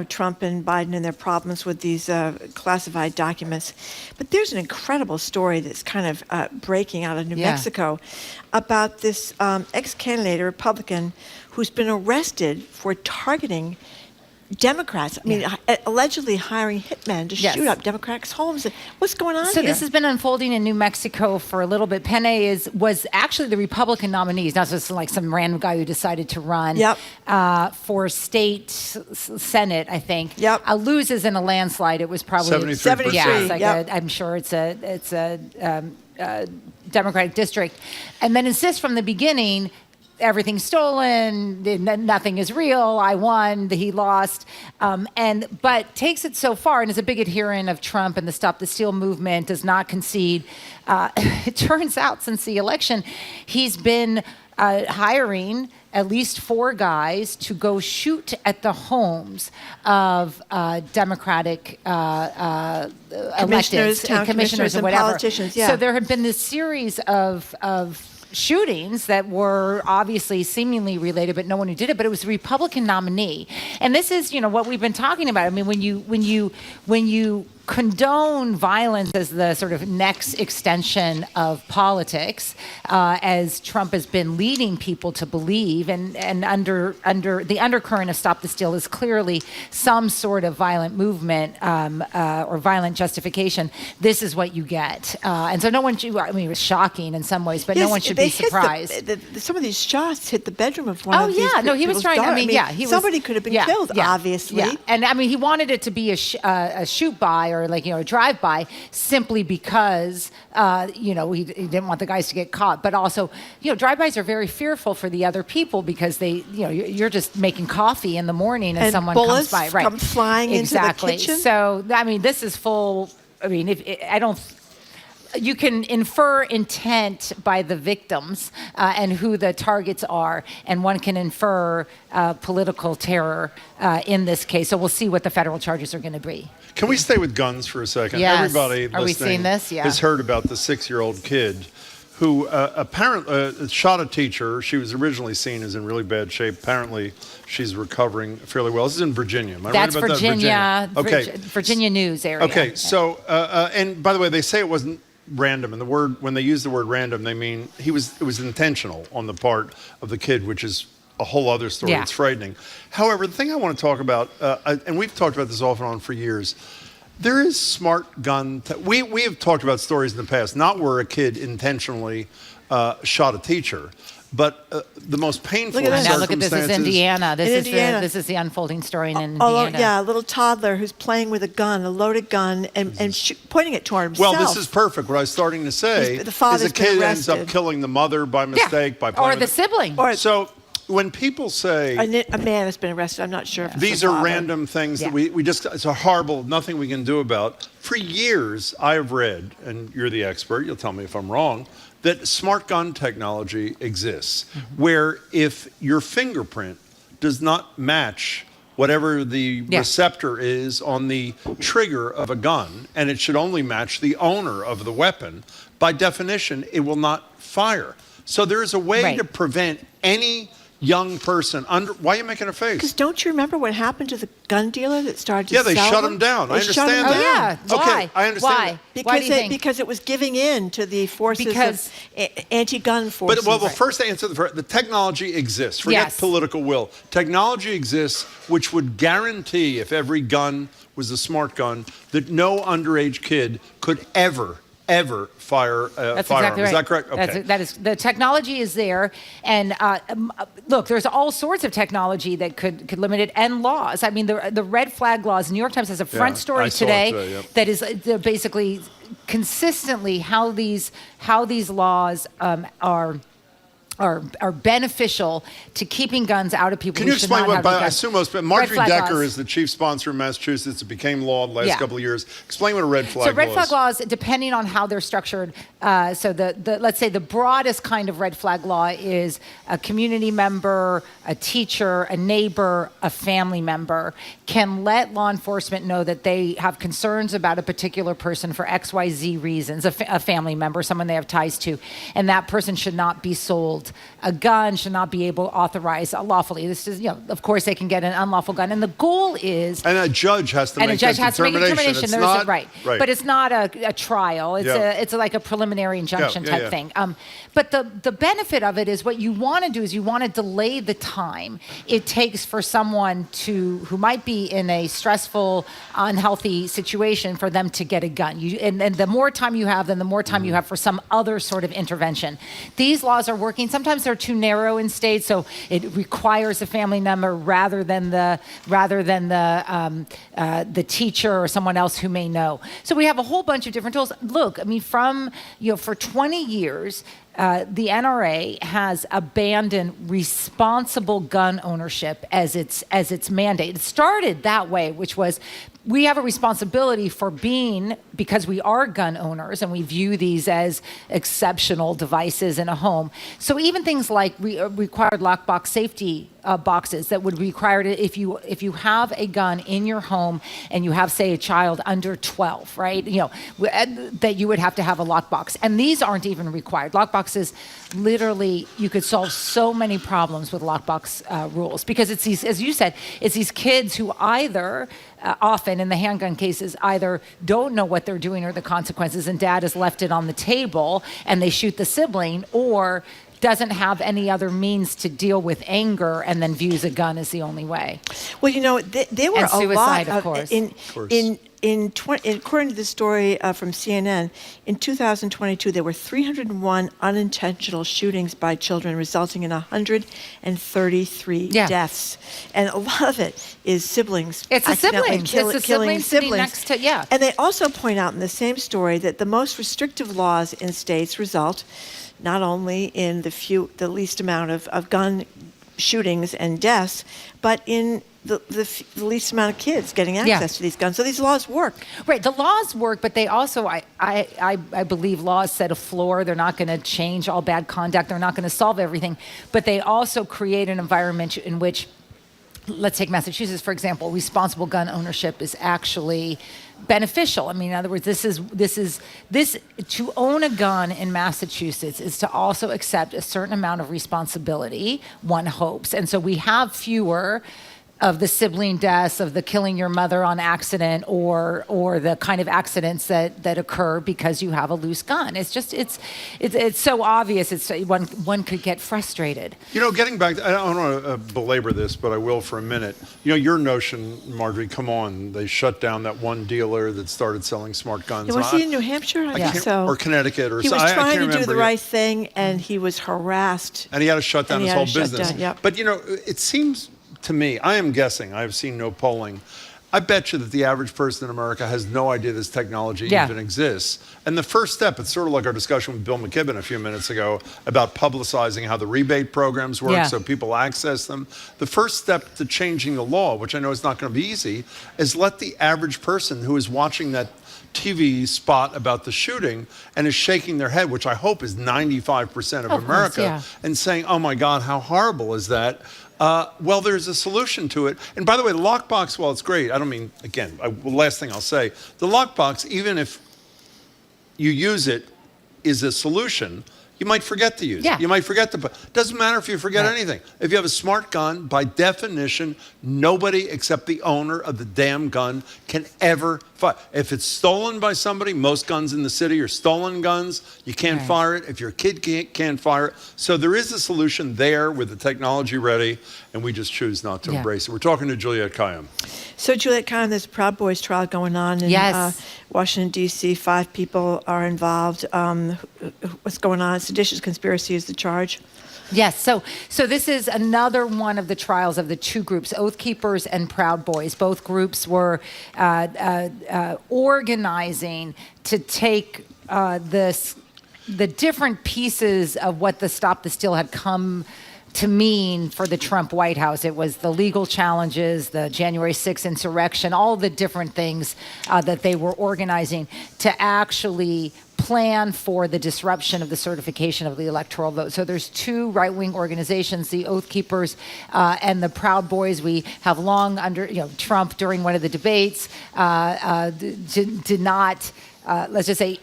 Trump and Biden and their problems with these classified documents. But there's an incredible story that's kind of breaking out of New Mexico about this ex-candidate, a Republican, who's been arrested for targeting Democrats. Allegedly hiring hitmen to shoot up Democrats' homes. What's going on So here? this has been unfolding in New Mexico for a little bit. Penne was actually the Republican nominee. He's not just like some random guy who decided to run for state Senate, I think. Loses in a landslide. It was probably 73%. Yeah, I'm sure it's a Democratic district. And then insists from the beginning, everything's stolen, nothing is real, I won, he lost, but takes it so far and is a big adherent of Trump and the Stop the Steal movement, does not concede. It turns out since the election, he's been hiring at least 4 guys to go shoot at the homes of Democratic commissioners, electeds, commissioners and whatever. politicians. So there have been this series of shootings that were obviously seemingly related, but no one who did it. But it was a Republican nominee, and this is what we've been talking about. I mean, when you condone violence as the sort of next extension of politics, as Trump has been leading people to believe, and under the undercurrent of Stop the Steal is clearly some sort of violent movement or violent justification. This is what you get, and so no one should. I mean, it was shocking in some ways, but no one should be surprised. Some of these shots hit the bedroom of one of these no, he was trying. daughter. Somebody could have been killed, obviously. Yeah. And I mean, he wanted it to be a shoot by or a drive by simply because he didn't want the guys to get caught. But also, drive-bys are very fearful for the other people because they, you're just making coffee in the morning and someone comes by, right? Come flying into the kitchen. So I mean, this is full. I mean, you can infer intent by the victims and who the targets are, and one can infer political terror in this case. So we'll see what the federal charges are going to be. Can we stay with guns for a second? Yes. Everybody Are we seeing this? Yeah. has heard about the 6-year-old kid who apparently shot a teacher. She was originally seen as in really bad shape. Apparently, she's recovering fairly well. This is in Virginia. Am I right about Virginia, that? Virginia. Okay. Virginia news area. Okay. So, and by the way, they say it wasn't random. And the word, when they use the word random, they mean it was intentional on the part of the kid, which is a whole other story. Yeah. It's frightening. However, the thing I want to talk about, and we've talked about this off and on for years, there is smart gun. We have talked about stories in the past, not where a kid intentionally shot a teacher, but the most painful circumstances. Look at this. This is Indiana. This is the unfolding story in Indiana. Yeah, a little toddler who's playing with a gun, a loaded gun, and pointing it toward himself. Well, this is perfect. What I was starting to say the father's is a kid been ends up arrested. killing the mother by mistake, by playing or the sibling. So when people say a man has been arrested, I'm not sure if it's these the are father. random things that we just, it's a horrible, nothing we can do about. For years, I have read, and you're the expert, you'll tell me if I'm wrong, that smart gun technology exists, where if your fingerprint does not match whatever the receptor is on the trigger of a gun, and it should only match the owner of the weapon, by definition, it will not fire. So there is a way to prevent any young person why are you making a face? Because don't you remember what happened to the gun dealer that started to sell them? they shut him down. I understand that. Oh, yeah. Why? Okay, I understand Why? that. Why do you think? Because it was giving in to the forces of anti-gun forces. But, first to answer the technology exists. Forget political will. Technology exists which would guarantee, if every gun was a smart gun, that no underage kid could ever fire a That's firearm. exactly right. Is that correct? Okay. That is the technology is there, and look, there's all sorts of technology that could limit it, and laws. I mean, the red flag laws. New York Times has a front story today that is basically consistently how these laws are are beneficial to keeping guns out of people. Can you explain what, I assume most, Marjorie Decker laws is the chief sponsor in Massachusetts. It became law the last couple of years. Explain what a red flag law is. So red flag laws, depending on how they're structured, so let's say the broadest kind of red flag law is a community member, a teacher, a neighbor, a family member can let law enforcement know that they have concerns about a particular person for XYZ reasons, a family member, someone they have ties to, and that person should not be sold a gun, should not be able to authorize lawfully. This is, of course, they can get an unlawful gun, and the goal is. And a judge has to make that determination. There's not, right, but it's not a trial. It's like a preliminary injunction type thing. But the benefit of it is what you want to do is you want to delay the time it takes for someone who might be in a stressful, unhealthy situation for them to get a gun. And the more time you have, then the more time you have for some other sort of intervention. These laws are working. Sometimes they're too narrow in states, so it requires a family member rather than the teacher or someone else who may know. So we have a whole bunch of different tools. Look, I mean, for 20 years. The NRA has abandoned responsible gun ownership as its mandate. It started that way, which was we have a responsibility for because we are gun owners and we view these as exceptional devices in a home. So even things like required lockbox safety boxes that would require it if you have a gun in your home and you have, say, a child under 12, right? That you would have to have a lockbox. And these aren't even required. Lockboxes, literally, you could solve so many problems with lockbox rules because it's these, as you said, it's these kids who either often in the handgun cases either don't know what they're doing or the consequences and dad has left it on the table and they shoot the sibling, or doesn't have any other means to deal with anger and then views a gun as the only way. Well, there were and suicide, a lot of course. According to the story from CNN, in 2022, there were 301 unintentional shootings by children, resulting in 133 deaths. And a lot of it is siblings. It's a sibling. Killing siblings. Next to, And they also point out in the same story that the most restrictive laws in states result not only in the least amount of gun shootings and deaths, but in the least amount of kids getting access to these guns. So these laws work. Right. The laws work, but they also, I believe laws set a floor. They're not going to change all bad conduct. They're not going to solve everything. But they also create an environment in which, let's take Massachusetts, for example, responsible gun ownership is actually beneficial. I mean, in other words, this to own a gun in Massachusetts is to also accept a certain amount of responsibility, one hopes. And so we have fewer of the sibling deaths, of the killing your mother on accident, or the kind of accidents that occur because you have a loose gun. It's just it's so obvious. It's one could get frustrated. Getting back, I don't want to belabor this, but I will for a minute. Your notion, Marjorie, come on, they shut down that one dealer that started selling smart guns. Was he in New Hampshire? I think so. Or Connecticut, or he was trying to do the right thing, and he was harassed. And he had to shut down his whole business. Yep. But it seems to me, I am guessing, I have seen no polling, I bet you that the average person in America has no idea this technology even exists. And the first step, it's sort of like our discussion with Bill McKibben a few minutes ago about publicizing how the rebate programs work so people access them. The first step to changing the law, which I know is not going to be easy, is let the average person who is watching that TV spot about the shooting and is shaking their head, which I hope is 95% of America, and saying, oh my God, how horrible is that? Well, there's a solution to it. And by the way, the lockbox, while it's great, I don't mean, again, the last thing I'll say, the lockbox, even if you use it, is a solution. You might forget to use it. You might forget to put. Doesn't matter if you forget anything. If you have a smart gun, by definition, nobody except the owner of the damn gun can ever fire. If it's stolen by somebody, most guns in the city are stolen guns. You can't fire it. If your kid can't fire it. So there is a solution there with the technology ready, and we just choose not to embrace it. We're talking to Juliette Kayyem. So Juliette Kayyem, there's a Proud Boys trial going on in Washington, D.C. 5 people are involved. What's going on? Seditious conspiracy is the charge. Yes. So this is another one of the trials of the two groups, Oath Keepers and Proud Boys. Both groups were organizing to take this the different pieces of what the Stop the Steal had come to mean for the Trump White House. It was the legal challenges, the January 6th insurrection, all the different things that they were organizing to actually plan for the disruption of the certification of the electoral vote. So there's two right-wing organizations, the Oath Keepers and the Proud Boys. We have long under, Trump during one of the debates did not, let's just say,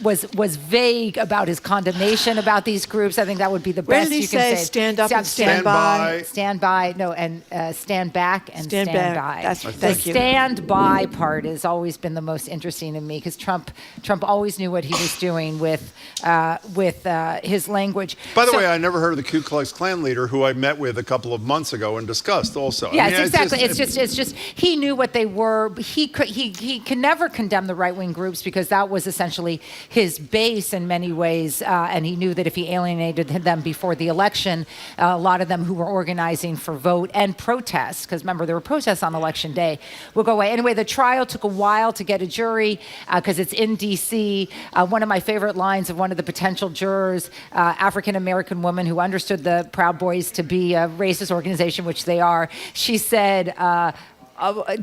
was vague about his condemnation about these groups. I think that would be the best you can say. Stand up and stand by. Stand by. No, and stand back and stand by. The stand by part has always been the most interesting to me because Trump always knew what he was doing with his language. By the way, I never heard of the Ku Klux Klan leader who I met with a couple of months ago and discussed also. Yes, exactly. It's just he knew what they were. He can never condemn the right-wing groups because that was essentially his base in many ways, and he knew that if he alienated them before the election, a lot of them who were organizing for vote and protests, because remember there were protests on election day, will go away. Anyway, the trial took a while to get a jury because it's in D.C. One of my favorite lines of one of the potential jurors, African-American woman who understood the Proud Boys to be a racist organization, which they are, she said,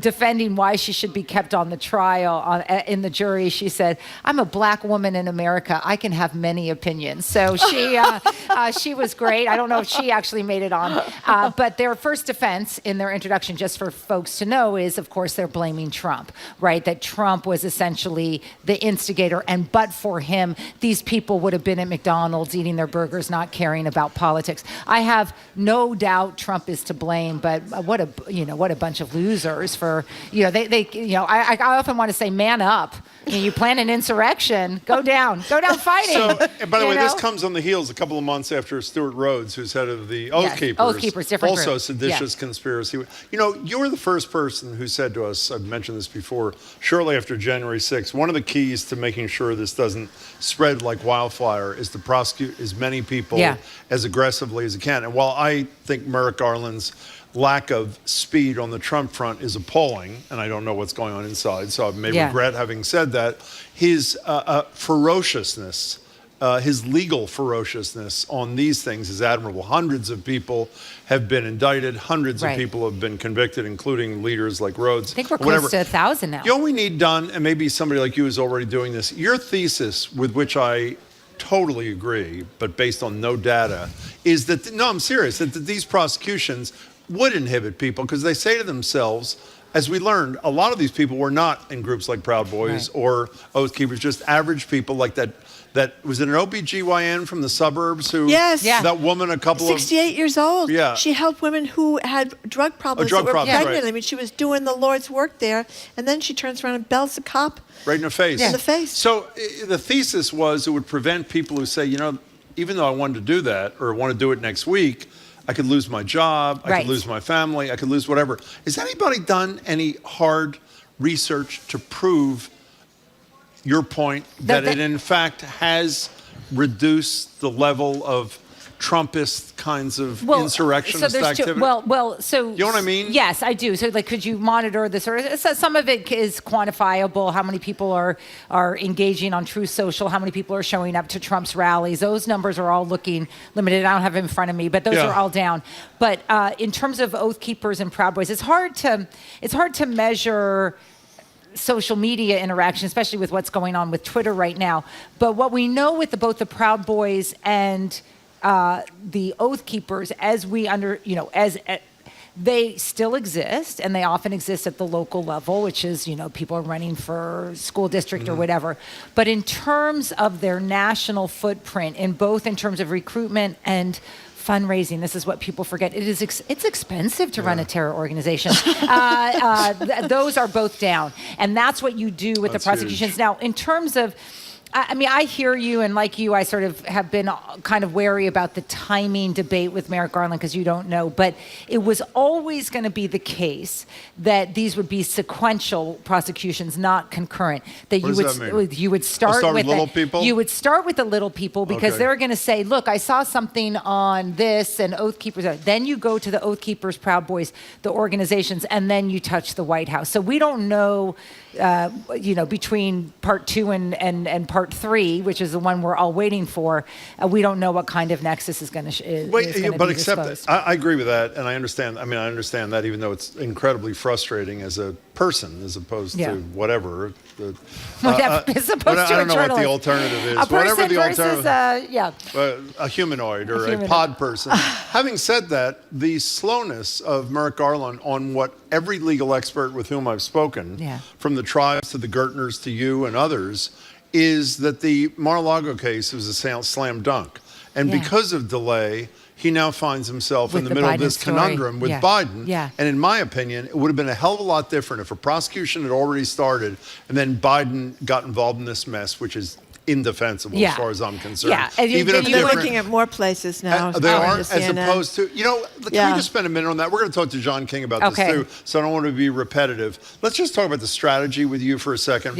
defending why she should be kept on the trial in the jury, she said, "I'm a black woman in America. I can have many opinions." So she was great. I don't know if she actually made it on, but their first defense in their introduction, just for folks to know, is of course they're blaming Trump, right? That Trump was essentially the instigator, and but for him, these people would have been at McDonald's eating their burgers, not caring about politics. I have no doubt Trump is to blame, but what a bunch of losers. For I often want to say, man up. You plan an insurrection, go down fighting. So, by the way, this comes on the heels a couple of months after Stuart Rhodes, who's head of the Oath Keepers, different also group. seditious conspiracy. You were the first person who said to us, I've mentioned this before, shortly after January 6th, one of the keys to making sure this doesn't spread like wildfire is to prosecute as many people as aggressively as you can. And while I think Merrick Garland's lack of speed on the Trump front is appalling, and I don't know what's going on inside, so I may regret having said that. His ferociousness, his legal ferociousness on these things is admirable. Hundreds of people have been indicted. Hundreds of people have been convicted, including leaders like Rhodes. I think we're close to 1,000 now. You know what we need done, and maybe somebody like you is already doing this, your thesis, with which I totally agree, but based on no data, is that, no, I'm serious, that these prosecutions would inhibit people because they say to themselves, as we learned, a lot of these people were not in groups like Proud Boys or Oath Keepers, just average people like that. That was it, an OBGYN from the suburbs who, that woman, 68 years old. Yeah. She helped women who had drug problems that were pregnant. I mean, she was doing the Lord's work there, and then she turns around and bells the cop right in the face. In the face. So the thesis was it would prevent people who say, even though I wanted to do that or want to do it next week, I could lose my job, I could lose my family, I could lose whatever. Has anybody done any hard research to prove your point that it in fact has reduced the level of Trumpist kinds of insurrectionist activity? You know what I mean? Yes, I do. So, could you monitor this? Or some of it is quantifiable. How many people are engaging on Truth Social? How many people are showing up to Trump's rallies? Those numbers are all looking limited. I don't have it in front of me, but those are all down. But in terms of Oath Keepers and Proud Boys, it's hard to measure social media interaction, especially with what's going on with Twitter right now. But what we know with both the Proud Boys and the Oath Keepers, as they still exist, and they often exist at the local level, which is, people are running for school district or whatever. But in terms of their national footprint, in terms of recruitment and fundraising, this is what people forget. It's expensive to run a terror organization. Those are both down, and that's what you do with the prosecutions. Huge. Now, in terms of, I hear you, and like you, I sort of have been kind of wary about the timing debate with Merrick Garland because you don't know, but it was always going to be the case that these would be sequential prosecutions, not concurrent. That you would start with little people. You would start with the little people because they're going to say, "Look, I saw something on this," and Oath Keepers. Then you go to the Oath Keepers, Proud Boys, the organizations, and then you touch the White House. So we don't know, between part 2 and part part 3, which is the one we're all waiting for, we don't know what kind of nexus is going to But except that, I agree with that, and I understand. I mean, I understand that, even though it's incredibly frustrating as a person, as opposed to whatever. Whatever is supposed to. I don't know what the alternative is. A person whatever the versus alternative. A humanoid or a pod person. Having said that, the slowness of Merrick Garland on what every legal expert with whom I've spoken, from the tribes to the Gertners to you and others, is that the Mar-a-Lago case was a slam dunk. And because of delay, he now finds himself in the middle of this conundrum with Biden. And in my opinion, it would have been a hell of a lot different if a prosecution had already started and then Biden got involved in this mess, which is indefensible as far as I'm concerned. Even if they're looking at more places now. They are, as opposed to, can we just spend a minute on that? We're going to talk to John King about this too, so I don't want to be repetitive. Let's just talk about the strategy with you for a second.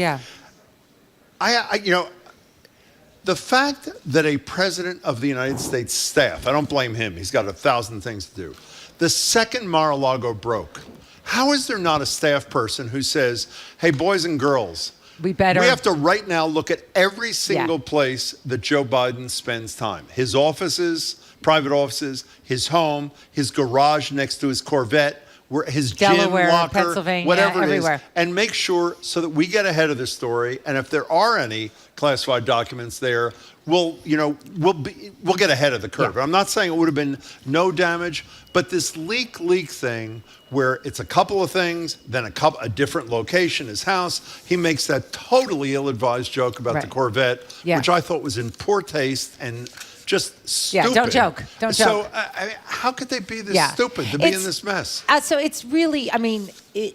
The fact that a president of the United States staff, I don't blame him, he's got 1,000 things to do. The second Mar-a-Lago broke, how is there not a staff person who says, hey, boys and girls, we have to right now look at every single place that Joe Biden spends time. His offices, private offices, his home, his garage next to his Corvette, his Delaware, gym locker, Pennsylvania, whatever it everywhere. is, and make sure so that we get ahead of the story. And if there are any classified documents there, we'll get ahead of the curve. I'm not saying it would have been no damage, but this leak thing where it's a couple of things, then a different location, his house. He makes that totally ill-advised joke about the Corvette, which I thought was in poor taste and just stupid. Don't joke. Don't joke. So, how could they be this stupid to be in this mess? So it's really, I mean, I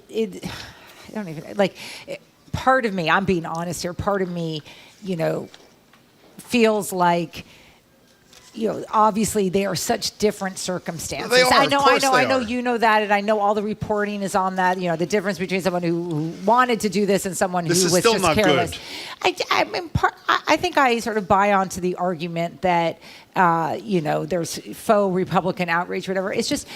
don't even, part of me, I'm being honest here, part of me, feels like, obviously they are such different circumstances. They are, I know, you know that, and I know all the reporting is on that. The difference between someone who wanted to do this and someone who was just careless. This is still not good. I think I sort of buy onto the argument that there's faux Republican outrage, whatever. It's just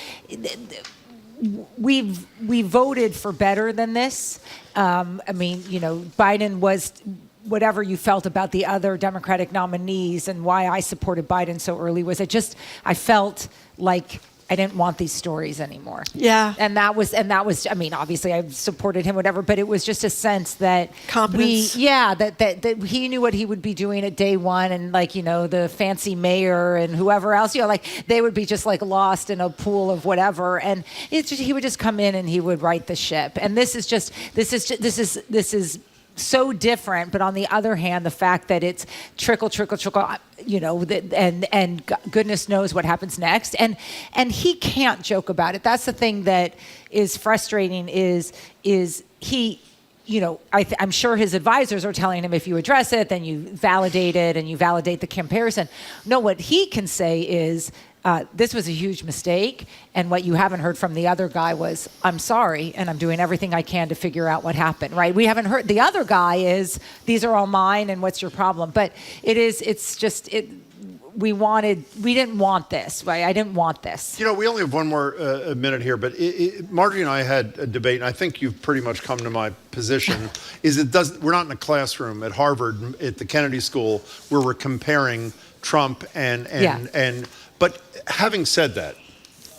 we voted for better than this. Biden was. Whatever you felt about the other Democratic nominees and why I supported Biden so early was I felt like I didn't want these stories anymore. And that was, obviously I supported him, whatever, but it was just a sense that competence. That he knew what he would be doing at day one, and the fancy mayor and whoever else, they would be just lost in a pool of whatever, and he would just come in and he would right the ship. And this is so different, but on the other hand, the fact that it's trickle, and goodness knows what happens next, and he can't joke about it. That's the thing that is frustrating. Is he? I'm sure his advisors are telling him, if you address it, then you validate it and you validate the comparison. No, what he can say is, this was a huge mistake, and what you haven't heard from the other guy was, I'm sorry, and I'm doing everything I can to figure out what happened, right? We haven't heard, the other guy is, these are all mine, and what's your problem? But we didn't want this, right? I didn't want this. We only have one more minute here, but Marjorie and I had a debate, and I think you've pretty much come to my position, we're not in a classroom at Harvard, at the Kennedy School, where we're comparing Trump but having said that,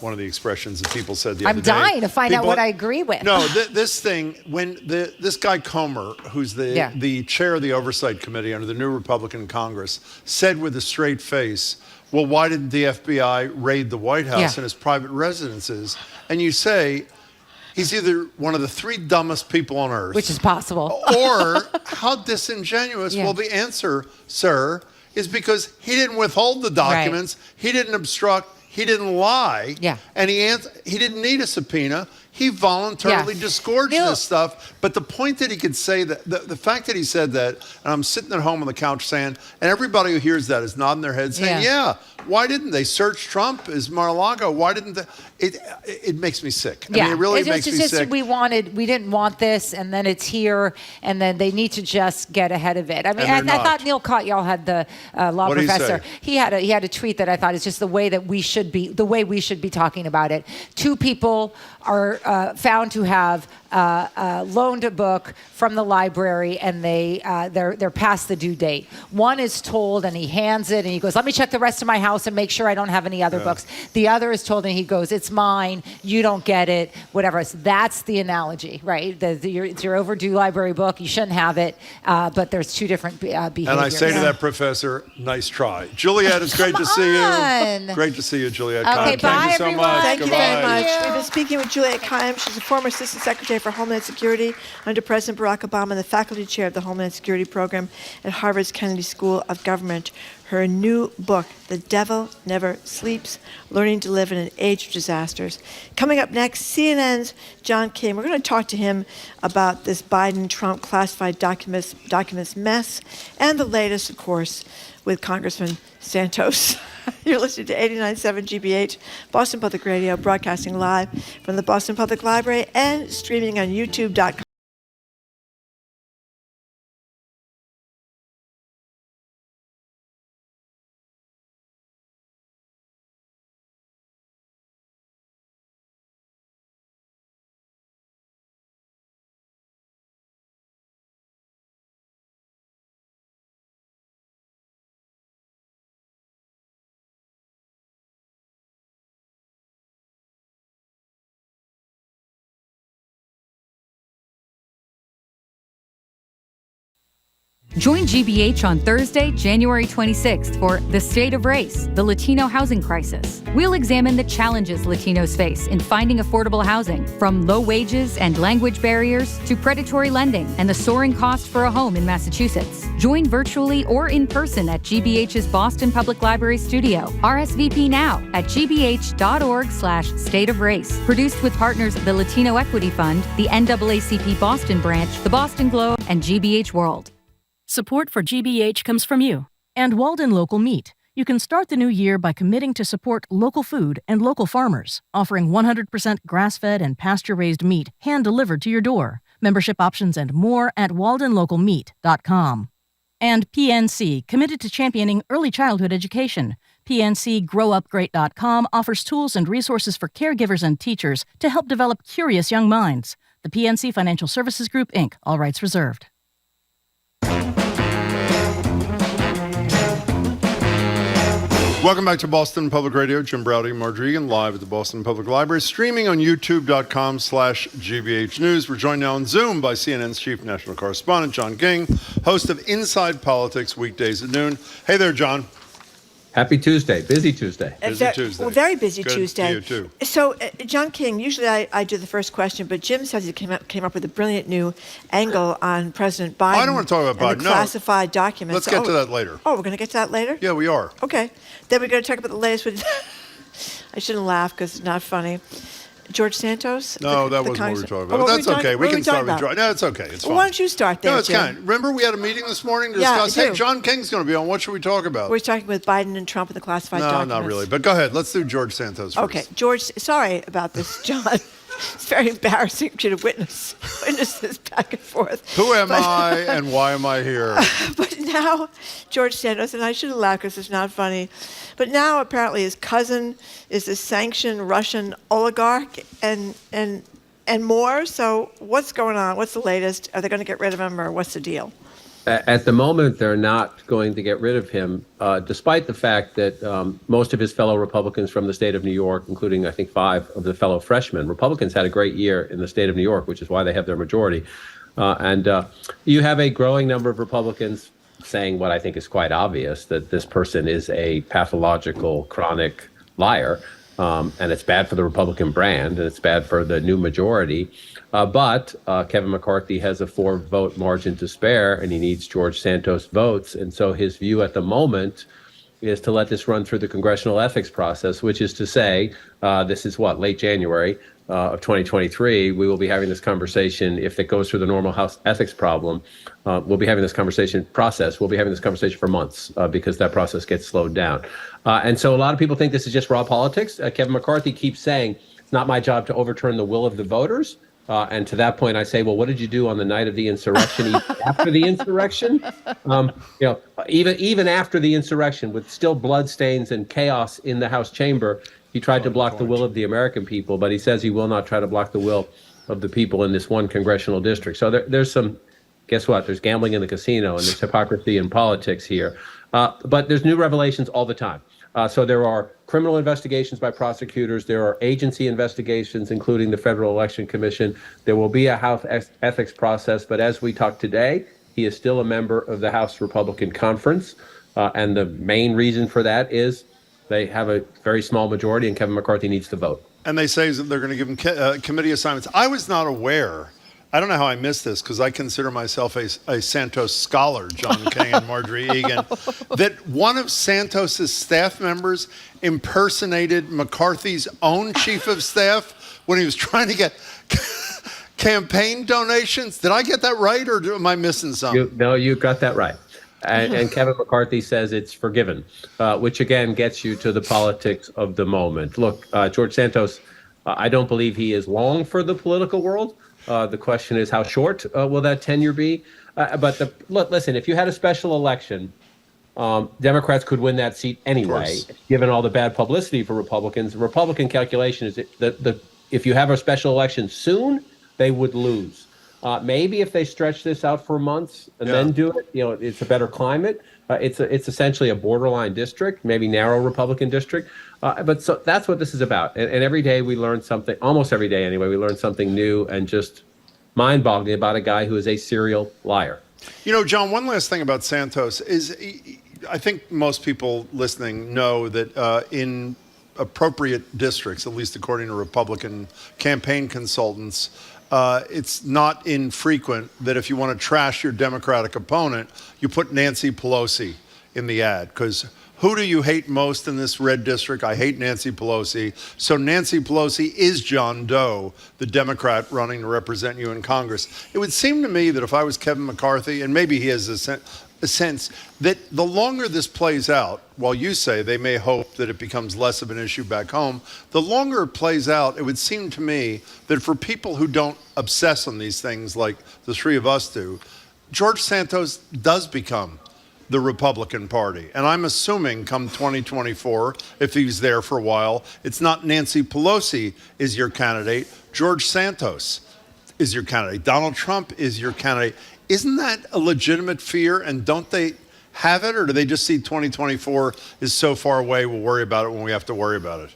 one of the expressions that people said the other day. I'm dying to find out what I agree with. No, this thing, when this guy Comer, who's the chair of the Oversight Committee under the new Republican Congress, said with a straight face, well, why didn't the FBI raid the White House and his private residences? And you say, he's either one of the 3 dumbest people on earth. Which is possible. Or how disingenuous. Well, the answer, sir, is because he didn't withhold the documents, he didn't obstruct, he didn't lie, and he didn't need a subpoena. He voluntarily disgorged this stuff. But the point that he could say that, the fact that he said that, and I'm sitting at home on the couch saying, and everybody who hears that is nodding their head saying, why didn't they search Trump as Mar-a-Lago? Why didn't they? It makes me sick. I mean, it really makes me sick. We didn't want this, and then it's here, and then they need to just get ahead of it. I mean, I thought Neil Katyal had the law professor. He had a tweet that I thought is just the way we should be talking about it. 2 people are found to have loaned a book from the library, and they're past the due date. One is told, and he hands it, and he goes, "Let me check the rest of my house and make sure I don't have any other books." The other is told, and he goes, "It's mine. You don't get it." Whatever. So that's the analogy, right? It's your overdue library book. You shouldn't have it, but there's two different behaviors. And I say to that professor, nice try. Juliet, it's great to see you. Great to see you, Juliet. Okay, Kaim. bye, Thank you so everyone. much. Thank you Goodbye. very much. We've been speaking with Juliet Kaim. She's a former Assistant Secretary for Homeland Security under President Barack Obama and the faculty chair of the Homeland Security Program at Harvard's Kennedy School of Government. Her new book, The Devil Never Sleeps, Learning to Live in an Age of Disasters. Coming up next, CNN's John King. We're going to talk to him about this Biden-Trump classified documents mess, and the latest, of course, with Congressman Santos. You're listening to 89.7 GBH, Boston Public Radio, broadcasting live from the Boston Public Library and streaming on YouTube.com. Join GBH on Thursday, January 26th for The State of Race, the Latino Housing Crisis. We'll examine the challenges Latinos face in finding affordable housing, from low wages and language barriers to predatory lending and the soaring cost for a home in Massachusetts. Join virtually or in person at GBH's Boston Public Library studio. RSVP now at gbh.org/State of Race. Produced with partners the Latino Equity Fund, the NAACP Boston branch, the Boston Globe, and GBH World. Support for GBH comes from you and Walden Local Meat. You can start the new year by committing to support local food and local farmers, offering 100% grass-fed and pasture-raised meat hand-delivered to your door. Membership options and more at waldenlocalmeat.com. And PNC, committed to championing early childhood education. PNC GrowUpGreat.com offers tools and resources for caregivers and teachers to help develop curious young minds. The PNC Financial Services Group, Inc., all rights reserved. Welcome back to Boston Public Radio. Jim Browdy, Marjorie Egan, live at the Boston Public Library, streaming on youtube.com/GBH News. We're joined now on Zoom by CNN's chief national correspondent, John King, host of Inside Politics, weekdays at noon. Hey there, John. Happy Tuesday. Busy Tuesday. Busy Tuesday. Well, very busy Good Tuesday. to you, too. So, John King, usually I do the first question, but Jim says he came up with a brilliant new angle on President Biden. I don't want to talk about and Biden. the classified documents. Let's get to that later. Oh, we're going to get to that later? Yeah, we are. Okay. Then we're going to talk about the latest with... I shouldn't laugh because it's not funny. George Santos? No, that wasn't what we were talking about. That's okay. We can start with George. No, it's okay. It's fine. Well, why don't you start there, No, it's Jim? kind. Remember we had a meeting this morning to Yeah, discuss, I do. hey, John King's going to be on. What should we talk about? We're talking with Biden and Trump and the classified documents. No, not really. But go ahead. Let's do George Santos first. Okay, George, sorry about this, John. It's very embarrassing for you to witness this back and forth. Who am I and why am I here? But now, George Santos, and I shouldn't laugh because it's not funny, but now apparently his cousin is a sanctioned Russian oligarch and more. So what's going on? What's the latest? Are they going to get rid of him, or what's the deal? At the moment, they're not going to get rid of him, despite the fact that most of his fellow Republicans from the state of New York, including, I think, 5 of the fellow freshmen, Republicans had a great year in the state of New York, which is why they have their majority. And you have a growing number of Republicans saying what I think is quite obvious, that this person is a pathological, chronic liar. And it's bad for the Republican brand, and it's bad for the new majority. But Kevin McCarthy has a 4-vote margin to spare, and he needs George Santos votes. And so his view at the moment is to let this run through the congressional ethics process, which is to say, this is late January of 2023. We will be having this conversation. If it goes through the normal House ethics problem, we'll be having this conversation We'll be having this conversation for months because that process gets slowed down. And so a lot of people think this is just raw politics. Kevin McCarthy keeps saying, it's not my job to overturn the will of the voters. And to that point, I say, well, what did you do on the night of the insurrection, even after the insurrection? Even after the insurrection, with still bloodstains and chaos in the House chamber, he tried to block the will of the American people, but he says he will not try to block the will of the people in this one congressional district. So there's some, guess what? There's gambling in the casino, and there's hypocrisy in politics here. But there's new revelations all the time. So there are criminal investigations by prosecutors. There are agency investigations, including the Federal Election Commission. There will be a House ethics process. But as we talk today, he is still a member of the House Republican Conference. And the main reason for that is they have a very small majority, and Kevin McCarthy needs to vote. And they say that they're going to give him committee assignments. I was not aware. I don't know how I missed this, because I consider myself a Santos scholar, John King and Marjorie Egan, that one of Santos's staff members impersonated McCarthy's own chief of staff when he was trying to get campaign donations. Did I get that right, or am I missing something? No, you got that right. And Kevin McCarthy says it's forgiven, which again gets you to the politics of the moment. Look, George Santos, I don't believe he is long for the political world. The question is, how short will that tenure be? Look, listen, if you had a special election, Democrats could win that seat anyway, given all the bad publicity for Republicans. The Republican calculation is that if you have a special election soon, they would lose. Maybe if they stretch this out for months and then do it, it's a better climate. It's essentially a borderline district, maybe narrow Republican district. But so that's what this is about. And every day we learn something, almost every day anyway, we learn something new and just mind-boggling about a guy who is a serial liar. John, one last thing about Santos is I think most people listening know that in appropriate districts, at least according to Republican campaign consultants, it's not infrequent that if you want to trash your Democratic opponent, you put Nancy Pelosi in the ad, because who do you hate most in this red district? I hate Nancy Pelosi. So Nancy Pelosi is John Doe, the Democrat running to represent you in Congress. It would seem to me that if I was Kevin McCarthy, and maybe he has a sense that the longer this plays out, while you say they may hope that it becomes less of an issue back home, the longer it plays out, it would seem to me that for people who don't obsess on these things like the three of us do, George Santos does become the Republican Party. And I'm assuming come 2024, if he's there for a while, it's not Nancy Pelosi is your candidate, George Santos is your candidate, Donald Trump is your candidate. Isn't that a legitimate fear? And don't they have it, or do they just see 2024 is so far away, we'll worry about it when we have to worry about it?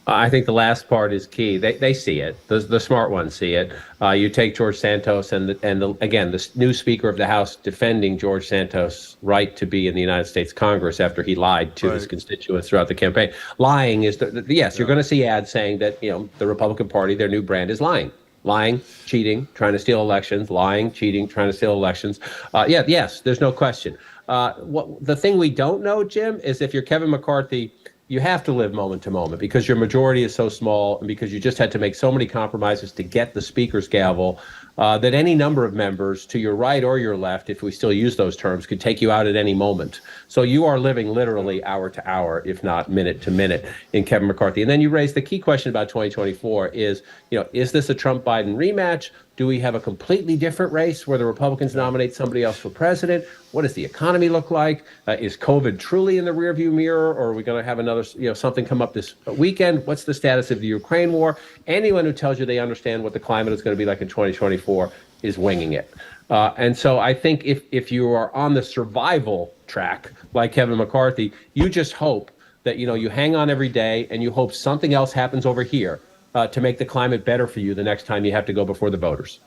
I think the last part is key. They see it. The smart ones see it. You take George Santos again, the new Speaker of the House defending George Santos' right to be in the United States Congress after he lied to his constituents throughout the campaign. Lying is, you're going to see ads saying that, the Republican Party, their new brand is lying. Lying, cheating, trying to steal elections, lying, cheating, trying to steal elections. Yes, there's no question. The thing we don't know, Jim, is if you're Kevin McCarthy, you have to live moment to moment because your majority is so small and because you just had to make so many compromises to get the speaker's gavel that any number of members to your right or your left, if we still use those terms, could take you out at any moment. So you are living literally hour to hour, if not minute to minute, in Kevin McCarthy. And then you raised the key question about 2024 is this a Trump-Biden rematch? Do we have a completely different race where the Republicans nominate somebody else for president? What does the economy look like? Is COVID truly in the rearview mirror, or are we going to have another, something come up this weekend? What's the status of the Ukraine war? Anyone who tells you they understand what the climate is going to be like in 2024 is winging it. And so I think if you are on the survival track, like Kevin McCarthy, you just hope that, you hang on every day and you hope something else happens over here to make the climate better for you the next time you have to go before the voters.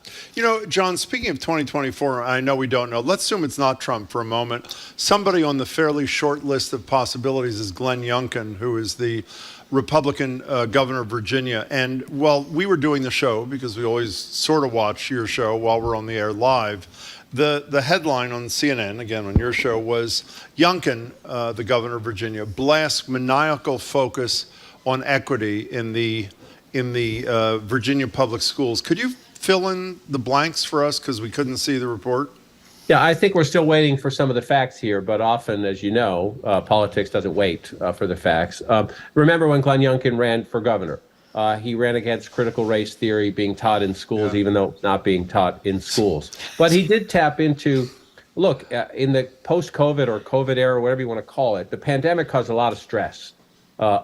John, speaking of 2024, I know we don't know. Let's assume it's not Trump for a moment. Somebody on the fairly short list of possibilities is Glenn Youngkin, who is the Republican governor of Virginia. And while we were doing the show, because we always sort of watch your show while we're on the air live, the headline on CNN, again on your show, was Youngkin, the governor of Virginia, blasts maniacal focus on equity in the Virginia public schools. Could you fill in the blanks for us because we couldn't see the report? Yeah, I think we're still waiting for some of the facts here, but often, as you know, politics doesn't wait for the facts. Remember when Glenn Youngkin ran for governor? He ran against critical race theory being taught in schools, even though it's not being taught in schools. But he did tap into, look, in the post-COVID or COVID era, whatever you want to call it, the pandemic caused a lot of stress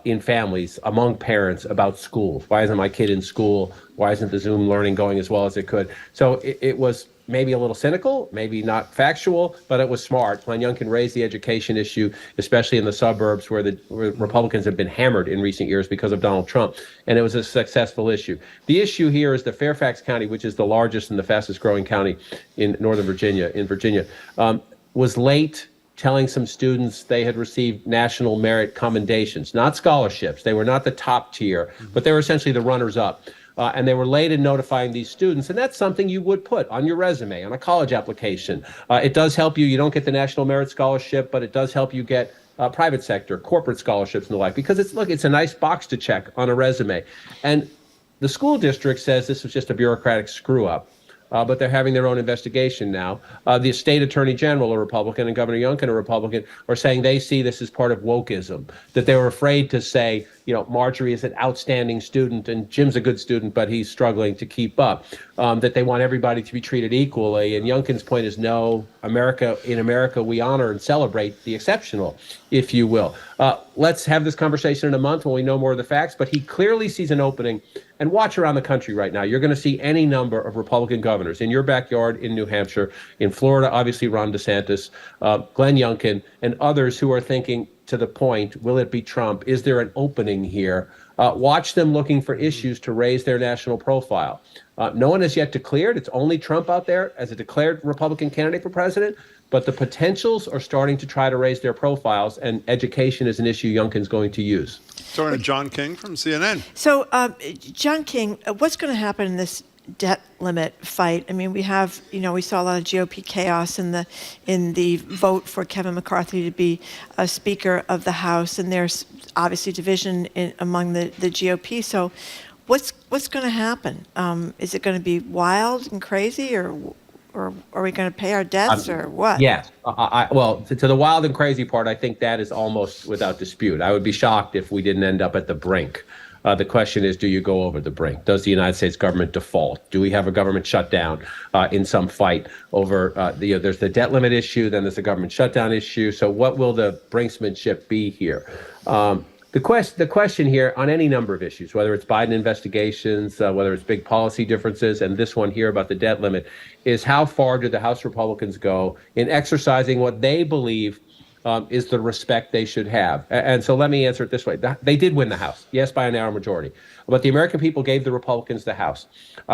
in families, among parents about schools. Why isn't my kid in school? Why isn't the Zoom learning going as well as it could? So it was maybe a little cynical, maybe not factual, but it was smart. Glenn Youngkin raised the education issue, especially in the suburbs where Republicans have been hammered in recent years because of Donald Trump, and it was a successful issue. The issue here is that Fairfax County, which is the largest and the fastest growing county in Northern Virginia, was late telling some students they had received national merit commendations, not scholarships. They were not the top tier, but they were essentially the runners-up. And they were late in notifying these students, and that's something you would put on your resume, on a college application. It does help you. You don't get the National Merit Scholarship, but it does help you get private sector, corporate scholarships and the like, because it's a nice box to check on a resume. And the school district says this was just a bureaucratic screw-up. But they're having their own investigation now. The state attorney general, a Republican, and Governor Youngkin, a Republican, are saying they see this as part of wokeism, that they were afraid to say, Marjorie is an outstanding student and Jim's a good student, but he's struggling to keep up, that they want everybody to be treated equally. And Youngkin's point is, no, in America, we honor and celebrate the exceptional, if you will. Let's have this conversation in a month when we know more of the facts, but he clearly sees an opening. And watch around the country right now. You're going to see any number of Republican governors in your backyard in New Hampshire, in Florida, obviously Ron DeSantis, Glenn Youngkin, and others who are thinking to the point, will it be Trump? Is there an opening here? Watch them looking for issues to raise their national profile. No one has yet declared. It's only Trump out there as a declared Republican candidate for president. But the potentials are starting to try to raise their profiles, and education is an issue Youngkin's going to use. Talking to John King from CNN. So, John King, what's going to happen in this debt limit fight? I mean, we saw a lot of GOP chaos in the vote for Kevin McCarthy to be a Speaker of the House, and there's obviously division among the GOP. So, what's going to happen? Is it going to be wild and crazy, or are we going to pay our debts, or what? Yes. Well, to the wild and crazy part, I think that is almost without dispute. I would be shocked if we didn't end up at the brink. The question is, do you go over the brink? Does the United States government default? Do we have a government shutdown in some fight over, there's the debt limit issue, then there's the government shutdown issue. So what will the brinksmanship be here? The question here on any number of issues, whether it's Biden investigations, whether it's big policy differences, and this one here about the debt limit, is how far do the House Republicans go in exercising what they believe is the respect they should have? And so let me answer it this way. They did win the House, yes, by a narrow majority. But the American people gave the Republicans the House.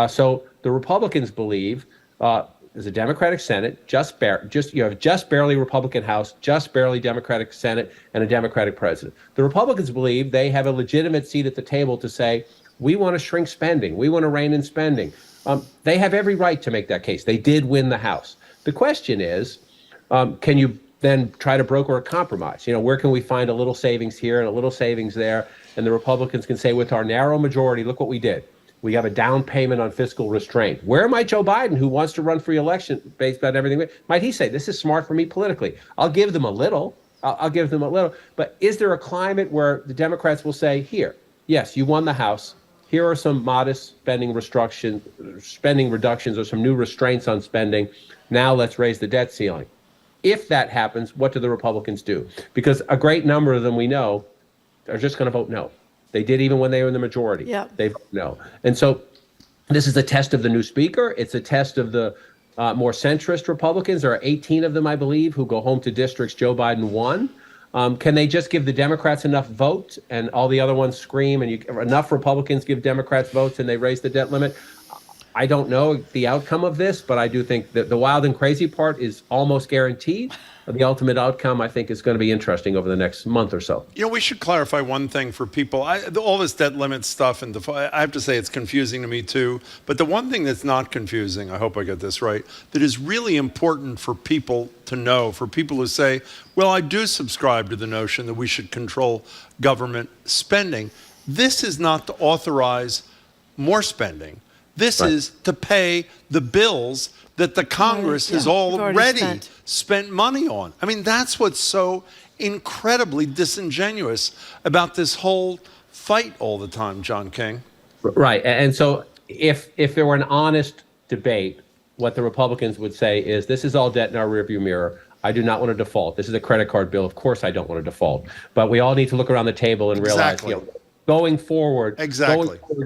So the Republicans believe there's a Democratic Senate, you have just barely Republican House, just barely Democratic Senate, and a Democratic president. The Republicans believe they have a legitimate seat at the table to say, we want to shrink spending, we want to rein in spending. They have every right to make that case. They did win the House. The question is, can you then try to broker a compromise? Where can we find a little savings here and a little savings there? And the Republicans can say, with our narrow majority, look what we did. We have a down payment on fiscal restraint. Where might Joe Biden, who wants to run for re-election based on everything, might he say, this is smart for me politically? I'll give them a little. I'll give them a little. But is there a climate where the Democrats will say, here, yes, you won the House. Here are some modest spending reductions or some new restraints on spending. Now let's raise the debt ceiling. If that happens, what do the Republicans do? Because a great number of them, we know, are just going to vote no. They did even when they were in the majority. Yep. They vote no. And so this is a test of the new speaker. It's a test of the more centrist Republicans. There are 18 of them, I believe, who go home to districts Joe Biden won. Can they just give the Democrats enough votes and all the other ones scream, and enough Republicans give Democrats votes and they raise the debt limit? I don't know the outcome of this, but I do think that the wild and crazy part is almost guaranteed. The ultimate outcome, I think, is going to be interesting over the next month or so. We should clarify one thing for people. All this debt limit stuff, and I have to say it's confusing to me too. But the one thing that's not confusing, I hope I get this right, that is really important for people to know, for people who say, well, I do subscribe to the notion that we should control government spending. This is not to authorize more spending. This is to pay the bills that the Congress has already spent money on. I mean, that's what's so incredibly disingenuous about this whole fight all the time, John King. Right. And so if there were an honest debate, what the Republicans would say is, this is all debt in our rearview mirror. I do not want to default. This is a credit card bill. Of course I don't want to default. But we all need to look around the table and realize, going forward,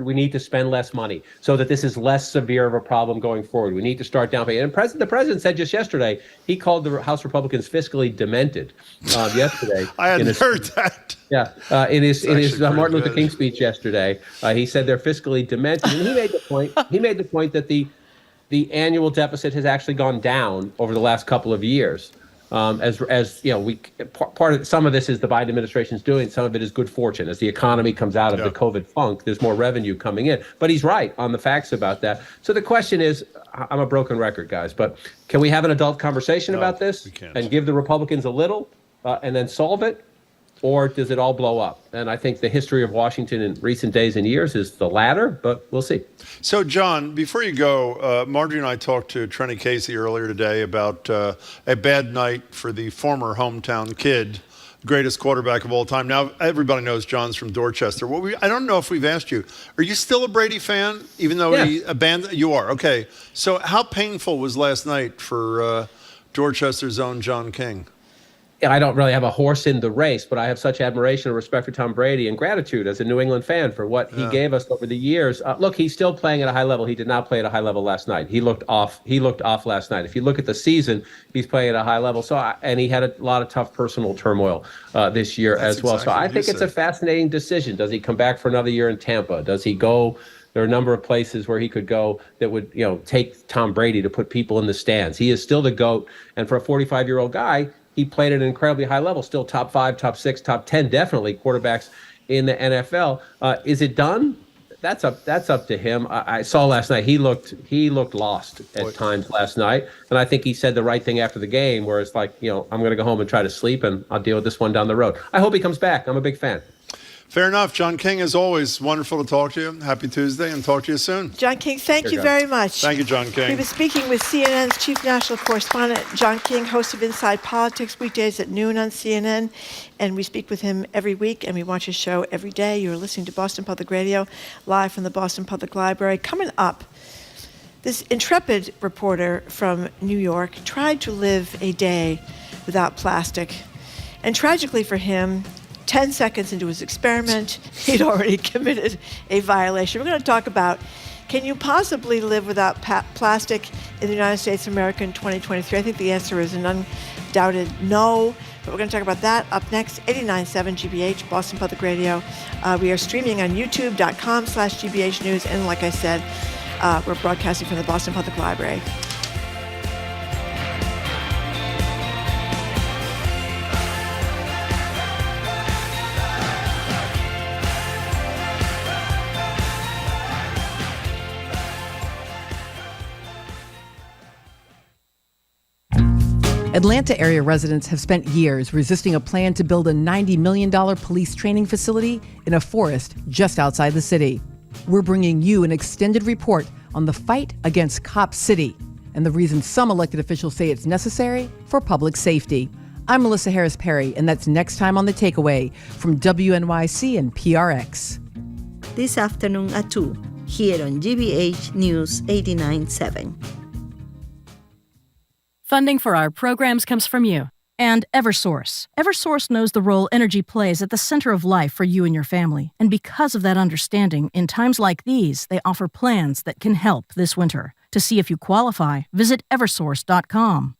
we need to spend less money so that this is less severe of a problem going forward. We need to start down payment. And the president said just yesterday, he called the House Republicans fiscally demented yesterday. I hadn't heard that. Yeah, in his Martin Luther King speech yesterday, he said they're fiscally demented. And he made the point that the annual deficit has actually gone down over the last couple of years. As you know, part of some of this is the Biden administration's doing. Some of it is good fortune. As the economy comes out of the COVID funk, there's more revenue coming in. But he's right on the facts about that. So the question is, I'm a broken record, guys, but can we have an adult conversation about this and give the Republicans a little and then solve it? Or does it all blow up? And I think the history of Washington in recent days and years is the latter, but we'll see. So, John, before you go, Marjorie and I talked to Trenny Casey earlier today about a bad night for the former hometown kid, greatest quarterback of all time. Now, everybody knows John's from Dorchester. I don't know if we've asked you, are you still a Brady fan, even though he abandoned? You are, okay. So how painful was last night for Dorchester's own John King? I don't really have a horse in the race, but I have such admiration and respect for Tom Brady and gratitude as a New England fan for what he gave us over the years. Look, he's still playing at a high level. He did not play at a high level last night. He looked off last night. If you look at the season, he's playing at a high level. And he had a lot of tough personal turmoil this year as well. So I think it's a fascinating decision. Does he come back for another year in Tampa? Does he go? There are a number of places where he could go that would, take Tom Brady to put people in the stands. He is still the GOAT. And for a 45-year-old guy, he played at an incredibly high level, still top 5, top 6, top 10, definitely quarterbacks in the NFL. Is it done? That's up to him. I saw last night he looked lost at times last night, and I think he said the right thing after the game, where it's like, I'm going to go home and try to sleep, and I'll deal with this one down the road. I hope he comes back. I'm a big fan. Fair enough. John King, as always, wonderful to talk to you. Happy Tuesday, and talk to you soon. John King, thank you very much. Thank you, John King. We've been speaking with CNN's chief national correspondent, John King, host of Inside Politics, weekdays at noon on CNN. And we speak with him every week, and we watch his show every day. You're listening to Boston Public Radio, live from the Boston Public Library. Coming up, this intrepid reporter from New York tried to live a day without plastic. And tragically for him, 10 seconds into his experiment, he'd already committed a violation. We're going to talk about, can you possibly live without plastic in the United States of America in 2023? I think the answer is an undoubted no. But we're going to talk about that up next. 89.7 GBH, Boston Public Radio. We are streaming on youtube.com/GBH News. And like I said, we're broadcasting from the Boston Public Library. Atlanta area residents have spent years resisting a plan to build a $90 million police training facility in a forest just outside the city. We're bringing you an extended report on the fight against Cop City and the reasons some elected officials say it's necessary for public safety. I'm Melissa Harris Perry, and that's next time on The Takeaway from WNYC and PRX. This afternoon at 2, here on GBH News 89.7. Funding for our programs comes from you and Eversource. Eversource knows the role energy plays at the center of life for you and your family. And because of that understanding, in times like these, they offer plans that can help this winter. To see if you qualify, visit eversource.com.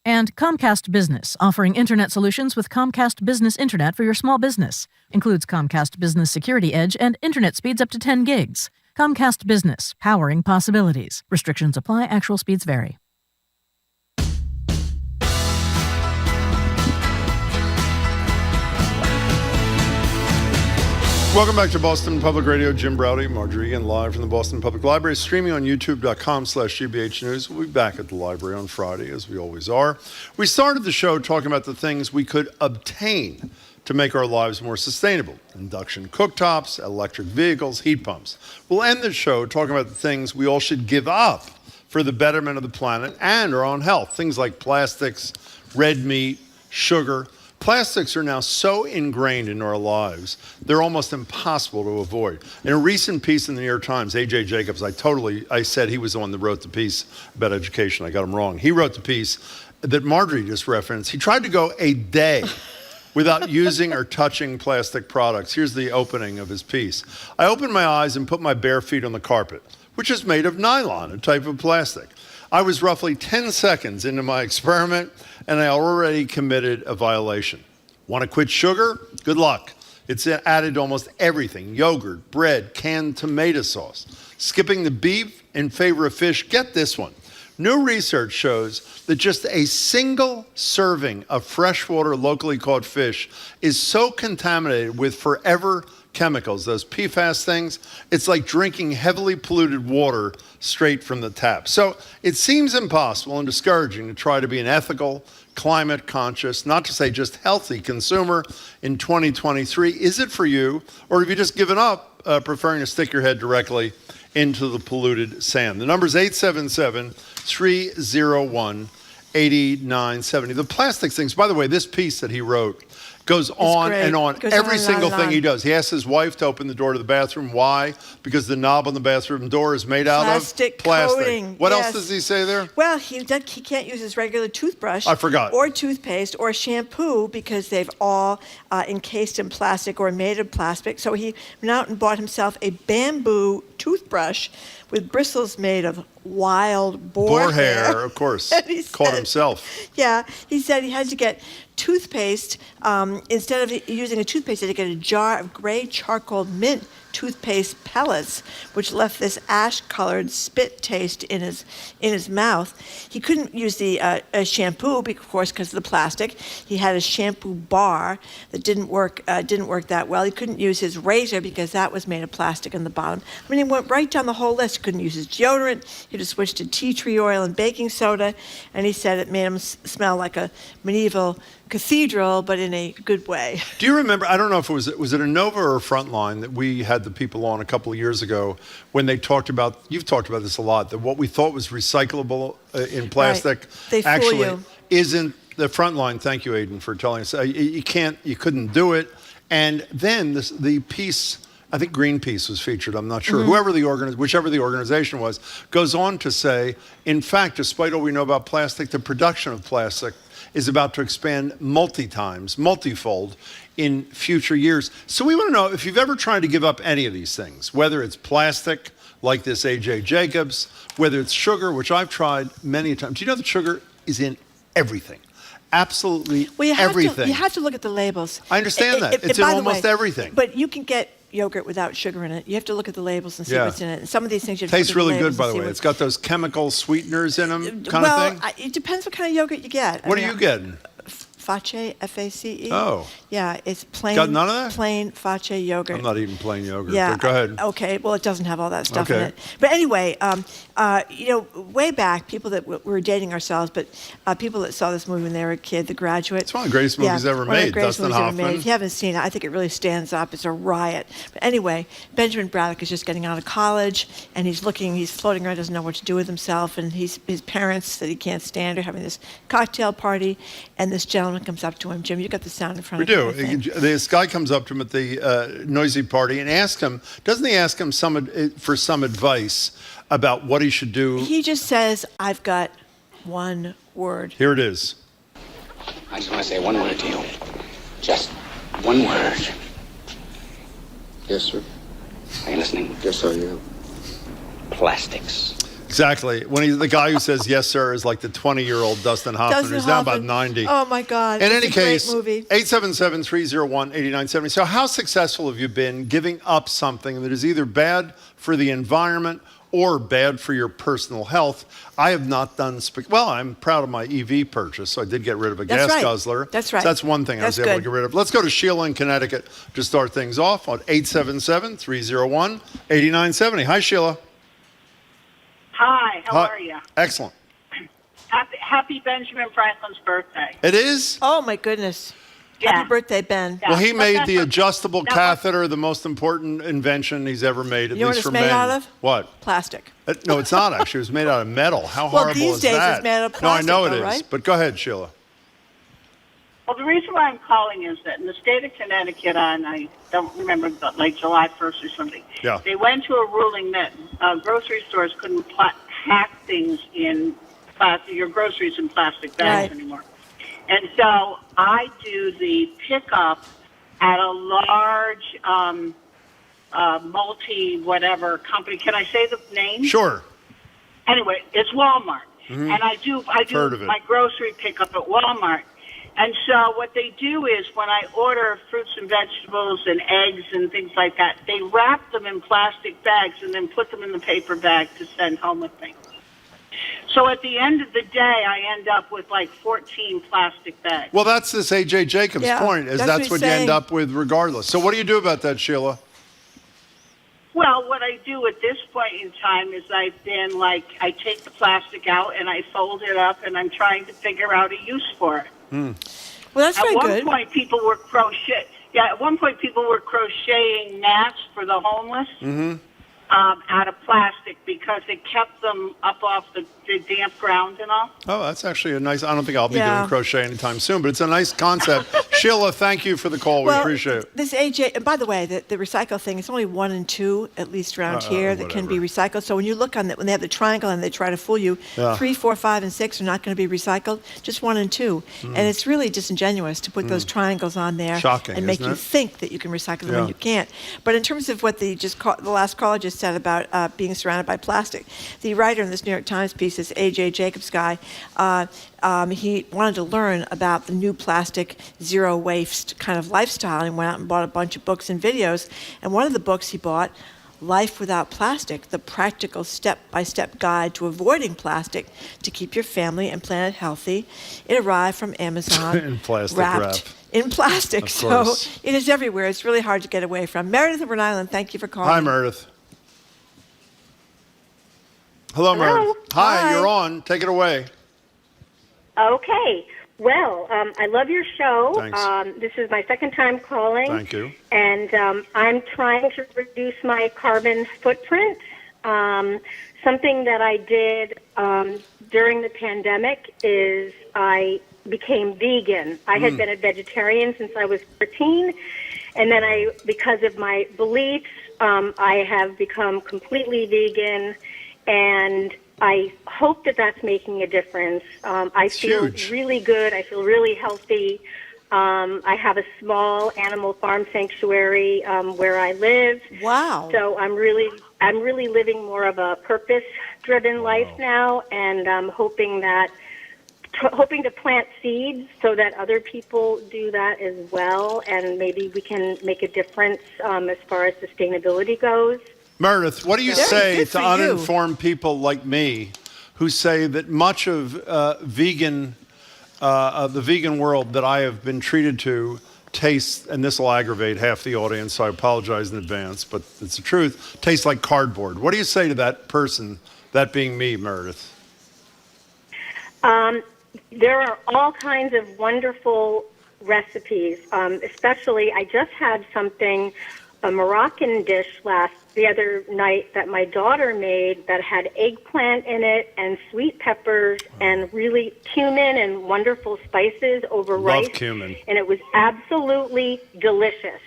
And Comcast Business, offering internet solutions with Comcast Business Internet for your small business. Includes Comcast Business Security Edge and internet speeds up to 10 gigs. Comcast Business, powering possibilities. Restrictions apply, actual speeds vary. Welcome back to Boston Public Radio. Jim Browdy, Marjorie Egan, live from the Boston Public Library, streaming on youtube.com/GBH News. We'll be back at the library on Friday, as we always are. We started the show talking about the things we could obtain to make our lives more sustainable. Induction cooktops, electric vehicles, heat pumps. We'll end the show talking about the things we all should give up for the betterment of the planet and our own health. Things like plastics, red meat, sugar. Plastics are now so ingrained into our lives, they're almost impossible to avoid. In a recent piece in the New York Times, A.J. Jacobs, I said he was the one that wrote the piece about education. I got him wrong. He wrote the piece that Marjorie just referenced. He tried to go a day without using or touching plastic products. Here's the opening of his piece. I opened my eyes and put my bare feet on the carpet, which is made of nylon, a type of plastic. I was roughly 10 seconds into my experiment, and I already committed a violation. Want to quit sugar? Good luck. It's added to almost everything: yogurt, bread, canned tomato sauce. Skipping the beef in favor of fish? Get this one. New research shows that just a single serving of freshwater, locally caught fish is so contaminated with forever chemicals, those PFAS things, it's like drinking heavily polluted water straight from the tap. So it seems impossible and discouraging to try to be an ethical, climate conscious, not to say just healthy consumer in 2023. Is it for you, or have you just given up, preferring to stick your head directly into the polluted sand? The number is 877-301-8970. The plastics things, by the way, this piece that he wrote goes on and on. Every single thing he does. He asks his wife to open the door to the bathroom. Why? Because the knob on the bathroom door is made out of plastic. Coating. What else does he say there? Well, he can't use his regular toothbrush. I forgot. Or toothpaste or shampoo because they've all encased in plastic or made of plastic. So he went out and bought himself a bamboo toothbrush with bristles made of wild boar hair. Of course. Caught himself. Yeah, he said he had to get toothpaste. Instead of using a toothpaste, he had to get a jar of gray charcoal mint toothpaste pellets, which left this ash-colored spit taste in his mouth. He couldn't use the shampoo, of course, because of the plastic. He had a shampoo bar that didn't work that well. He couldn't use his razor because that was made of plastic in the bottom. I mean, he went right down the whole list. He couldn't use his deodorant. He had to switch to tea tree oil and baking soda, and he said it made him smell like a medieval cathedral, but in a good way. Do you remember, I don't know if it was it a Nova or a Frontline that we had the people on a couple of years ago when they talked about, you've talked about this a lot, that what we thought was recyclable in plastic actually isn't. The Frontline, thank you, Aiden, for telling us, you couldn't do it. And then the piece, I think Greenpeace was featured, I'm not sure, whichever the organization was, goes on to say, in fact, despite all we know about plastic, the production of plastic is about to expand multifold in future years. So we want to know if you've ever tried to give up any of these things, whether it's plastic, like this A.J. Jacobs, whether it's sugar, which I've tried many times. Do you know that sugar is in everything? Absolutely everything. You have to look at the labels. I understand that. It's in almost everything. But you can get yogurt without sugar in it. You have to look at the labels and see what's in it. And some of these things you have to tastes look at really good, by the way. It's got those chemical sweeteners in them, kind of thing. It depends what kind of yogurt you get. What are you getting? Face, F-A-C-E. Oh. Yeah, it's plain. Got none of that? Plain face yogurt. I'm not eating plain yogurt. Yeah. But go ahead. Okay. Well, it doesn't have all that stuff in it. But anyway, way back, people that we were dating ourselves, but people that saw this movie when they were a kid, The Graduate. It's one of the greatest movies ever made. Dustin Hoffman. If you haven't seen it, I think it really stands up. It's a riot. But anyway, Benjamin Braddock is just getting out of college, and he's floating around, doesn't know what to do with himself, and his parents that he can't stand are having this cocktail party, and this gentleman comes up to him. Jim, you got the sound in front of you. We do. This guy comes up to him at the noisy party and asks him, doesn't he ask him for some advice about what he should do? He just says, I've got one word. Here it is. I just want to say one word to you. Just one word. Yes, sir. Are you listening? Yes, sir, yeah. Plastics. Exactly. When the guy who says yes, sir, is like the 20-year-old Dustin Hoffman, who's now about 90. Oh, my God. In any case, great movie. 877-301-8970. So how successful have you been giving up something that is either bad for the environment or bad for your personal health? I have not done well, I'm proud of my EV purchase, so I did get rid of a gas guzzler. That's right. So that's one thing I was able to get rid of. Let's go to Sheila in Connecticut to start things off on 877-301-8970. Hi, Sheila. Hi, how are you? Excellent. Happy Benjamin Franklin's birthday. It is? Oh, my goodness. Yeah. Happy birthday, Ben. Yeah. Well, he made the adjustable catheter, the most important invention he's ever made, at least for men. You know what it's made out of? What? Plastic. No, it's not, actually. It was made out of metal. How horrible is that? Well, these days it's made out of plastic, No, I know it is. right? But go ahead, Sheila. Well, the reason why I'm calling is that in the state of Connecticut on, I don't remember, but like July 1st or something, they went to a ruling that grocery stores couldn't pack things in your groceries in plastic bags anymore. And so I do the pickup at a large multi-whatever company. Can I say the name? Sure. Anyway, it's Walmart. And I do my grocery pickup at Walmart. And so what they do is when I order fruits and vegetables and eggs and things like that, they wrap them in plastic bags and then put them in the paper bag to send home with me. So at the end of the day, I end up with like 14 plastic bags. Well, that's this A.J. Jacobs' point, is that's what you end up with regardless. So what do you do about that, Sheila? Well, what I do at this point in time is I take the plastic out and I fold it up and I'm trying to figure out a use for it. Well, that's very good. At one point, people were crocheting mats for the homeless out of plastic because it kept them up off the damp ground and all. Oh, that's actually a nice. I don't think I'll be doing crochet anytime soon, but it's a nice concept. Sheila, thank you for the call. We appreciate it. This AJ, and by the way, the recycle thing, it's only 1 and 2, at least around here, that can be recycled. So when you look on that, when they have the triangle and they try to fool you, 3, 4, 5, and 6 are not going to be recycled, just 1 and 2. And it's really disingenuous to put those triangles on there and make you think that you can recycle them when you can't. But in terms of what the last caller just said about being surrounded by plastic, the writer in this New York Times piece, this A.J. Jacobs guy, he wanted to learn about the new plastic zero waste kind of lifestyle and went out and bought a bunch of books and videos. And one of the books he bought, Life Without Plastic, the practical step-by-step guide to avoiding plastic to keep your family and planet healthy. It arrived from Amazon in plastic wrapped in plastic. So it is everywhere. It's really hard to get away from. Meredith in Rhode Island, thank you for calling. Hi, Meredith. Hello, Meredith. Hi, you're on. Take it away. Okay. Well, I love your show. Thanks. This is my second time calling. Thank you. And I'm trying to reduce my carbon footprint. Something that I did during the pandemic is I became vegan. I had been a vegetarian since I was 13. And then because of my beliefs, I have become completely vegan. And I hope that that's making a difference. I feel really good. I feel really healthy. I have a small animal farm sanctuary where I live. Wow! So I'm really living more of a purpose-driven life now, and I'm hoping to plant seeds so that other people do that as well, and maybe we can make a difference as far as sustainability goes. Meredith, what do you say to uninformed people like me who say that much of the vegan world that I have been treated to tastes, and this will aggravate half the audience, so I apologize in advance, but it's the truth, tastes like cardboard. What do you say to that person, that being me, Meredith? There are all kinds of wonderful recipes, especially I just had a Moroccan dish the other night that my daughter made that had eggplant in it and sweet peppers and really cumin and wonderful spices over rice. Love cumin. And it was absolutely delicious.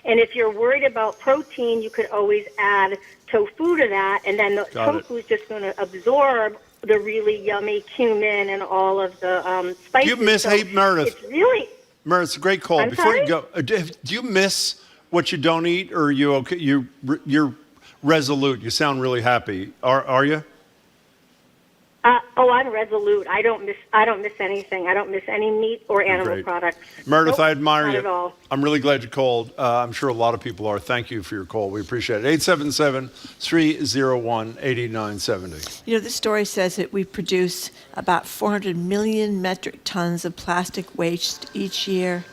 And if you're worried about protein, you could always add tofu to that, and then the tofu is just going to absorb the really yummy cumin and all of the spices. Do you miss, hey, Meredith? It's really... Meredith, it's a great call. Before you go, do you miss what you don't eat, or are you okay? You're resolute. You sound really happy. Are you? I'm resolute. I don't miss anything. I don't miss any meat or animal products. Meredith, I admire not you. At all. I'm really glad you called. I'm sure a lot of people are. Thank you for your call. We appreciate it. 877-301-8970. You know, this story says that we produce about 400 million metric tons of plastic waste each year.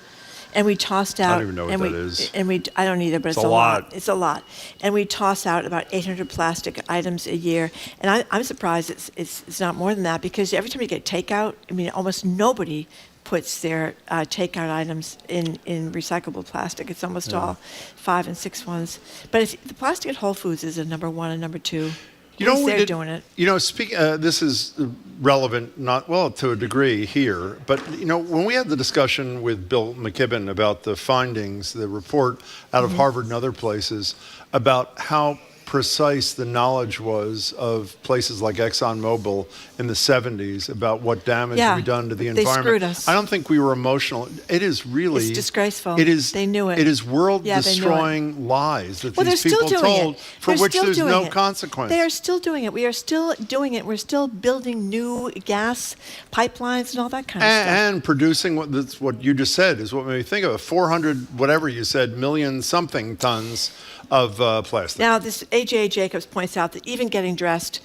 And we tossed out. I don't even know what that is. I don't either, but it's a lot. It's a lot. And we toss out about 800 plastic items a year. And I'm surprised it's not more than that, because every time you get takeout, I mean, almost nobody puts their takeout items in recyclable plastic. It's almost all 5 and 6 ones. But the plastic at Whole Foods is a number 1 and number 2. They're doing it. This is relevant, not well to a degree here, but when we had the discussion with Bill McKibben about the findings, the report out of Harvard and other places about how precise the knowledge was of places like ExxonMobil in the 70s about what damage would be done to the environment. They screwed us. I don't think we were emotional. It is really... It's disgraceful. They knew it. It is world-destroying lies that these people told for which there's no consequence. They are still doing it. We are still doing it. We're still building new gas pipelines and all that kind of stuff. And producing what you just said is what made me think of it. 400, whatever you said, million something tons of plastic. Now, this A.J. Jacobs points out that even getting dressed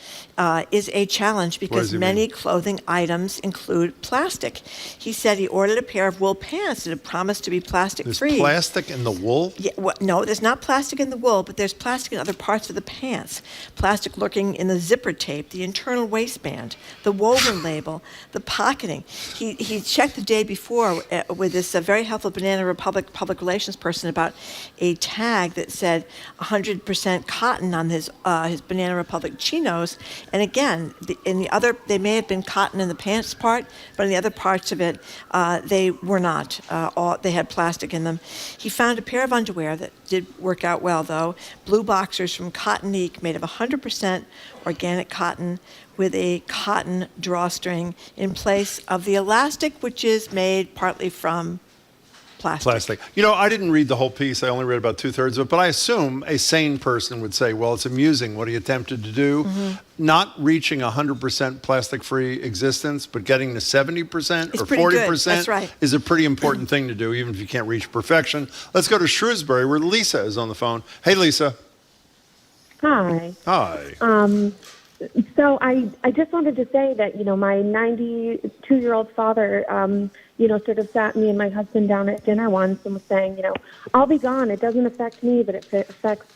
is a challenge because many clothing items include plastic. He said he ordered a pair of wool pants that had promised to be plastic-free. There's plastic in the wool? Yeah, no, there's not plastic in the wool, but there's plastic in other parts of the pants. Plastic lurking in the zipper tape, the internal waistband, the woven label, the pocketing. He checked the day before with this very helpful Banana Republic public relations person about a tag that said 100% cotton on his Banana Republic chinos. And again, they may have been cotton in the pants part, but in the other parts of it, they were not. They had plastic in them. He found a pair of underwear that did work out well, though. Blue boxers from Cottonique, made of 100% organic cotton with a cotton drawstring in place of the elastic, which is made partly from plastic. I didn't read the whole piece. I only read about 2/3 of it. But I assume a sane person would say, well, it's amusing what he attempted to do. Not reaching 100% plastic-free existence, but getting to 70% or 40% is a pretty important thing to do, even if you can't reach perfection. Let's go to Shrewsbury, where Lisa is on the phone. Hey, Lisa. Hi. Hi. So I just wanted to say that, my 92-year-old father, sort of sat me and my husband down at dinner once and was saying, I'll be gone. It doesn't affect me, but it affects,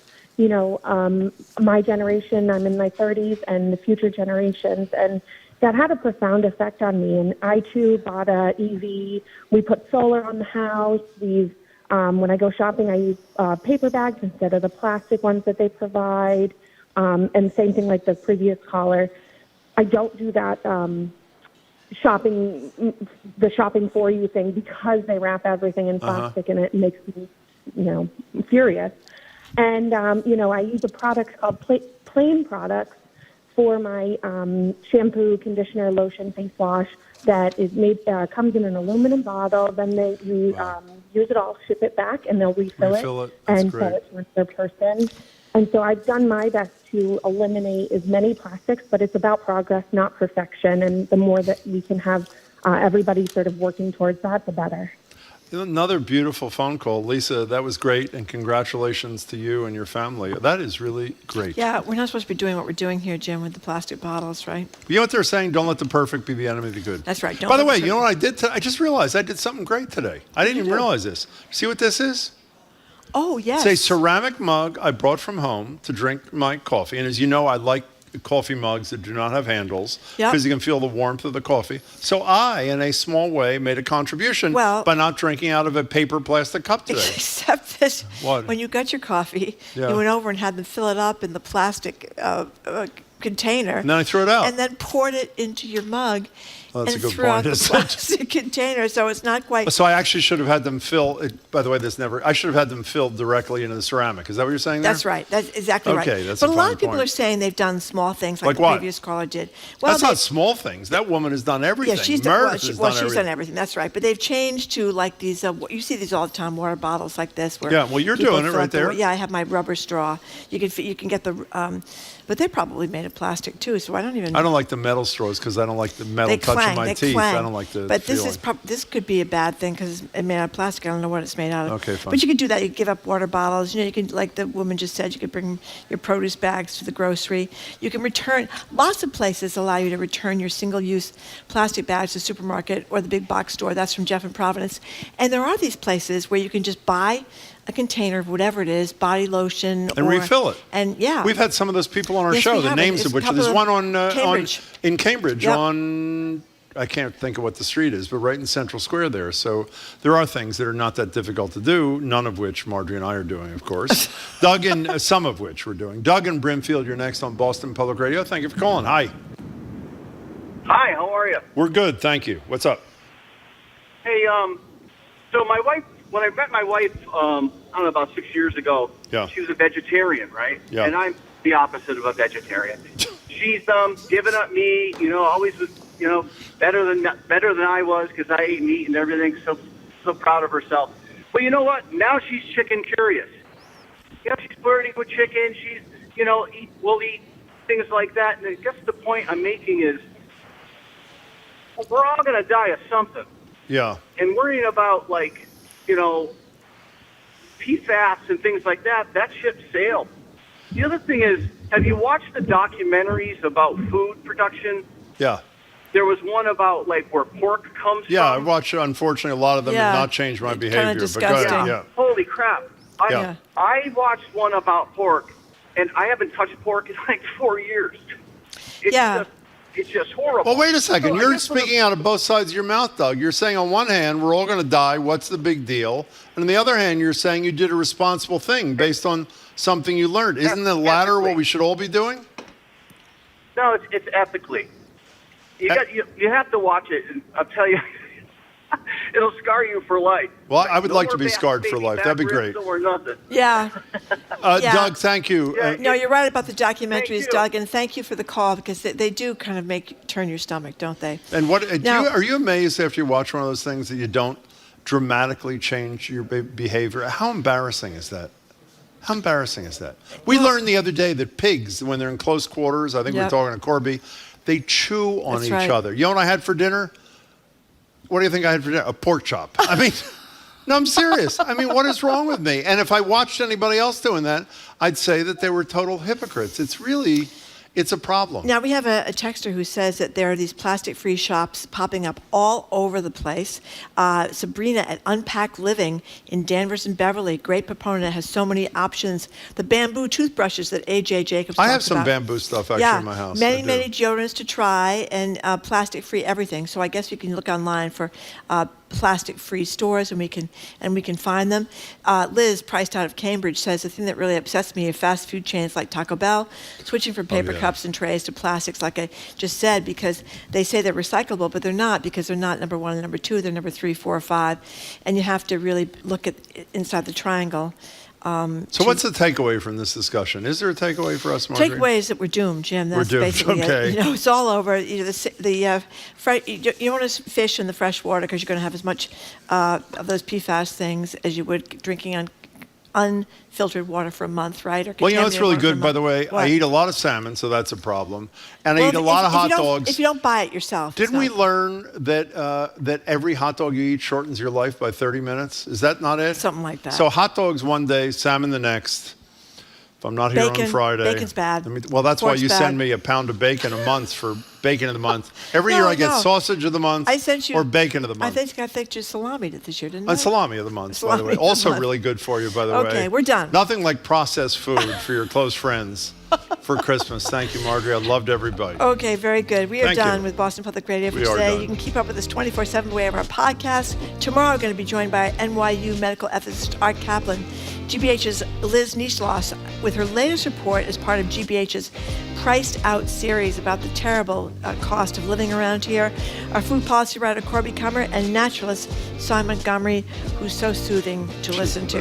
my generation. I'm in my 30s and the future generations. And that had a profound effect on me. And I, too, bought a EV. We put solar on the house. When I go shopping, I use paper bags instead of the plastic ones that they provide. And same thing like the previous caller. I don't do that shopping for you thing because they wrap everything in plastic and it makes me, furious. And, I use a product called Plain Products for my shampoo, conditioner, lotion, face wash that is made, comes in an aluminum bottle. Then you use it all, ship it back, and they'll refill it and sell it to another person. And so I've done my best to eliminate as many plastics, but it's about progress, not perfection. And the more that we can have everybody sort of working towards that, the better. Another beautiful phone call. Lisa, that was great, and congratulations to you and your family. That is really great. Yeah, we're not supposed to be doing what we're doing here, Jim, with the plastic bottles, right? You know what they're saying? Don't let the perfect be the enemy of the good. That's right. By the way, you know what I did? I just realized I did something great today. I didn't even realize this. See what this is? Oh, yes. It's a ceramic mug I brought from home to drink my coffee. And as you know, I like coffee mugs that do not have handles because you can feel the warmth of the coffee. So I, in a small way, made a contribution by not drinking out of a paper plastic cup today. Except that when you got your coffee, you went over and had them fill it up in the plastic container. And then I threw it out. And then poured it into your mug. Well, that's and a good threw out point. the plastic container, so it's not quite... So I actually should have had them fill... By the way, I should have had them filled directly into the ceramic. Is that what you're saying there? That's right. That's exactly right. Okay, that's but a a lot of fine people point. are saying they've done small things like the what? previous caller did. Well, that's not small things. That woman has done everything. Yeah, she's done everything. That's right. But they've changed to like these... you see these all the time, water bottles like this. Where well, you're doing it right there. Yeah, I have my rubber straw. You can get the... but they probably made of plastic too, so I don't even... I don't like the metal straws because I don't like the metal touching my teeth. I don't like the But this could be a bad thing because it's made out of plastic. I don't know what it's made out of. Okay, fine. But you can do that. You can give up water bottles. You can, like the woman just said, you could bring your produce bags to the grocery. You can return. Lots of places allow you to return your single-use plastic bags to the supermarket or the big box store. That's from Jeff in Providence. And there are these places where you can just buy a container of whatever it is, body lotion, and refill it. And we've had some of those people on our show. The names of which there's one in Cambridge on I can't think of what the street is, but right in Central Square there. So there are things that are not that difficult to do, none of which Marjorie and I are doing, of course. Doug and some of which we're doing. Doug and Brimfield, you're next on Boston Public Radio. Thank you for calling. Hi. Hi, how are you? We're good, thank you. What's up? Hey, so my wife, when I met my wife, I don't know, about 6 years ago, she was a vegetarian, right? Yeah. And I'm the opposite of a vegetarian. She's given up meat, always was, better than I was because I ate meat and everything. So proud of herself. But you know what? Now she's chicken curious. She's flirting with chicken. She's, we'll eat things like that. And I guess the point I'm making is, we're all going to die of something. Yeah. And worrying about, PFAS and things like that ship sailed. The other thing is, have you watched the documentaries about food production? Yeah. There was one about, where pork comes from. Yeah, I watched, unfortunately, a lot of them have not changed my behavior. But go ahead. Yeah. Holy crap. I watched one about pork, and I haven't touched pork in 4 years. It's just horrible. Well, wait a second. You're speaking out of both sides of your mouth, Doug. You're saying on one hand, we're all going to die. What's the big deal? And on the other hand, you're saying you did a responsible thing based on something you learned. Isn't the latter what we should all be doing? No, it's ethically. You have to watch it, and I'll tell you, it'll scar you for life. Well, I would like to be scarred for life. That'd be great. Or nothing. Yeah. Doug, thank you. No, you're right about the documentaries, Doug, and thank you for the call because they do kind of turn your stomach, don't they? And are you amazed after you watch one of those things that you don't dramatically change your behavior? How embarrassing is that? How embarrassing is that? We learned the other day that pigs, when they're in close quarters, I think we're talking to Corby, they chew on each other. You know what I had for dinner? What do you think I had for dinner? A pork chop. I mean, no, I'm serious. I mean, what is wrong with me? And if I watched anybody else doing that, I'd say that they were total hypocrites. It's a problem. Now, we have a texter who says that there are these plastic-free shops popping up all over the place. Sabrina at Unpacked Living in Danvers and Beverly, great proponent, has so many options. The bamboo toothbrushes that A.J. Jacobs talked about. I have some bamboo stuff actually in my house. Many deodorants to try and plastic-free everything. So I guess you can look online for plastic-free stores, and we can find them. Liz, priced out of Cambridge, says the thing that really upsets me is fast food chains like Taco Bell switching from paper cups and trays to plastics, like I just said, because they say they're recyclable, but they're not, because they're not number one and number two, they're number 3, 4, or 5, and you have to really look at inside the triangle. So what's the takeaway from this discussion? Is there a takeaway for us, Marjorie? Takeaway is that we're doomed, Jim. That's we're doomed. Basically Okay. it. It's all over. You don't want to fish in the fresh water because you're going to have as much of those PFAS things as you would drinking on unfiltered water for a month, right? Or well, you know what's really good, by the way? What? I eat a lot of salmon, so that's a problem. And I eat a lot of hot dogs. If you don't buy it yourself. Didn't we learn that every hot dog you eat shortens your life by 30 minutes? Is that not it? Something like that. So hot dogs one day, salmon the next. If I'm not here on Friday. Bacon's bad. Well, that's Pork's why you bad. send me a pound of bacon a month for bacon of the month. Every year I get sausage of the month or bacon of the month. I think you salami this year, didn't I? Salami of the month, by the way. Also really good for you, by the way. Okay, we're done. Nothing like processed food for your close friends for Christmas. Thank you, Marjorie. I loved everybody. Okay, very good. We are Thank done you. with Boston Public Radio for We are today. done. You can keep up with us 24/7 by way of our podcast. Tomorrow we're going to be joined by NYU medical ethicist Art Kaplan. GBH's Liz Nischloss with her latest report as part of GBH's Priced Out series about the terrible cost of living around here. Our food policy writer Corby Kummer and naturalist Simon Montgomery, who's so soothing to listen to.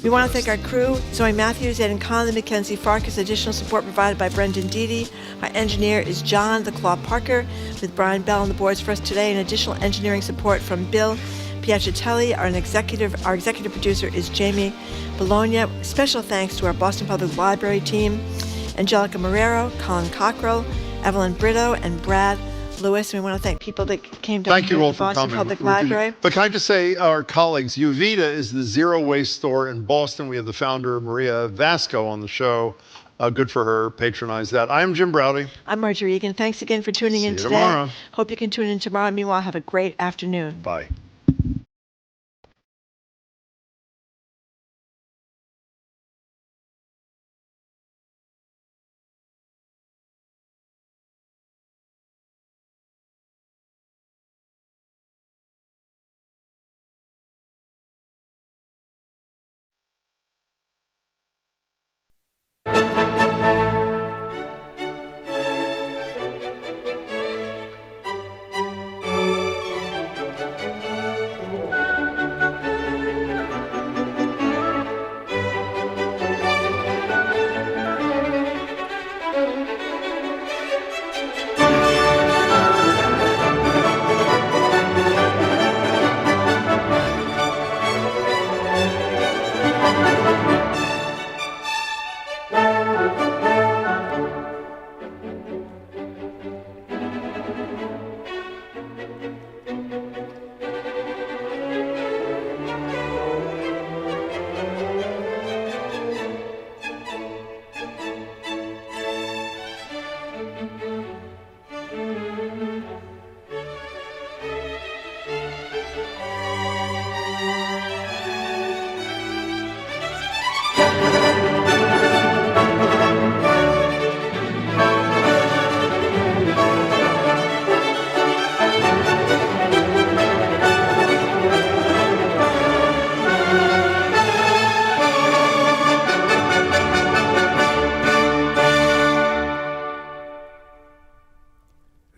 We want to thank our crew, Zoe Matthews, Aidan Conley, Mackenzie Farkas. Additional support provided by Brendan Deedy. Our engineer is John the Claw Parker, with Brian Bell on the boards for us today, and additional engineering support from Bill Piacitelli. Our executive producer is Jamie Bologna. Special thanks to our Boston Public Library team, Angelica Marrero, Colin Cockrell, Evelyn Brito, and Brad Lewis. We want to thank people that came down Thank to you all the for Boston coming. Public Library. But can I just say, our colleagues, Uvita is the zero waste store in Boston. We have the founder, Maria Vasco, on the show. Good for her. Patronize that. I'm Jim Browdy. I'm Marjorie Egan. Thanks again for tuning in today. Tomorrow. Hope you can tune in tomorrow. Meanwhile, have a great afternoon. Bye.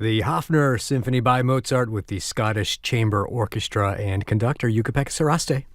The Hofner Symphony by Mozart with the Scottish Chamber Orchestra and conductor Jukka-Pekka Saraste.